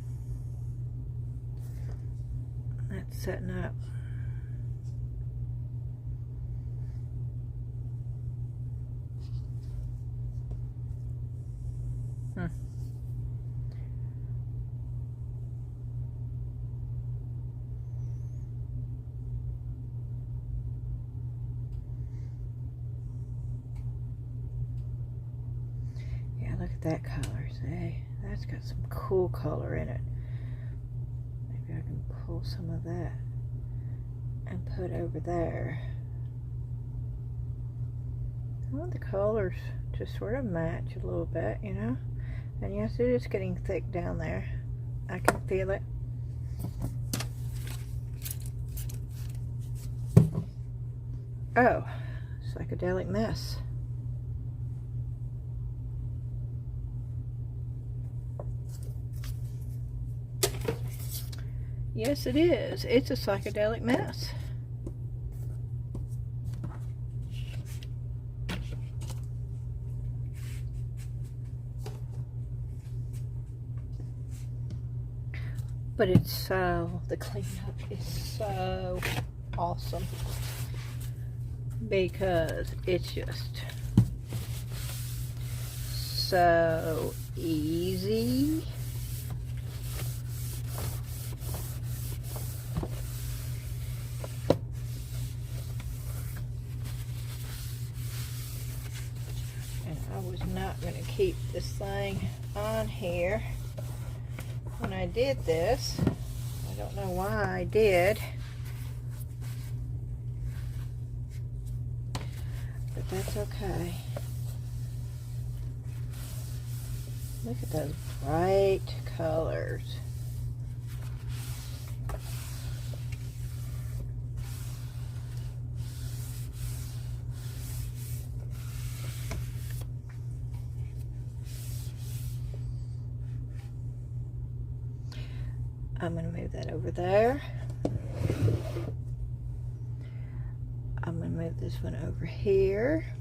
That's setting up. Yeah, look at that color. See? That's got some cool color in it. Maybe I can pull some of that and put over there. I want the colors to sort of match a little bit, you know? And yes, it is getting thick down there. I can feel it. Oh, psychedelic mess. Yes, it is. It's a psychedelic mess. But it's so, the cleanup is so awesome. Because it's just so easy. And I was not going to keep this thing on here when I did this. I don't know why I did. But that's okay. Look at those bright colors. I'm going to move that over there. I'm going to move this one over here.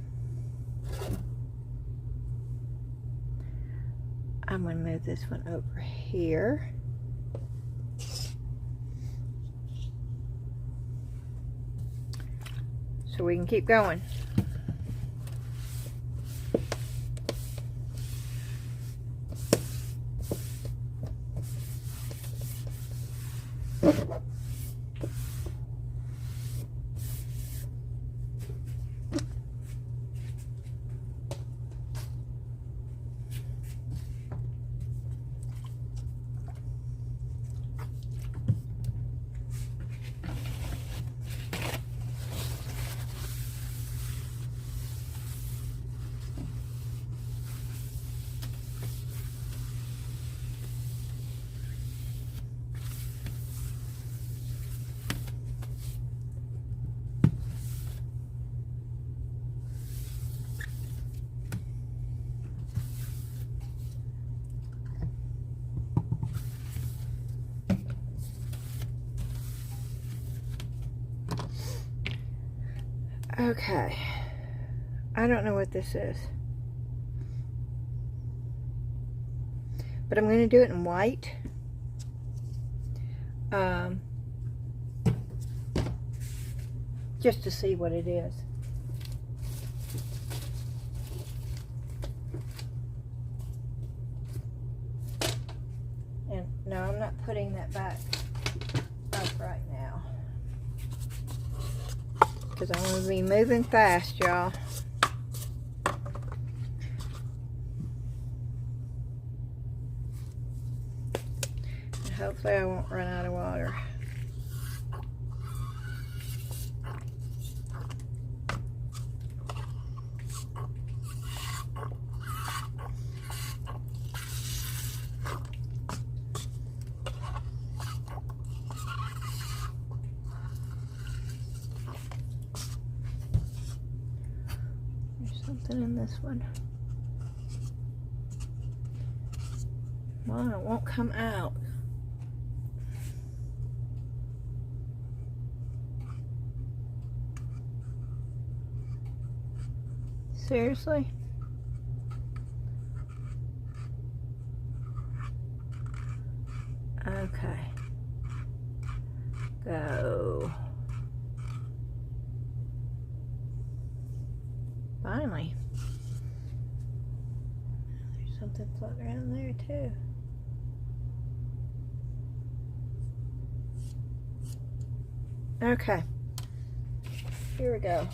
I'm going to move this one over here. So we can keep going. Okay. I don't know what this is. But I'm going to do it in white. Just to see what it is. And no, I'm not putting that back up right now. Because I want to be moving fast, y'all. And hopefully I won't run out of water. Something in this one. Well, it won't come out. Seriously? Okay. Go. Finally. There's something floating around there too. Okay. Here we go.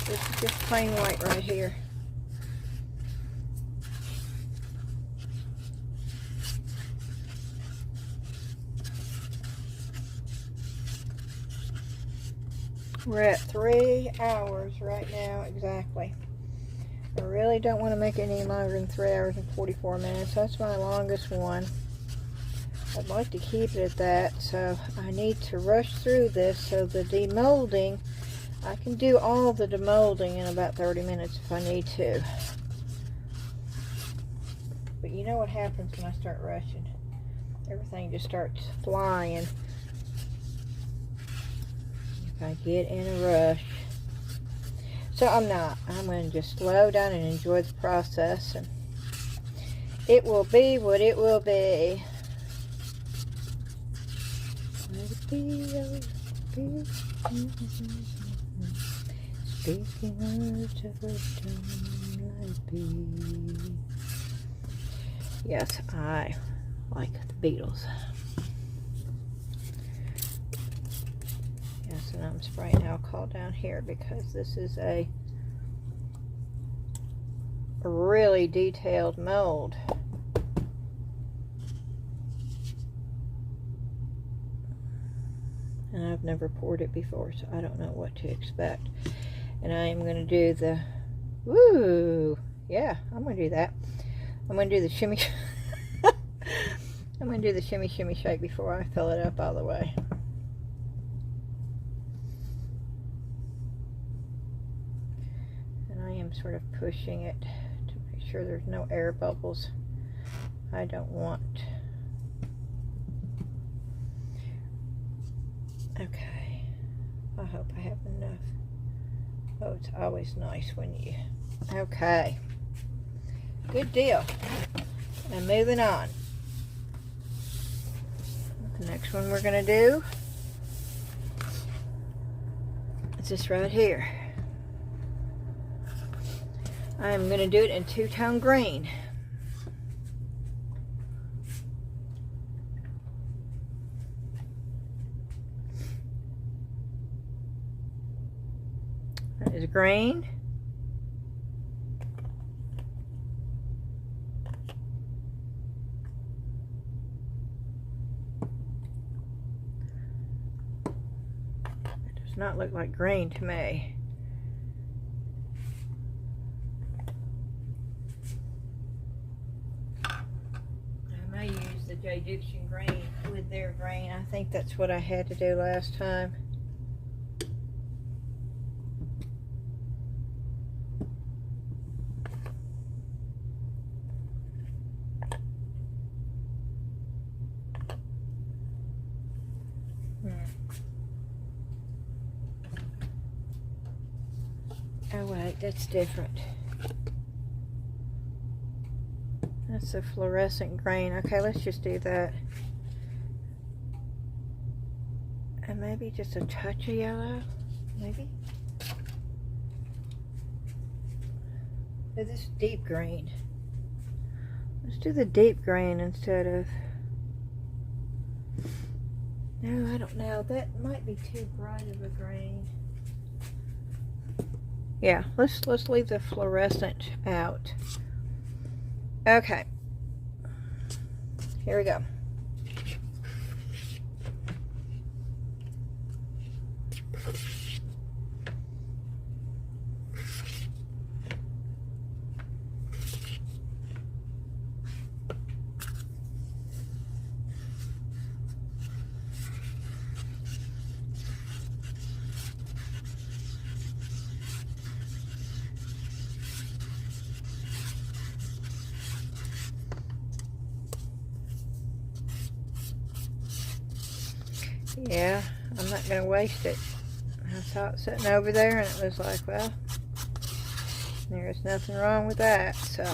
This is just plain white right here. We're at 3 hours right now exactly. I really don't want to make it any longer than 3 hours and 44 minutes. That's my longest one. I'd like to keep it at that, so I need to rush through this so the demolding, I can do all the demolding in about 30 minutes if I need to. But you know what happens when I start rushing? Everything just starts flying. If I get in a rush. So I'm not. I'm going to just slow down and enjoy the process. And it will be what it will be. Speaking words of wisdom, let be. Yes, I like the Beatles. Yes, and I'm spraying alcohol down here because this is a really detailed mold. And I've never poured it before, so I don't know what to expect. And I am going to do the, woo, yeah, I'm going to do that. I'm going to do the shimmy, I'm going to do the shimmy, shimmy, shake before I fill it up all the way. And I am sort of pushing it to make sure there's no air bubbles. I don't want. Okay, I hope I have enough. Oh, it's always nice when you, okay, good deal. And moving on. The next one we're going to do is this right here. I'm going to do it in two-tone green. That is green. It does not look like green to me. I may use the J. Diction green with their green. I think that's what I had to do last time. that's different. That's a fluorescent green. Okay, let's just do that. And maybe just a touch of yellow, maybe. Oh, this is deep green. Let's do the deep green instead of... No, I don't know. That might be too bright of a green. Yeah, let's leave the fluorescent out. Okay. Here we go. Yeah, I'm not going to waste it. I saw it sitting over there and it was like, well, there's nothing wrong with that, so.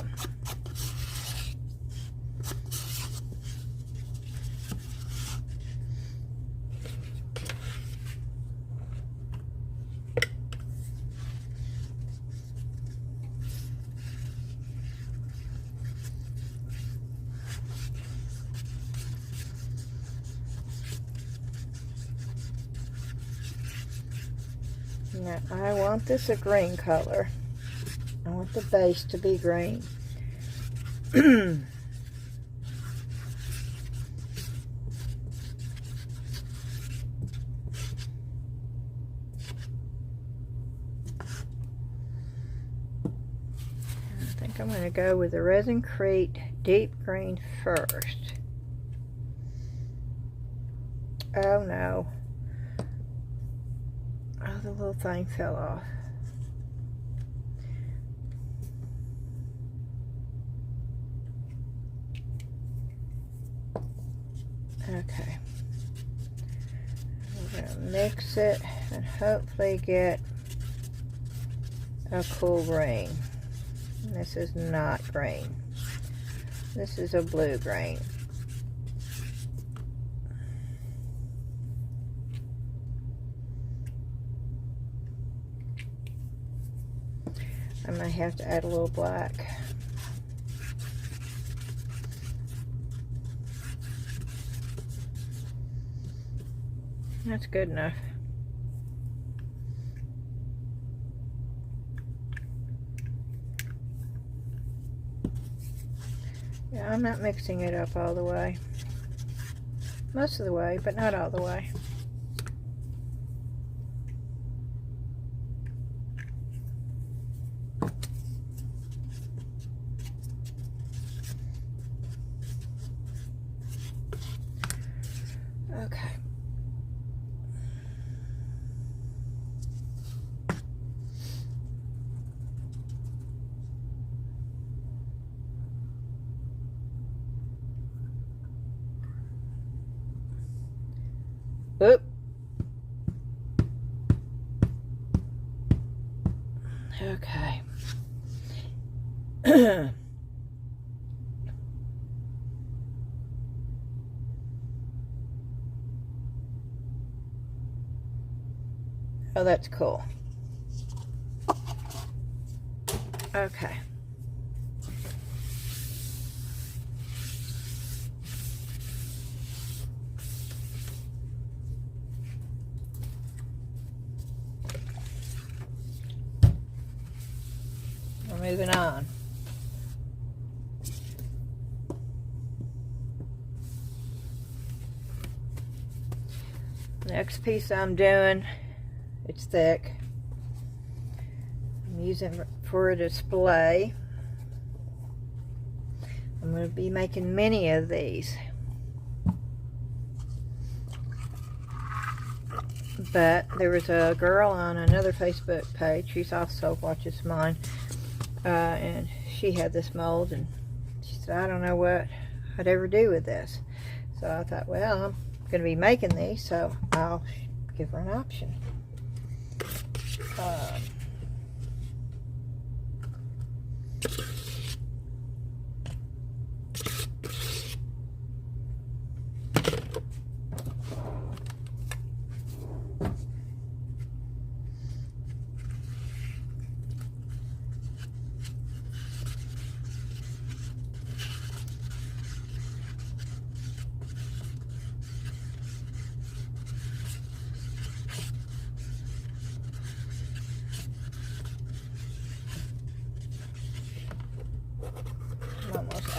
Now, I want this a green color. I want the base to be green. I think I'm going to go with the Resin Crete deep green first. Oh no. Oh, the little thing fell off. Okay. We're going to mix it and hopefully get a cool green. This is not green. This is a blue green. I might have to add a little black. That's good enough. Yeah, I'm not mixing it up all the way. Most of the way, but not all the way. Okay. Oop. Okay. Oh, that's cool. Okay. We're moving on. Next piece I'm doing, it's thick. I'm using it for a display. I'm going to be making many of these. But there was a girl on another Facebook page, she's also watches mine, and she had this mold, and she said, I don't know what I'd ever do with this. So I thought, well, I'm going to be making these, so I'll give her an option.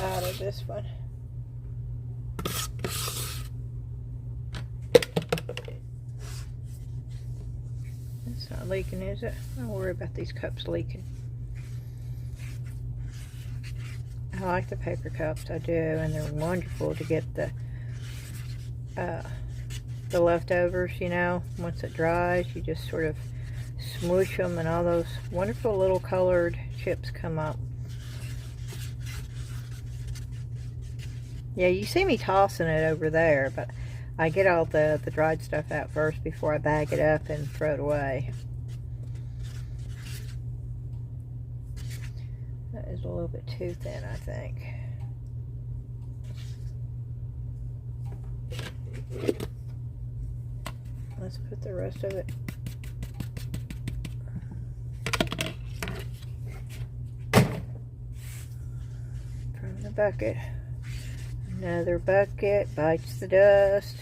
out of this one. It's not leaking, is it? Don't worry about these cups leaking. I like the paper cups, I do, and they're wonderful to get the leftovers, you know. Once it dries, you just sort of smoosh them and all those wonderful little colored chips come up. Yeah, you see me tossing it over there, but I get all the dried stuff out first before I bag it up and throw it away. That is a little bit too thin, I think. Let's put the rest of it from the bucket. Another bucket bites the dust.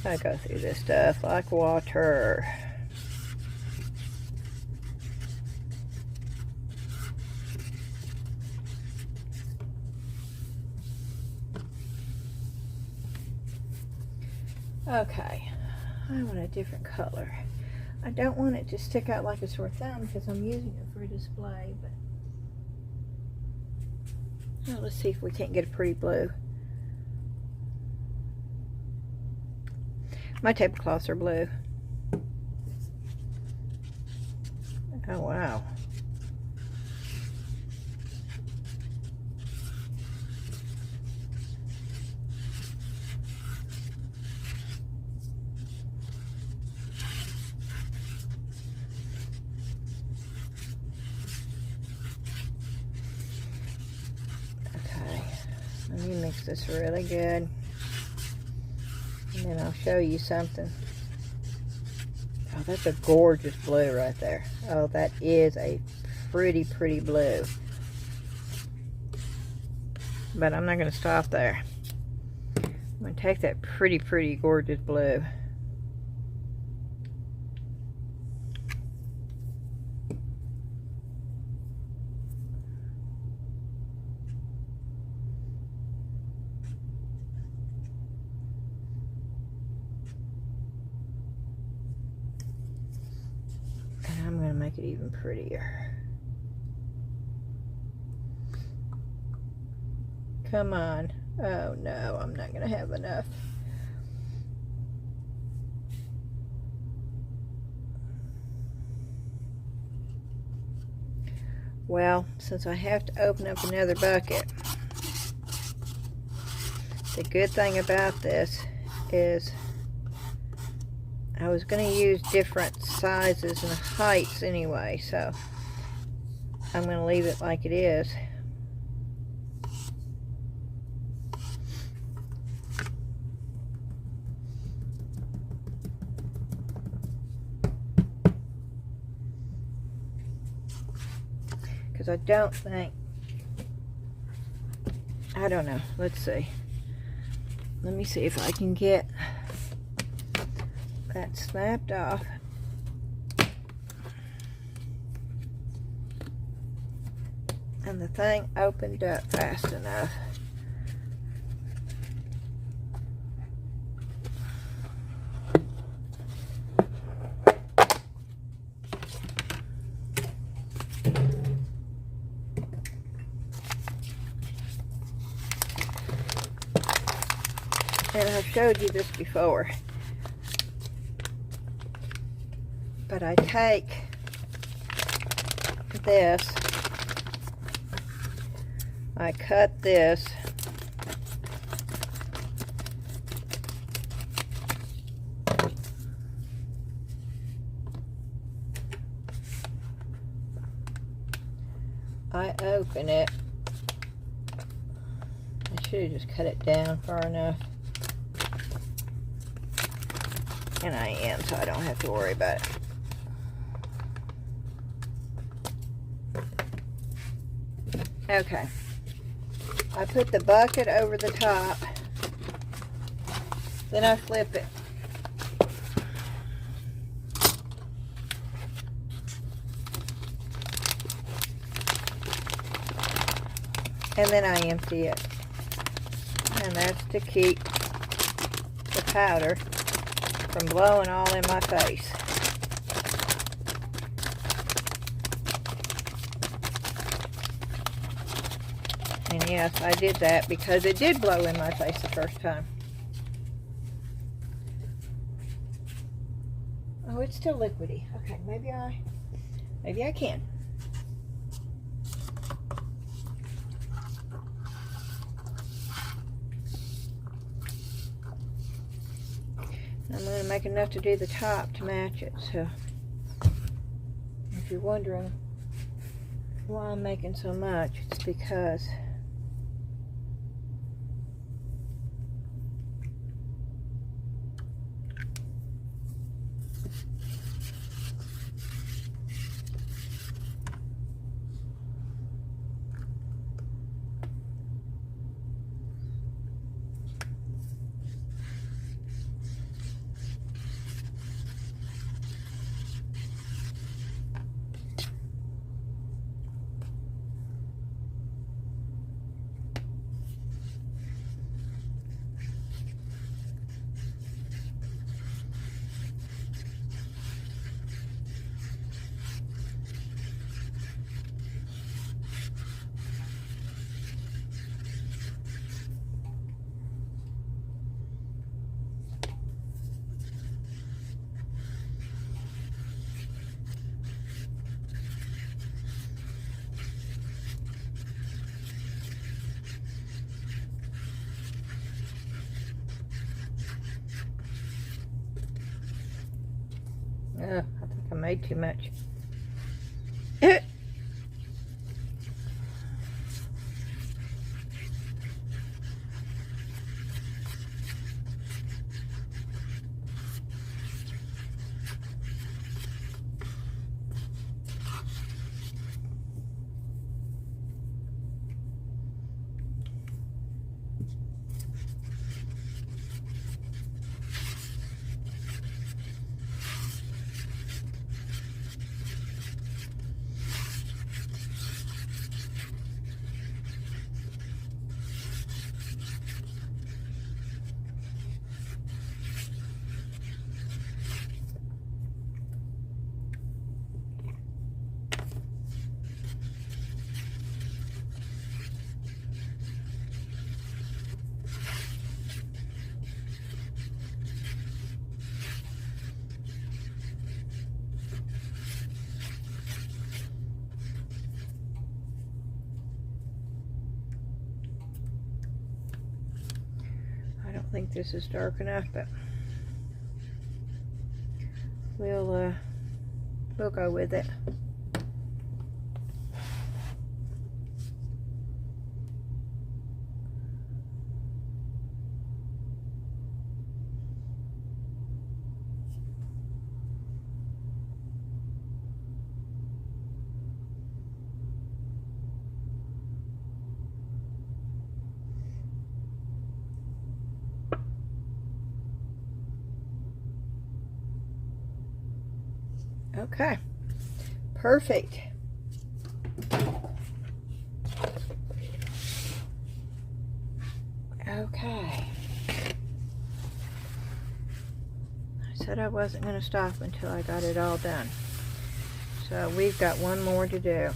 I go through this stuff like water. Okay, I want a different color. I don't want it to stick out like a sore thumb because I'm using it for a display, but well, let's see if we can't get a pretty blue. My tablecloths are blue. Oh, wow. Let me mix this really good, and then I'll show you something. Oh, that's a gorgeous blue right there. Oh, that is a pretty, pretty blue. But I'm not going to stop there. I'm going to take that pretty, pretty gorgeous blue. I'm going to make it even prettier. Come on. Oh no, I'm not going to have enough. Well, since I have to open up another bucket, the good thing about this is I was going to use different sizes and heights anyway, so I'm going to leave it like it is. Because I don't think, I don't know, let's see. Let me see if I can get that snapped off. And the thing opened up fast enough. And I've showed you this before. But I take this, I cut this, I open it. I should have just cut it down far enough. And I am, so I don't have to worry about it. Okay, I put the bucket over the top, then I flip it. and then I empty it. And that's to keep the powder from blowing all in my face. And yes, I did that because it did blow in my face the first time. Oh, it's still liquidy. Okay, maybe I can. I'm going to make enough to do the top to match it. So, if you're wondering why I'm making so much, it's because I think I made too much. I don't think this is dark enough, but we'll go with it. Okay, perfect. Okay. I said I wasn't going to stop until I got it all done. So we've got one more to do.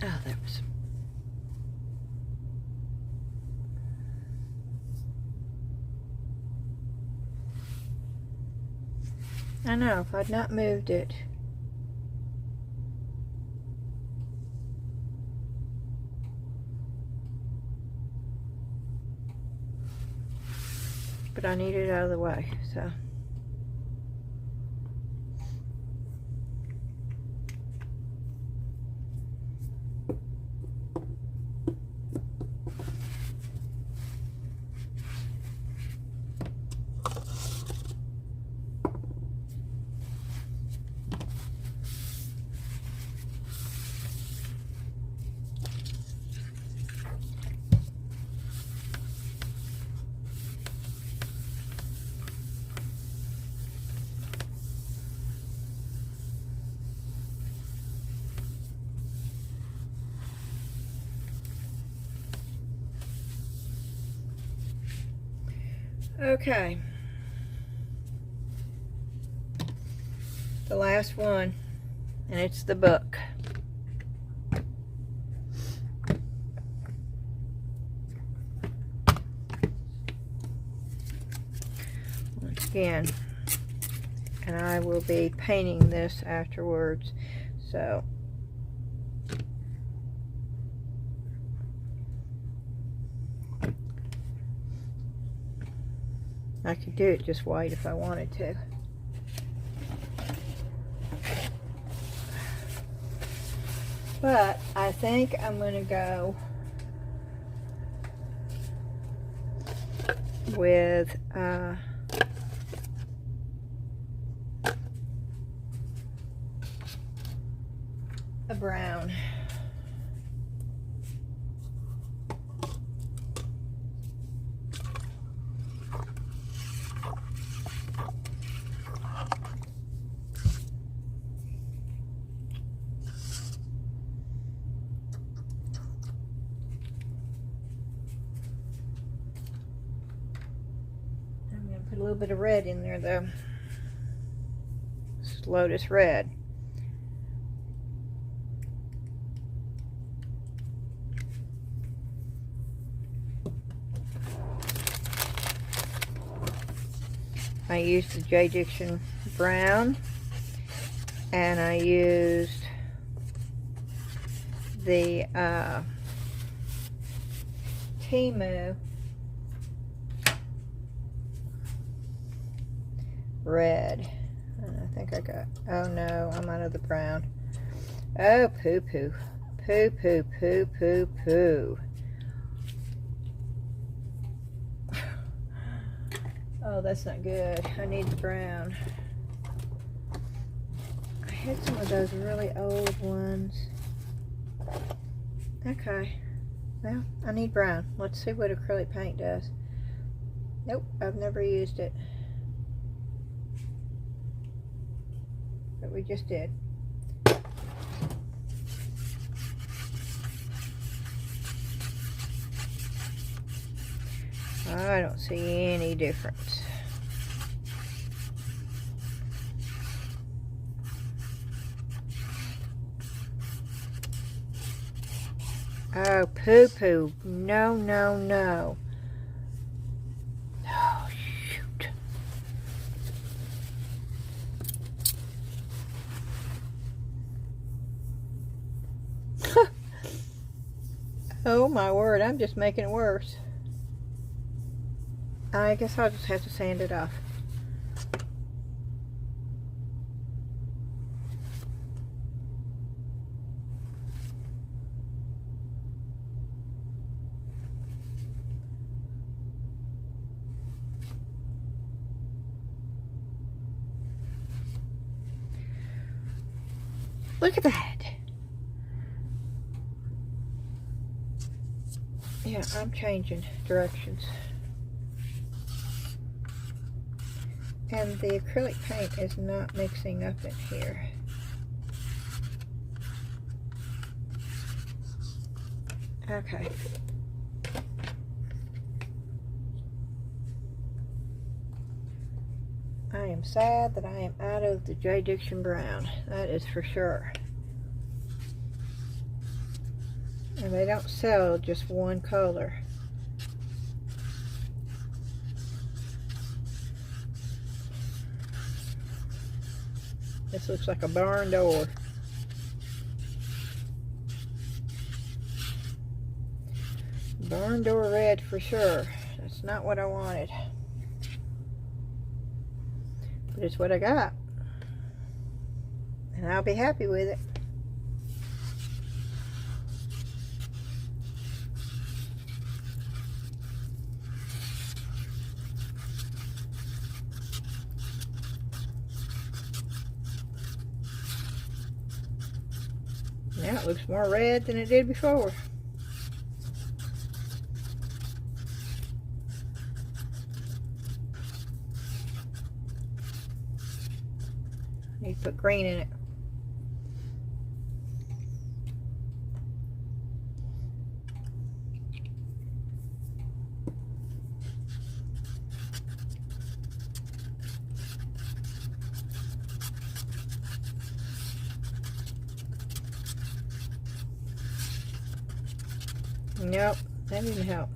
Oh, there was... I know, if I'd not moved it. But I need it out of the way, so. Okay. The last one, and it's the book. Once again, and I will be painting this afterwards, so I could do it just white if I wanted to. But I think I'm going to go with a brown. Put a little bit of red in there though. This is Lotus Red. I used the J. Dixon Brown, and I used the Temu Red. And I think I got, oh no, I'm out of the brown. Oh, poo poo. Poo poo poo poo poo. Oh, that's not good. I need the brown. I had some of those really old ones. Okay. Well, I need brown. Let's see what acrylic paint does. Nope, I've never used it. But we just did. I don't see any difference. Oh, poo poo. No, no, no. Oh, shoot. Oh my word, I'm just making it worse. I guess I'll just have to sand it off. Look at that. Yeah, I'm changing directions. And the acrylic paint is not mixing up in here. Okay. I am sad that I am out of the J. Dixon Brown. That is for sure. And they don't sell just one color. This looks like a barn door. Barn door red for sure. That's not what I wanted. But it's what I got. And I'll be happy with it. Now it looks more red than it did before. Need to put green in it. Nope, that didn't help.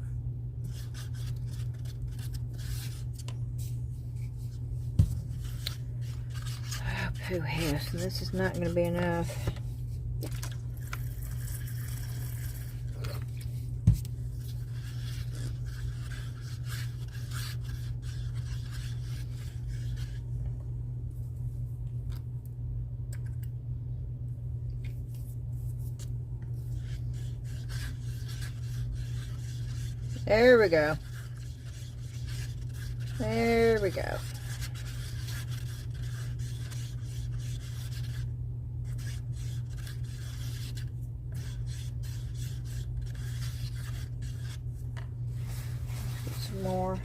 Oh, pooh hiss, and this is not going to be enough. There we go. There we go. Get some more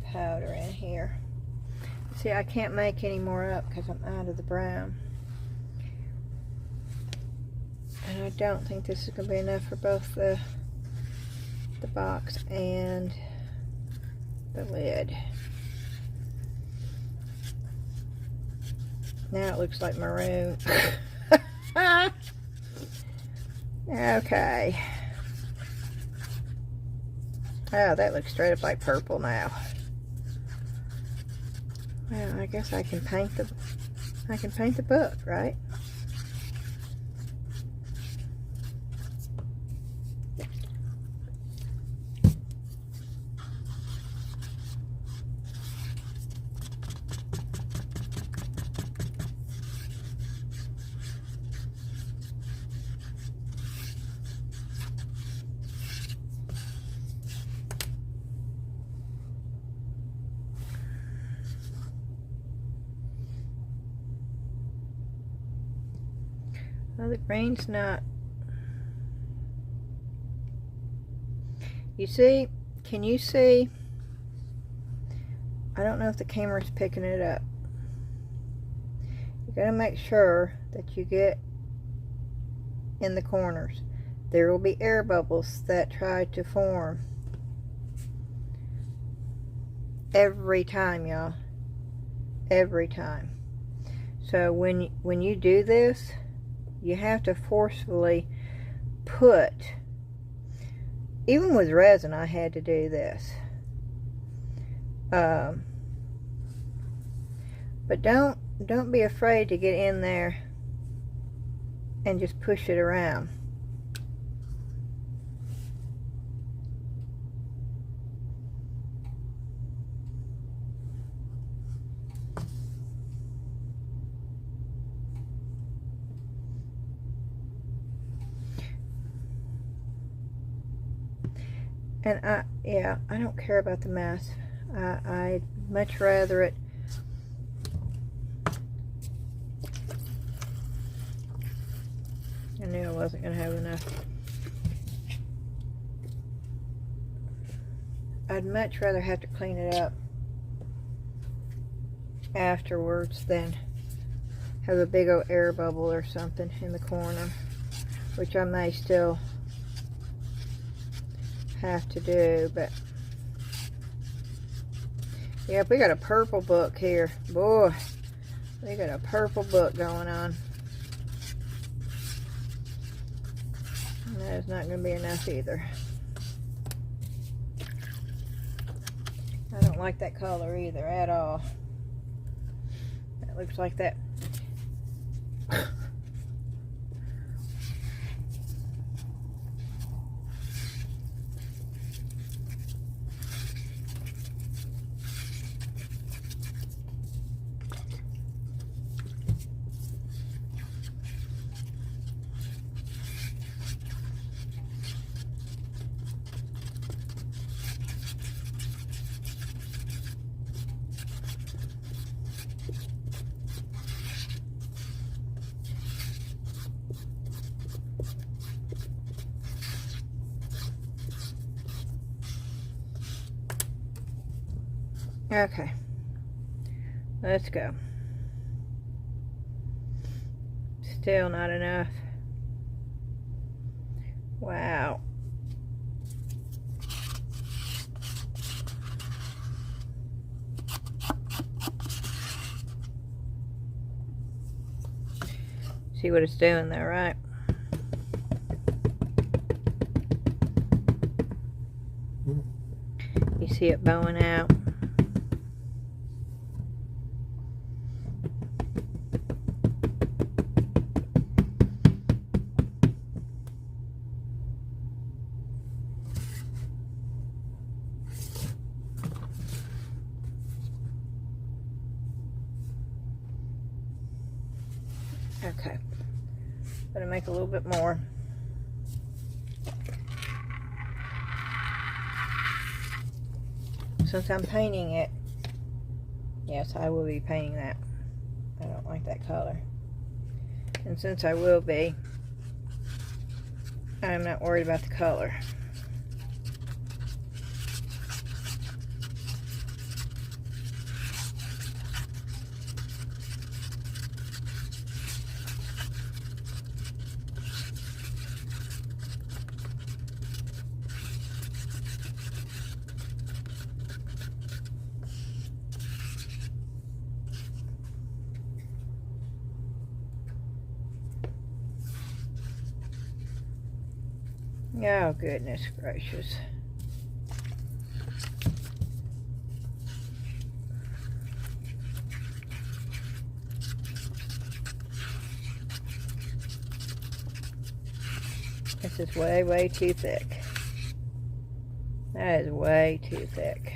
powder in here. See, I can't make any more up because I'm out of the brown. And I don't think this is going to be enough for both the box and the lid. Now it looks like maroon. Okay. Oh, that looks straight up like purple now. Well, I guess I can paint the book, right? Well, the green's not. You see? Can you see? I don't know if the camera's picking it up. You gotta make sure that you get in the corners. There will be air bubbles that try to form every time, y'all. Every time. So when you do this, you have to forcefully put, even with resin I had to do this, but don't be afraid to get in there and just push it around. And I don't care about the mess. I'd much rather it. I knew I wasn't going to have enough. I'd much rather have to clean it up afterwards than have a big old air bubble or something in the corner, which I may still have to do. But yep, we got a purple book here. Boy, we got a purple book going on. And that is not going to be enough either. I don't like that color either at all. That looks like that. Okay, let's go. Still not enough. Wow. See what it's doing there, right? see it bowing out. Okay, gonna make a little bit more. Since I'm painting it, yes, I will be painting that. I don't like that color. And since I will be, I'm not worried about the color. Oh, goodness gracious. This is way, way too thick. That is way too thick.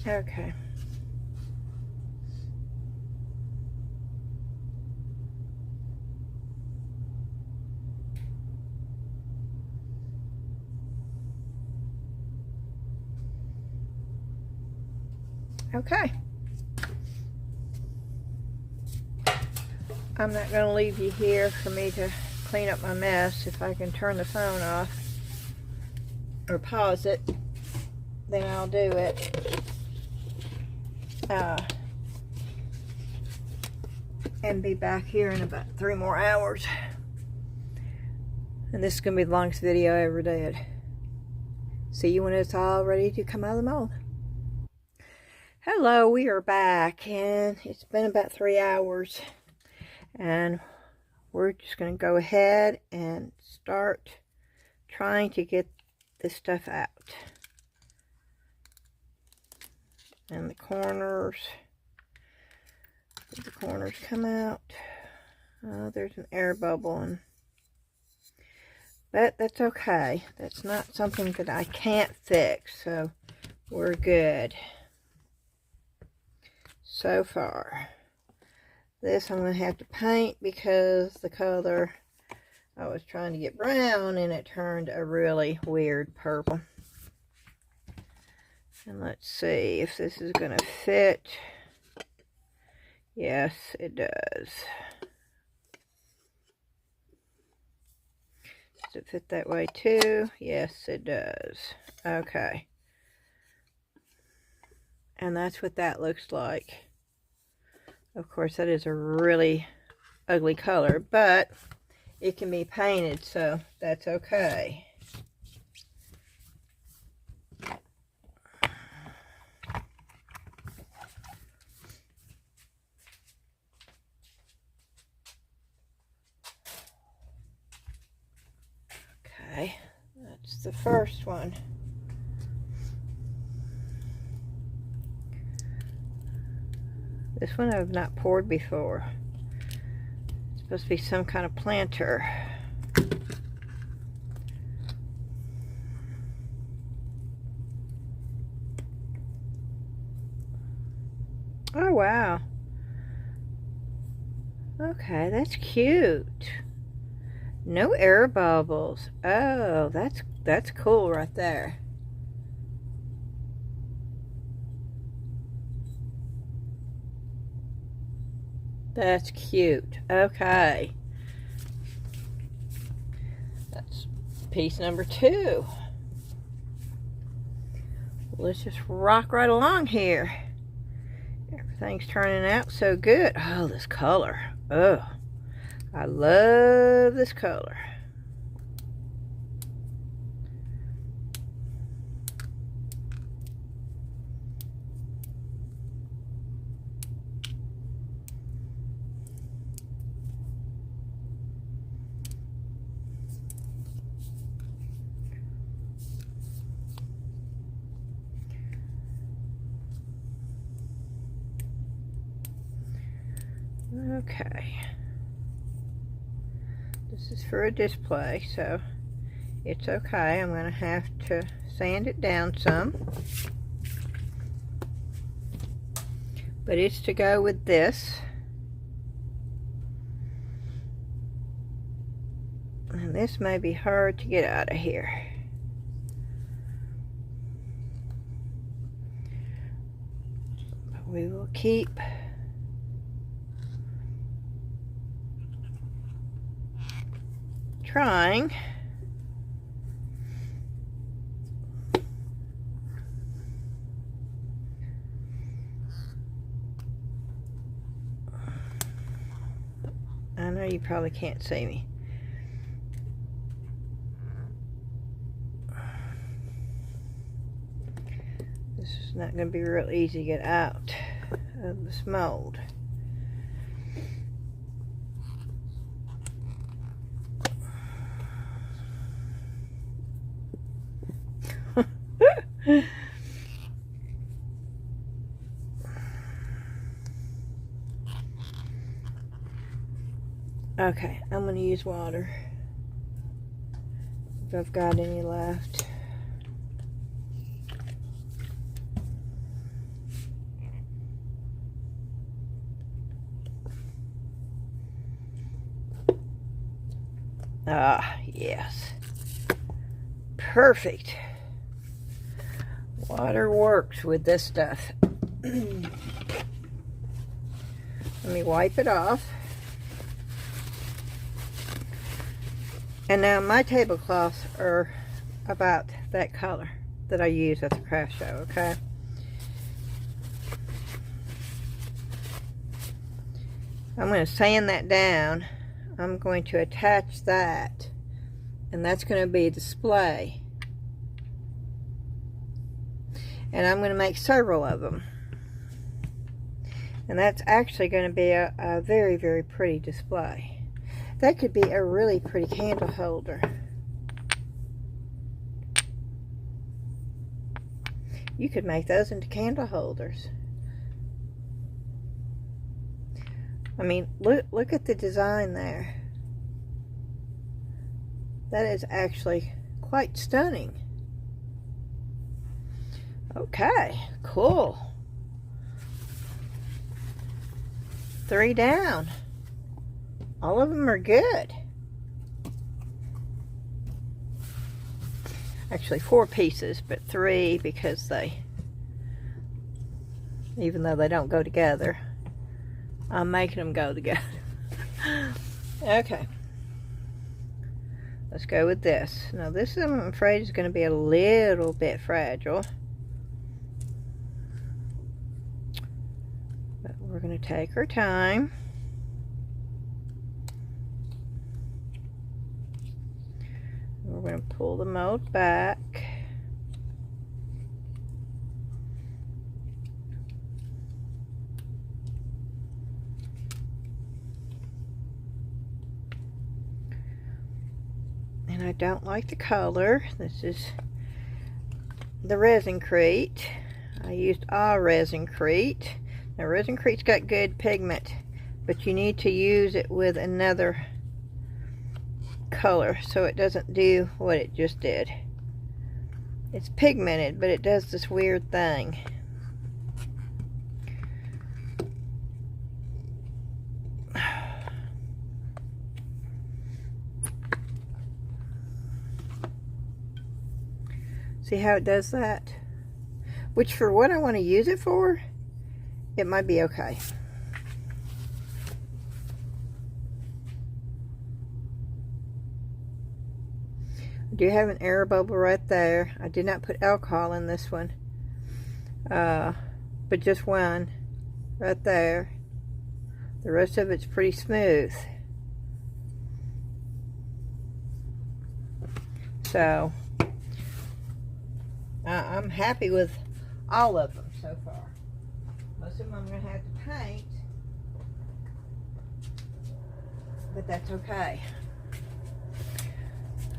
Okay. Okay. I'm not going to leave you here for me to clean up my mess. If I can turn the phone off or pause it, then I'll do it. And be back here in about 3 more hours. And this is going to be the longest video I ever did. See you when it's all ready to come out of the mold. Hello, we are back, and it's been about 3 hours. And we're just going to go ahead and start trying to get this stuff out. And the corners. Did the corners come out? Oh, there's an air bubble, and but that's okay. That's not something that I can't fix, so we're good so far. This I'm going to have to paint because the color I was trying to get brown and it turned a really weird purple. And let's see if this is going to fit. Yes, it does. Does it fit that way too? Yes, it does. Okay. And that's what that looks like. Of course, that is a really ugly color, but it can be painted, so that's okay. Okay, that's the first one. This one I've not poured before. It's supposed to be some kind of planter. Oh, wow. Okay, that's cute. No air bubbles. Oh, that's cool right there. That's cute. Okay. That's piece number 2. Let's just rock right along here. Everything's turning out so good. Oh, this color. Oh, I love this color. Okay. This is for a display, so it's okay. I'm going to have to sand it down some. But it's to go with this. And this may be hard to get out of here. But we will keep trying. I know you probably can't see me. This is not going to be real easy to get out of this mold. Okay, I'm going to use water if I've got any left. Ah, yes. Perfect. Water works with this stuff. Let me wipe it off. And now my tablecloths are about that color that I use at the craft show, okay? I'm going to sand that down. I'm going to attach that, and that's going to be a display. And I'm going to make several of them. And that's actually going to be a very, very pretty display. That could be a really pretty candle holder. You could make those into candle holders. I mean, look at the design there. That is actually quite stunning. Okay, cool. 3 down. All of them are good. Actually 4 pieces, but 3 because they, even though they don't go together, I'm making them go together. Okay. Let's go with this. Now this, I'm afraid, is going to be a little bit fragile. But we're going to take our time. We're going to pull the mold back. And I don't like the color. This is the Resincrete. I used Resincrete. Now Resincrete's got good pigment, but you need to use it with another color so it doesn't do what it just did. It's pigmented, but it does this weird thing. See how it does that? Which, for what I want to use it for, it might be okay. I do have an air bubble right there. I did not put alcohol in this one, but just one right there. The rest of it's pretty smooth. So I'm happy with all of them so far. Most of them I'm going to have to paint, but that's okay.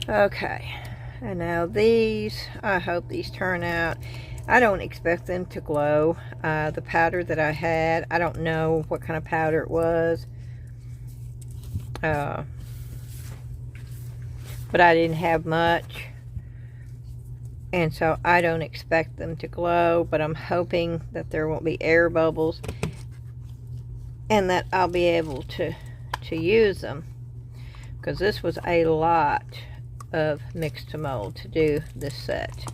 Okay, and now these, I hope these turn out. I don't expect them to glow. The powder that I had, I don't know what kind of powder it was, but I didn't have much, and so I don't expect them to glow, but I'm hoping that there won't be air bubbles and that I'll be able to use them, because this was a lot of Mix2Mold to do this set.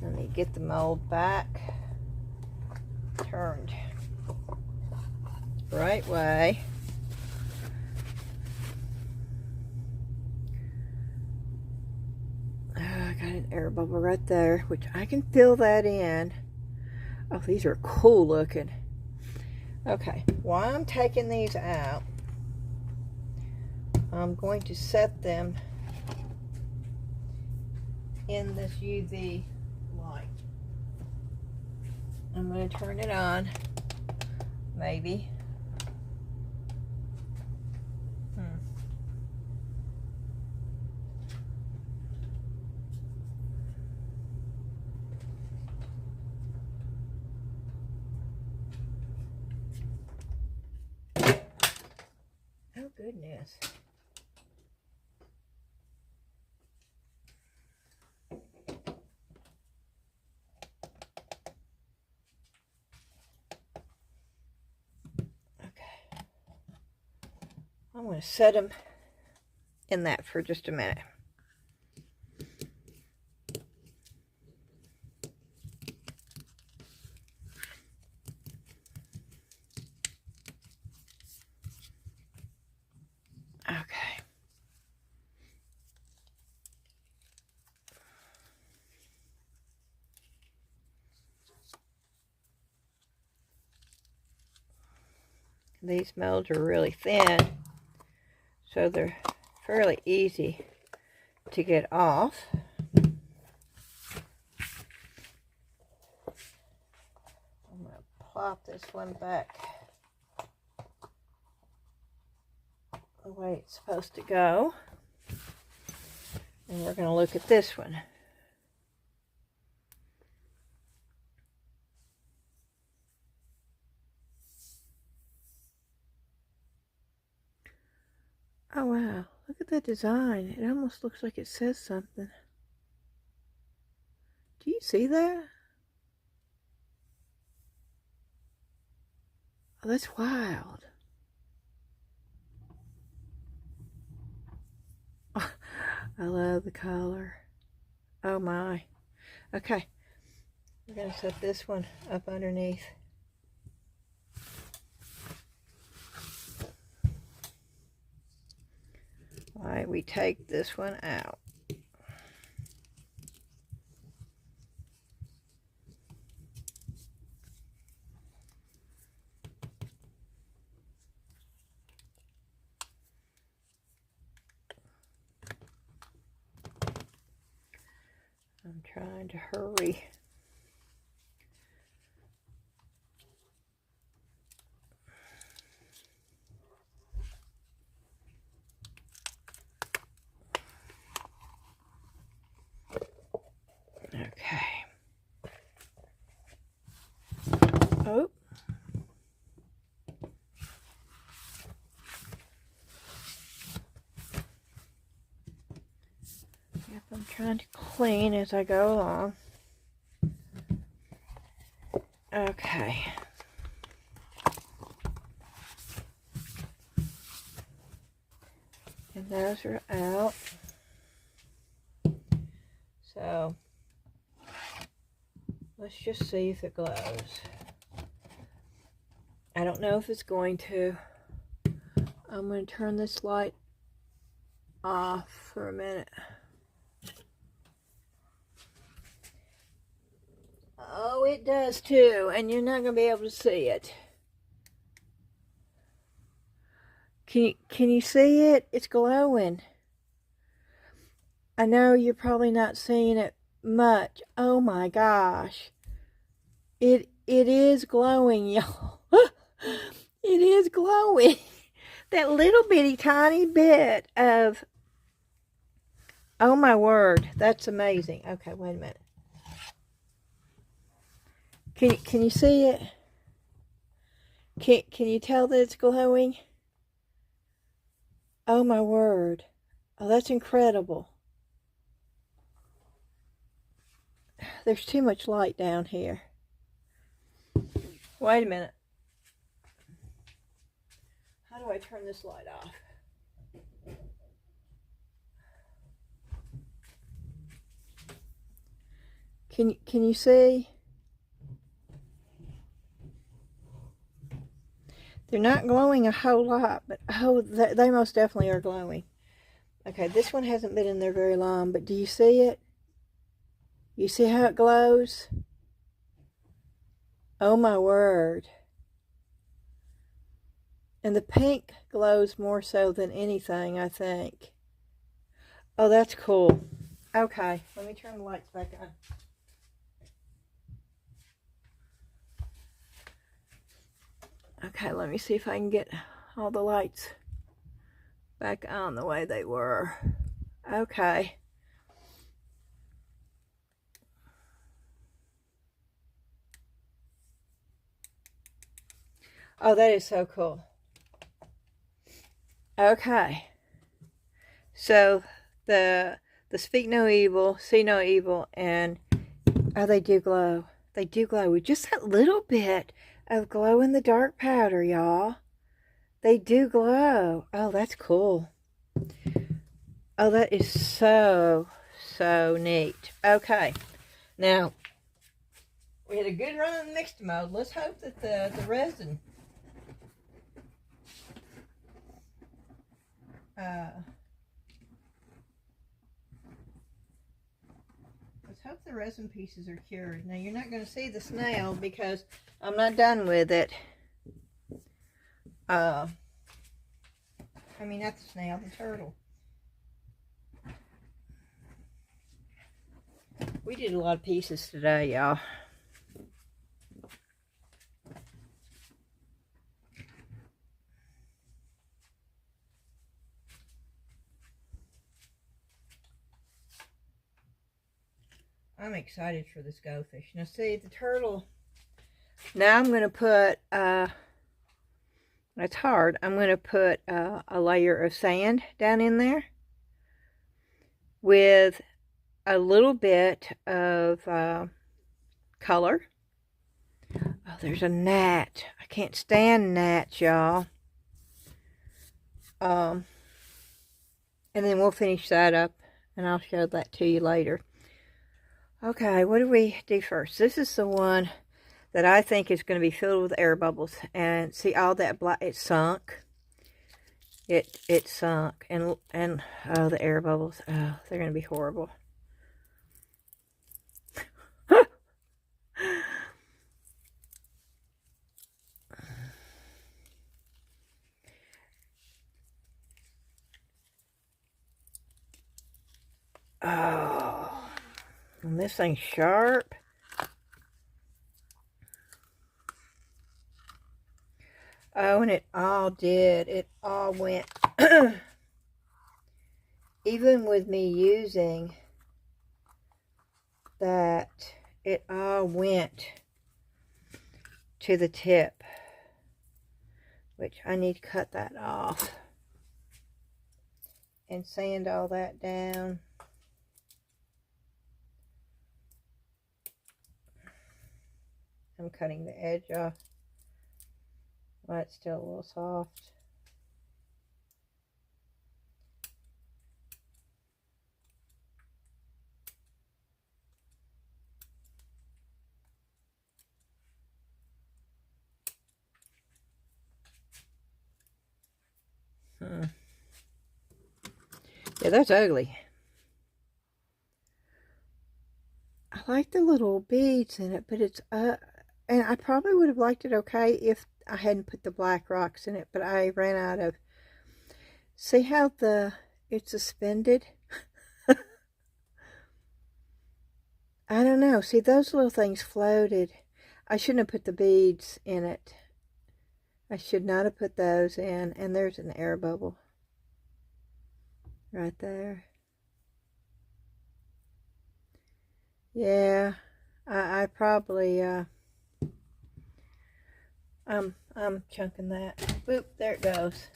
Let me get the mold back turned the right way. I got an air bubble right there, which I can fill that in. Oh, these are cool looking. Okay, while I'm taking these out, I'm going to set them in this UV light. I'm going to turn it on, maybe. Oh, goodness. I'm going to set them in that for just a minute. Okay. These molds are really thin, so they're fairly easy to get off. I'm going to plop this one back the way it's supposed to go. And we're going to look at this one. Oh wow, look at that design. It almost looks like it says something. Do you see that? Oh, that's wild. Oh, I love the color. Oh my. Okay, we're going to set this one up underneath. Alright, we take this one out. I'm trying to hurry. Okay. Oh. Yep, I'm trying to clean as I go along. Okay. And those are out. So let's just see if it glows. I don't know if it's going to. I'm going to turn this light off for a minute. Oh, it does too, and you're not going to be able to see it. Can you see it? It's glowing. I know you're probably not seeing it much. Oh my gosh. It is glowing, y'all. It is glowing. That little bitty tiny bit of Oh my word, that's amazing. Okay, wait a minute. Can you see it? Can you tell that it's glowing? Oh my word. Oh, that's incredible. There's too much light down here. Wait a minute. How do I turn this light off? Can you see? They're not glowing a whole lot, but oh, they most definitely are glowing. Okay, this one hasn't been in there very long, but do you see it? You see how it glows? Oh my word. And the pink glows more so than anything, I think. Oh, that's cool. Okay, let me turn the lights back on. Okay, let me see if I can get all the lights back on the way they were. Okay. Oh, that is so cool. Okay. So the speak no evil, see no evil, and oh, they do glow. They do glow with just that little bit of glow in the dark powder, y'all. They do glow. Oh, that's cool. Oh, that is so neat. Okay, now we had a good run in Mix2Mold. Let's hope that the resin let's hope the resin pieces are cured. Now you're not going to see the snail because I'm not done with it. I mean, not the snail, the turtle. We did a lot of pieces today, y'all. I'm excited for this goldfish. Now see, the turtle, now I'm going to put, it's hard, I'm going to put a layer of sand down in there with a little bit of color. Oh, there's a gnat. I can't stand gnats, y'all. And then we'll finish that up, and I'll show that to you later. Okay, what do we do first? This is the one that I think is going to be filled with air bubbles. And see all that black, it sunk. It sunk. And oh, the air bubbles. Oh, they're going to be horrible. Oh, and this thing's sharp. Oh, and it all did. It all went. Even with me using that, it all went to the tip, which I need to cut that off and sand all that down. I'm cutting the edge off while it's still a little soft. Yeah, that's ugly. I like the little beads in it, but it's and I probably would have liked it okay if I hadn't put the black rocks in it, but I ran out of. See how it's suspended? I don't know. See, those little things floated. I shouldn't have put the beads in it. I should not have put those in. And there's an air bubble right there. Yeah, I probably, I'm chunking that. Boop, there it goes.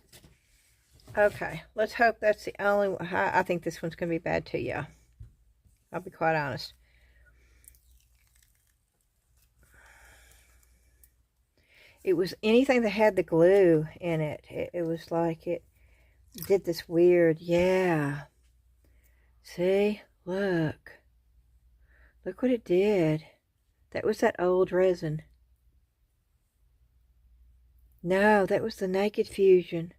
Okay, let's hope that's the only one. I think this one's going to be bad too, yeah. I'll be quite honest. It was anything that had the glue in it. It was like it did this weird, yeah. See? Look. Look what it did. That was that old resin. No, that was the Naked Fusion.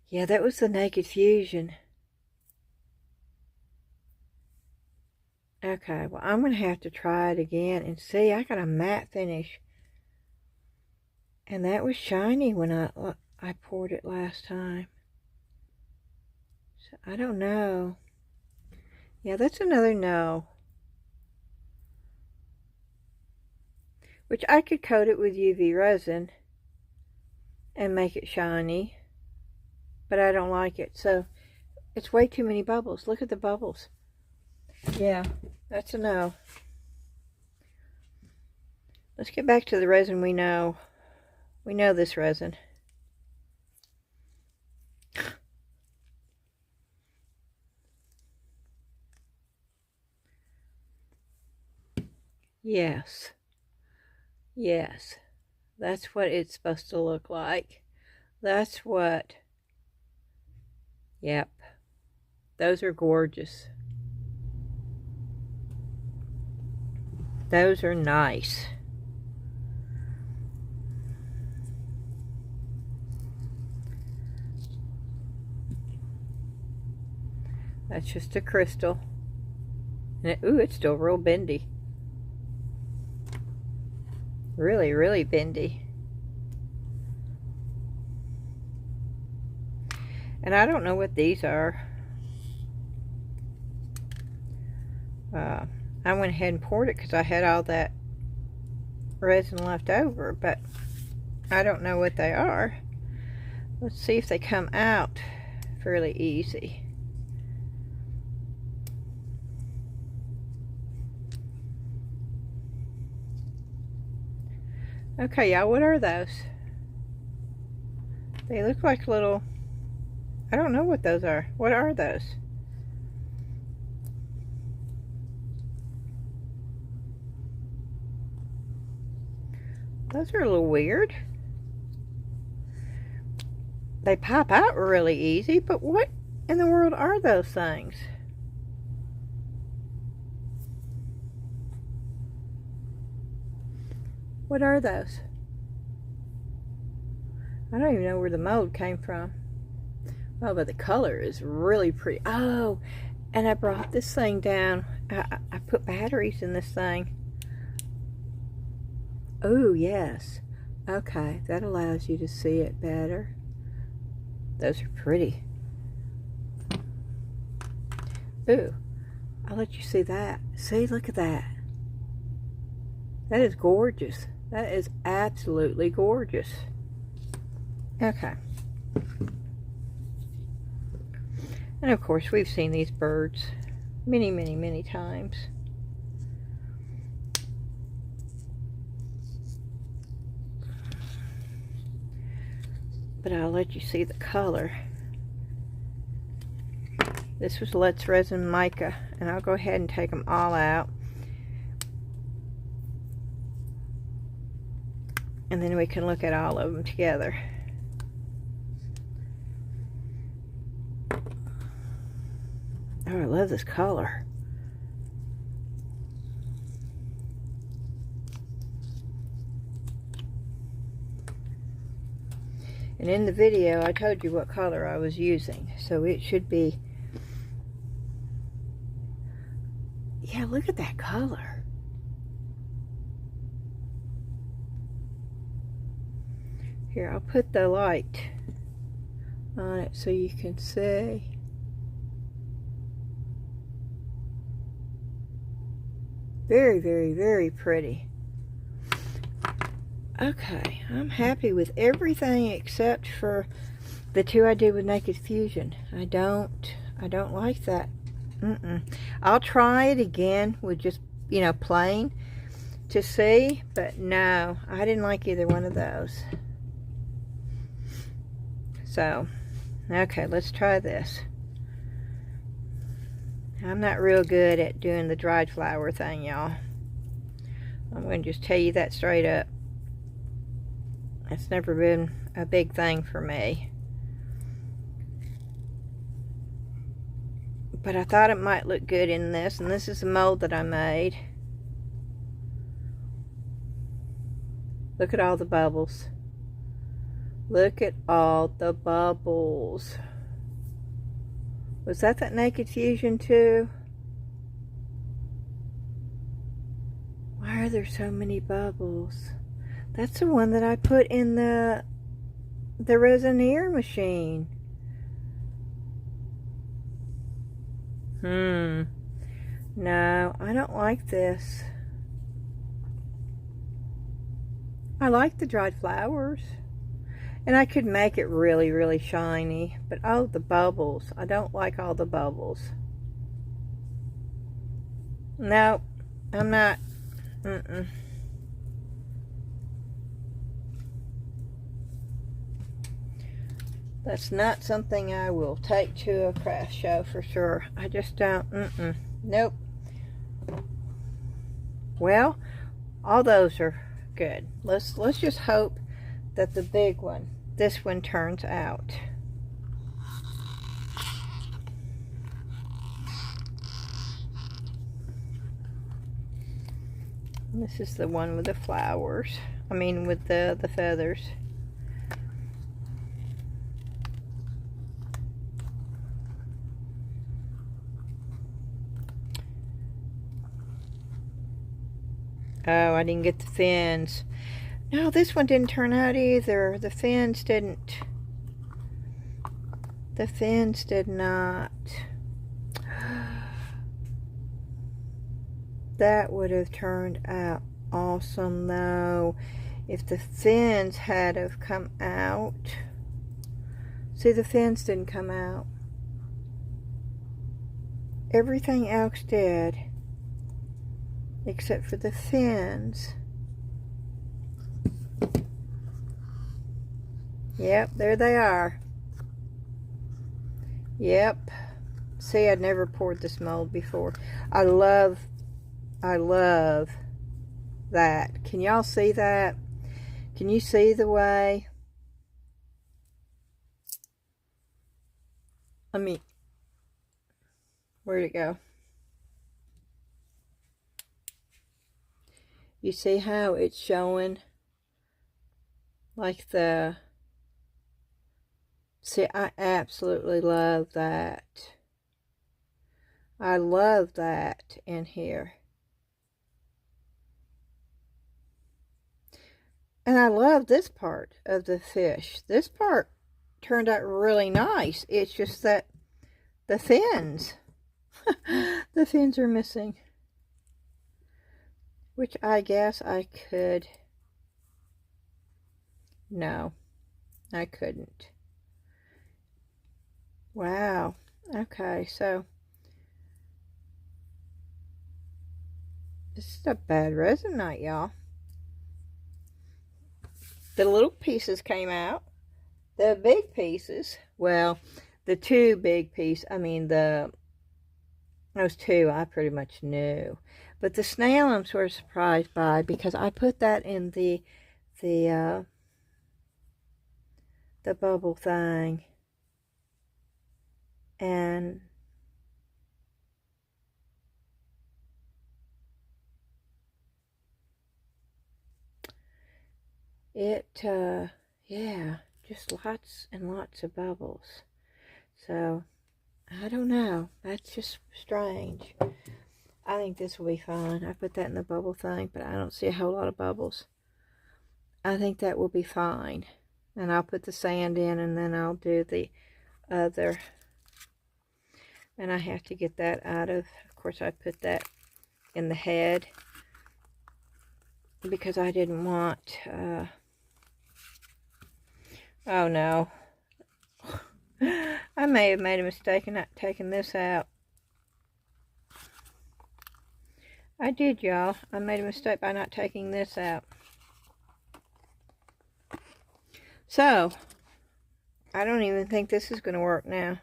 Yeah, that was the Naked Fusion. Okay, well, I'm going to have to try it again and see. I got a matte finish. And that was shiny when I poured it last time. So, I don't know. Yeah, that's another no. Which I could coat it with UV resin and make it shiny. But I don't like it. So, it's way too many bubbles. Look at the bubbles. Yeah, that's a no. Let's get back to the resin we know. We know this resin. Yes. Yes. That's what it's supposed to look like. That's what... Yep. Those are gorgeous. Those are nice. That's just a crystal. And ooh, it's still real bendy. Really, really bendy. And I don't know what these are. I went ahead and poured it because I had all that resin left over, but I don't know what they are. Let's see if they come out fairly easy. Okay, y'all, what are those? They look like little... I don't know what those are. What are those? Those are a little weird. They pop out really easy, but what in the world are those things? What are those? I don't even know where the mold came from. Oh, but the color is really pretty. Oh, and I brought this thing down. I put batteries in this thing. Oh, yes. Okay, that allows you to see it better. Those are pretty. Ooh, I'll let you see that. See, look at that. That is gorgeous. That is absolutely gorgeous. Okay. And of course, we've seen these birds many, many, many times. But I'll let you see the color. This was Let's Resin Mica, and I'll go ahead and take them all out. And then we can look at all of them together. Oh, I love this color. And in the video, I told you what color I was using. So it should be... Yeah, look at that color. Here, I'll put the light on it so you can see. Very, very, very pretty. Okay, I'm happy with everything except for the two I did with Naked Fusion. I don't like that I'll try it again with just, you know, plain to see, but no, I didn't like either one of those. So, okay, let's try this. I'm not real good at doing the dried flower thing, y'all. I'm going to just tell you that straight up. It's never been a big thing for me. But I thought it might look good in this, and this is the mold that I made. Look at all the bubbles. Look at all the bubbles. Was that Naked Fusion too? Why are there so many bubbles? That's the one that I put in the Resinier machine. No, I don't like this. I like the dried flowers. And I could make it really, really shiny. But oh, the bubbles. I don't like all the bubbles. No, I'm not. That's not something I will take to a craft show for sure. I just don't. Nope. Well, all those are good. Let's just hope that the big one, this one, turns out. This is the one with the flowers. I mean, with the feathers. Oh, I didn't get the fins. No, this one didn't turn out either. The fins didn't. The fins did not. That would have turned out awesome though. If the fins had have come out. See, the fins didn't come out. Everything else did. Except for the fins. Yep, there they are. Yep. See, I'd never poured this mold before. I love that. Can y'all see that? Can you see the way? Let me, where'd it go? You see how it's showing like the, see, I absolutely love that. I love that in here. And I love this part of the fish. This part turned out really nice. It's just that the fins, the fins are missing. Which I guess I could, no, I couldn't. Wow, okay, so this is a bad resin night, y'all. The little pieces came out. The big pieces, well, the two big pieces, I mean those two I pretty much knew. But the snail I'm sort of surprised by because I put that in the bubble thing. And it, yeah, just lots and lots of bubbles. So, I don't know. That's just strange. I think this will be fine. I put that in the bubble thing, but I don't see a whole lot of bubbles. I think that will be fine. And I'll put the sand in, and then I'll do the other. And I have to get that out of course, I put that in the head because I didn't want, oh no. I may have made a mistake in not taking this out. I did, y'all. I made a mistake by not taking this out. So, I don't even think this is going to work now.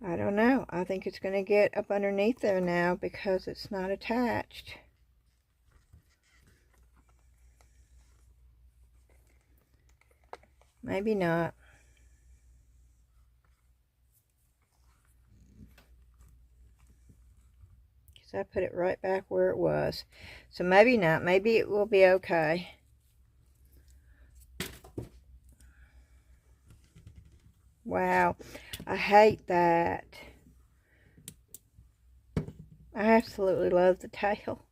I don't know. I think it's going to get up underneath there now because it's not attached. Maybe not. Because I put it right back where it was. So maybe not. Maybe it will be okay. Wow. I hate that. I absolutely love the tail.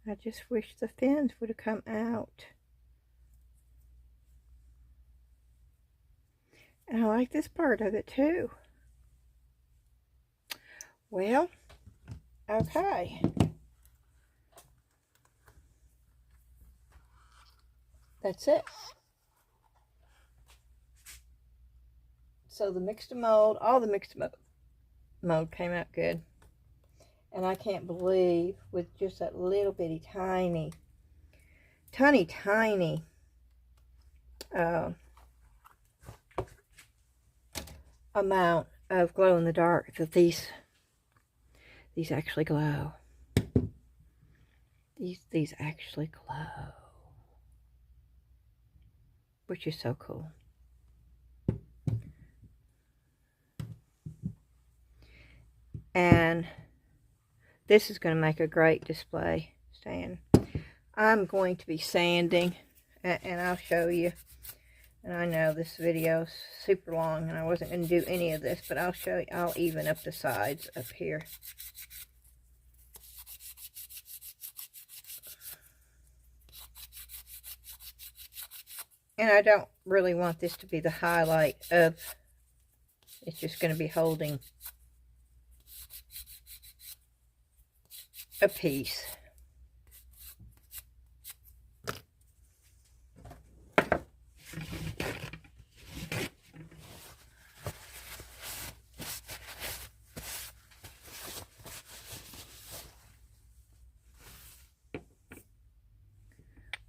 I just wish the fins would have come out. And I like this part of it too. Well, okay. That's it. So the Mix2Mold, all the Mix2Mold came out good. And I can't believe with just that little bitty tiny amount of glow in the dark that these actually glow. These actually glow, which is so cool. And this is going to make a great display stand. I'm going to be sanding, and I'll show you. And I know this video is super long, and I wasn't going to do any of this, but I'll show you. I'll even up the sides up here. And I don't really want this to be the highlight of, it's just going to be holding a piece.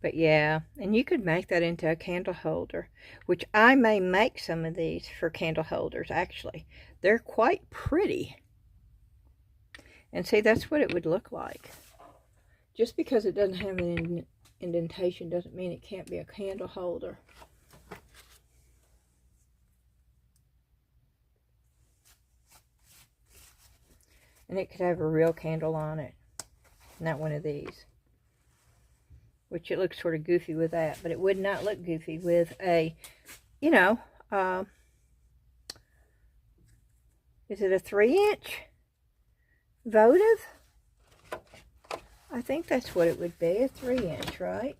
But yeah, and you could make that into a candle holder, which I may make some of these for candle holders, actually. They're quite pretty. And see, that's what it would look like. Just because it doesn't have an indentation doesn't mean it can't be a candle holder. And it could have a real candle on it, not one of these. Which it looks sort of goofy with that, but it would not look goofy with a, you know, is it a 3-inch votive? I think that's what it would be, a 3-inch, right?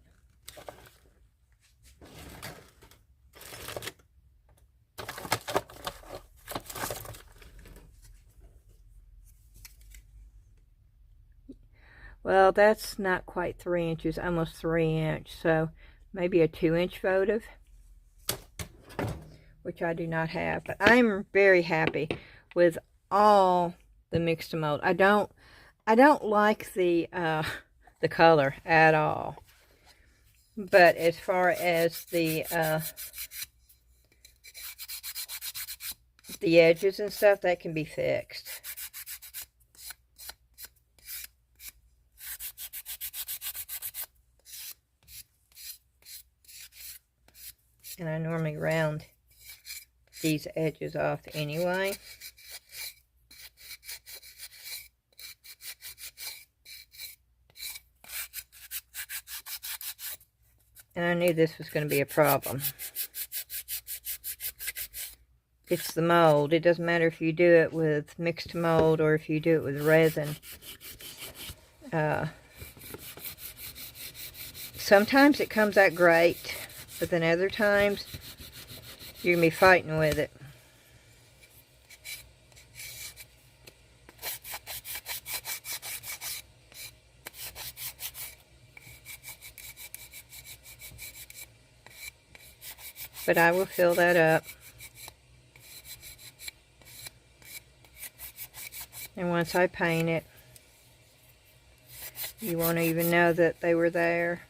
Well, that's not quite 3 inches, almost 3-inch, so maybe a 2-inch votive, which I do not have. But I'm very happy with all the Mix2Mold. I don't like the color at all. But as far as the edges and stuff, that can be fixed. And I normally round these edges off anyway. And I knew this was going to be a problem. It's the mold. It doesn't matter if you do it with Mix2Mold or if you do it with resin. Sometimes it comes out great. But then other times, you're going to be fighting with it. But I will fill that up. And once I paint it, you won't even know that they were there.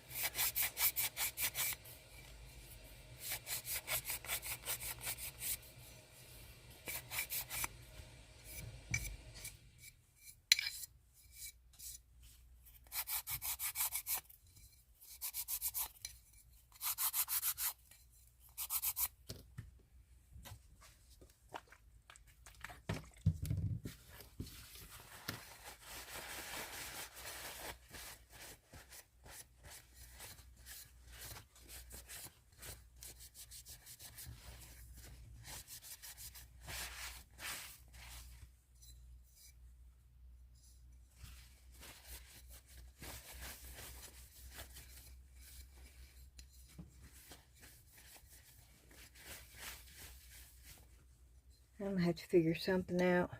I'm going to have to figure something out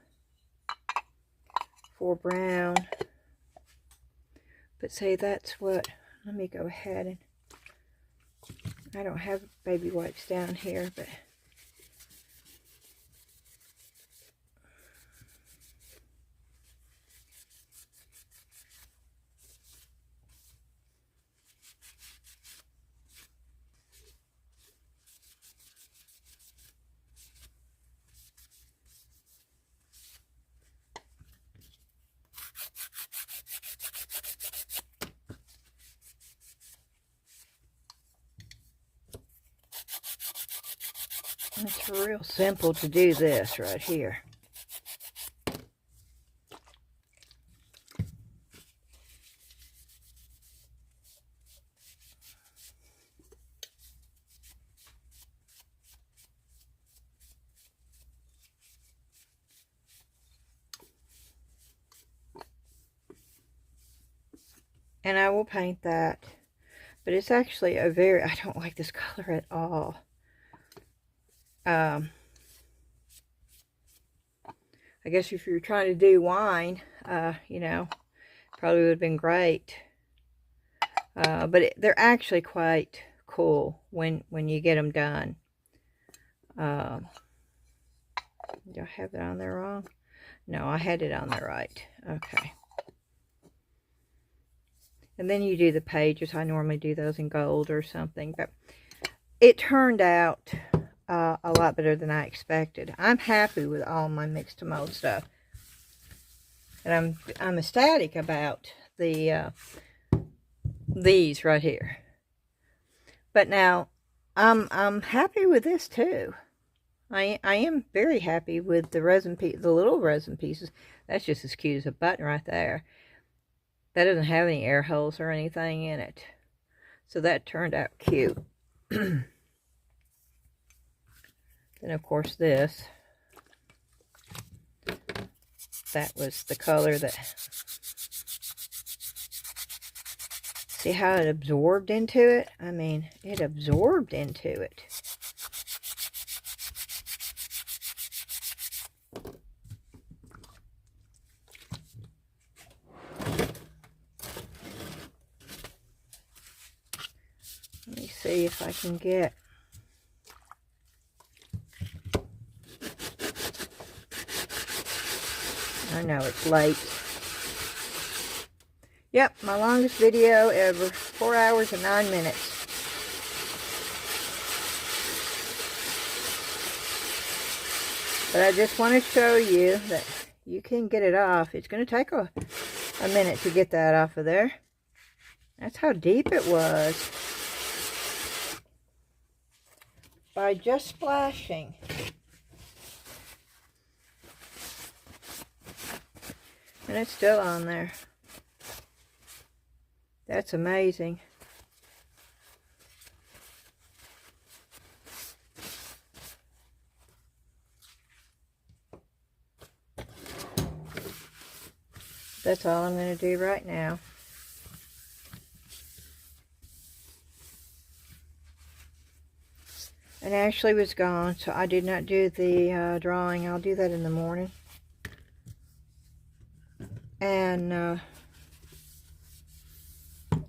for brown. But say that's what, let me go ahead and, I don't have baby wipes down here, but it's real simple to do this right here. And I will paint that. But it's actually a very, I don't like this color at all. I guess if you're trying to do wine, you know, probably would have been great. But they're actually quite cool when you get them done. Did I have it on there wrong? No, I had it on there right. Okay. And then you do the pages. I normally do those in gold or something. But it turned out a lot better than I expected. I'm happy with all my Mix2Mold stuff. And I'm ecstatic about the these right here. But now I'm happy with this too. I am very happy with the resin piece, the little resin pieces. That's just as cute as a button right there. That doesn't have any air holes or anything in it. So that turned out cute. Then of course this. That was the color that... See how it absorbed into it? I mean, it absorbed into it. Let me see if I can get... I know it's late. Yep, my longest video ever. 4 hours and 9 minutes. But I just want to show you that you can get it off. It's going to take a minute to get that off of there. That's how deep it was. By just splashing. And it's still on there. That's amazing. That's all I'm going to do right now. And Ashley was gone, so I did not do the drawing. I'll do that in the morning. And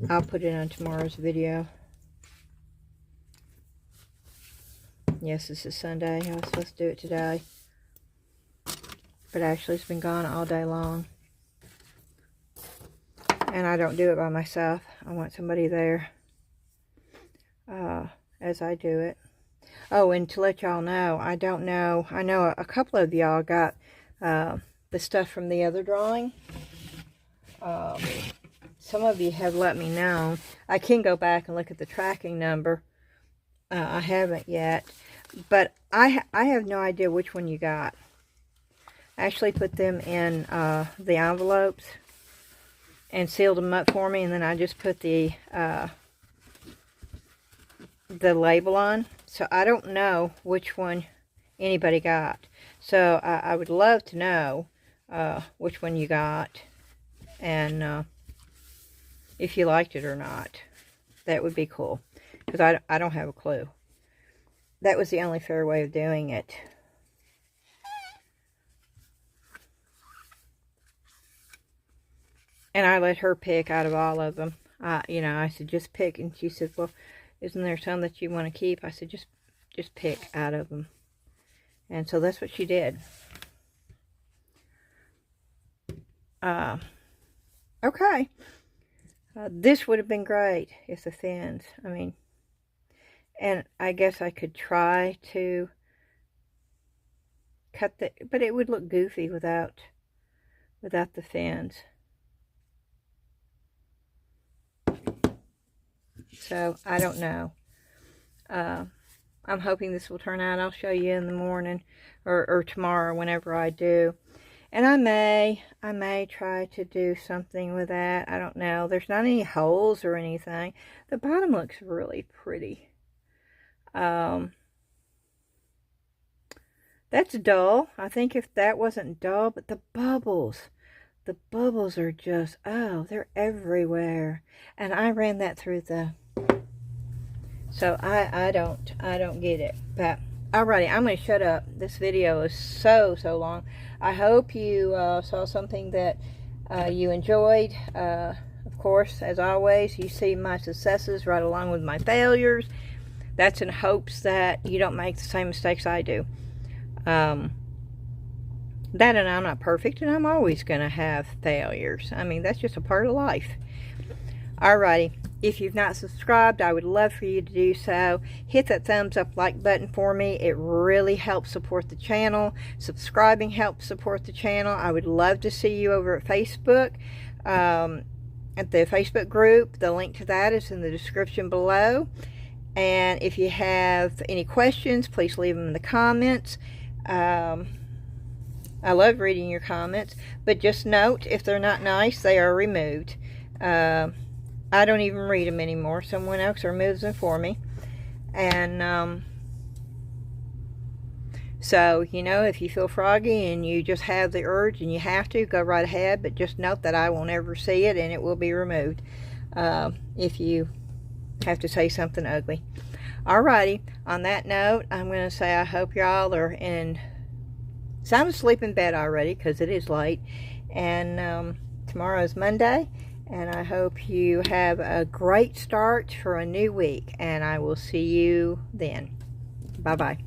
I'll put it on tomorrow's video. Yes, this is Sunday. I was supposed to do it today. But actually, it's been gone all day long. And I don't do it by myself. I want somebody there as I do it. Oh, and to let y'all know, I know a couple of y'all got the stuff from the other drawing. Some of you have let me know. I can go back and look at the tracking number. I haven't yet. But I have no idea which one you got. I actually put them in the envelopes and sealed them up for me, and then I just put the label on. So I don't know which one anybody got. So I would love to know which one you got, and if you liked it or not. That would be cool, because I don't have a clue. That was the only fair way of doing it. And I let her pick out of all of them. You know, I said, just pick. And she said, well, isn't there some that you want to keep? I said, just pick out of them. And so that's what she did. Okay. This would have been great if the fins, I mean, and I guess I could try to cut the, but it would look goofy without the fins. So, I don't know. I'm hoping this will turn out. I'll show you in the morning or tomorrow, whenever I do. And I may try to do something with that. I don't know. There's not any holes or anything. The bottom looks really pretty. That's dull. I think if that wasn't dull, but the bubbles are just, oh, they're everywhere. And I ran that through the, so I don't get it. But alrighty, I'm going to shut up. This video is so long. I hope you saw something that you enjoyed. Of course, as always, you see my successes right along with my failures. That's in hopes that you don't make the same mistakes I do. That, and I'm not perfect, and I'm always going to have failures. I mean, that's just a part of life. Alrighty, if you've not subscribed, I would love for you to do so. Hit that thumbs up like button for me. It really helps support the channel. Subscribing helps support the channel. I would love to see you over at Facebook, at the Facebook group. The link to that is in the description below. And if you have any questions, please leave them in the comments. I love reading your comments, but just note, if they're not nice, they are removed. I don't even read them anymore. Someone else removes them for me. And so, you know, if you feel froggy and you just have the urge and you have to, go right ahead. But just note that I will never see it, and it will be removed if you have to say something ugly. Alrighty, on that note, I'm going to say I hope y'all are sound asleep in bed already, because it is late. And tomorrow is Monday. And I hope you have a great start for a new week. And I will see you then. Bye-bye.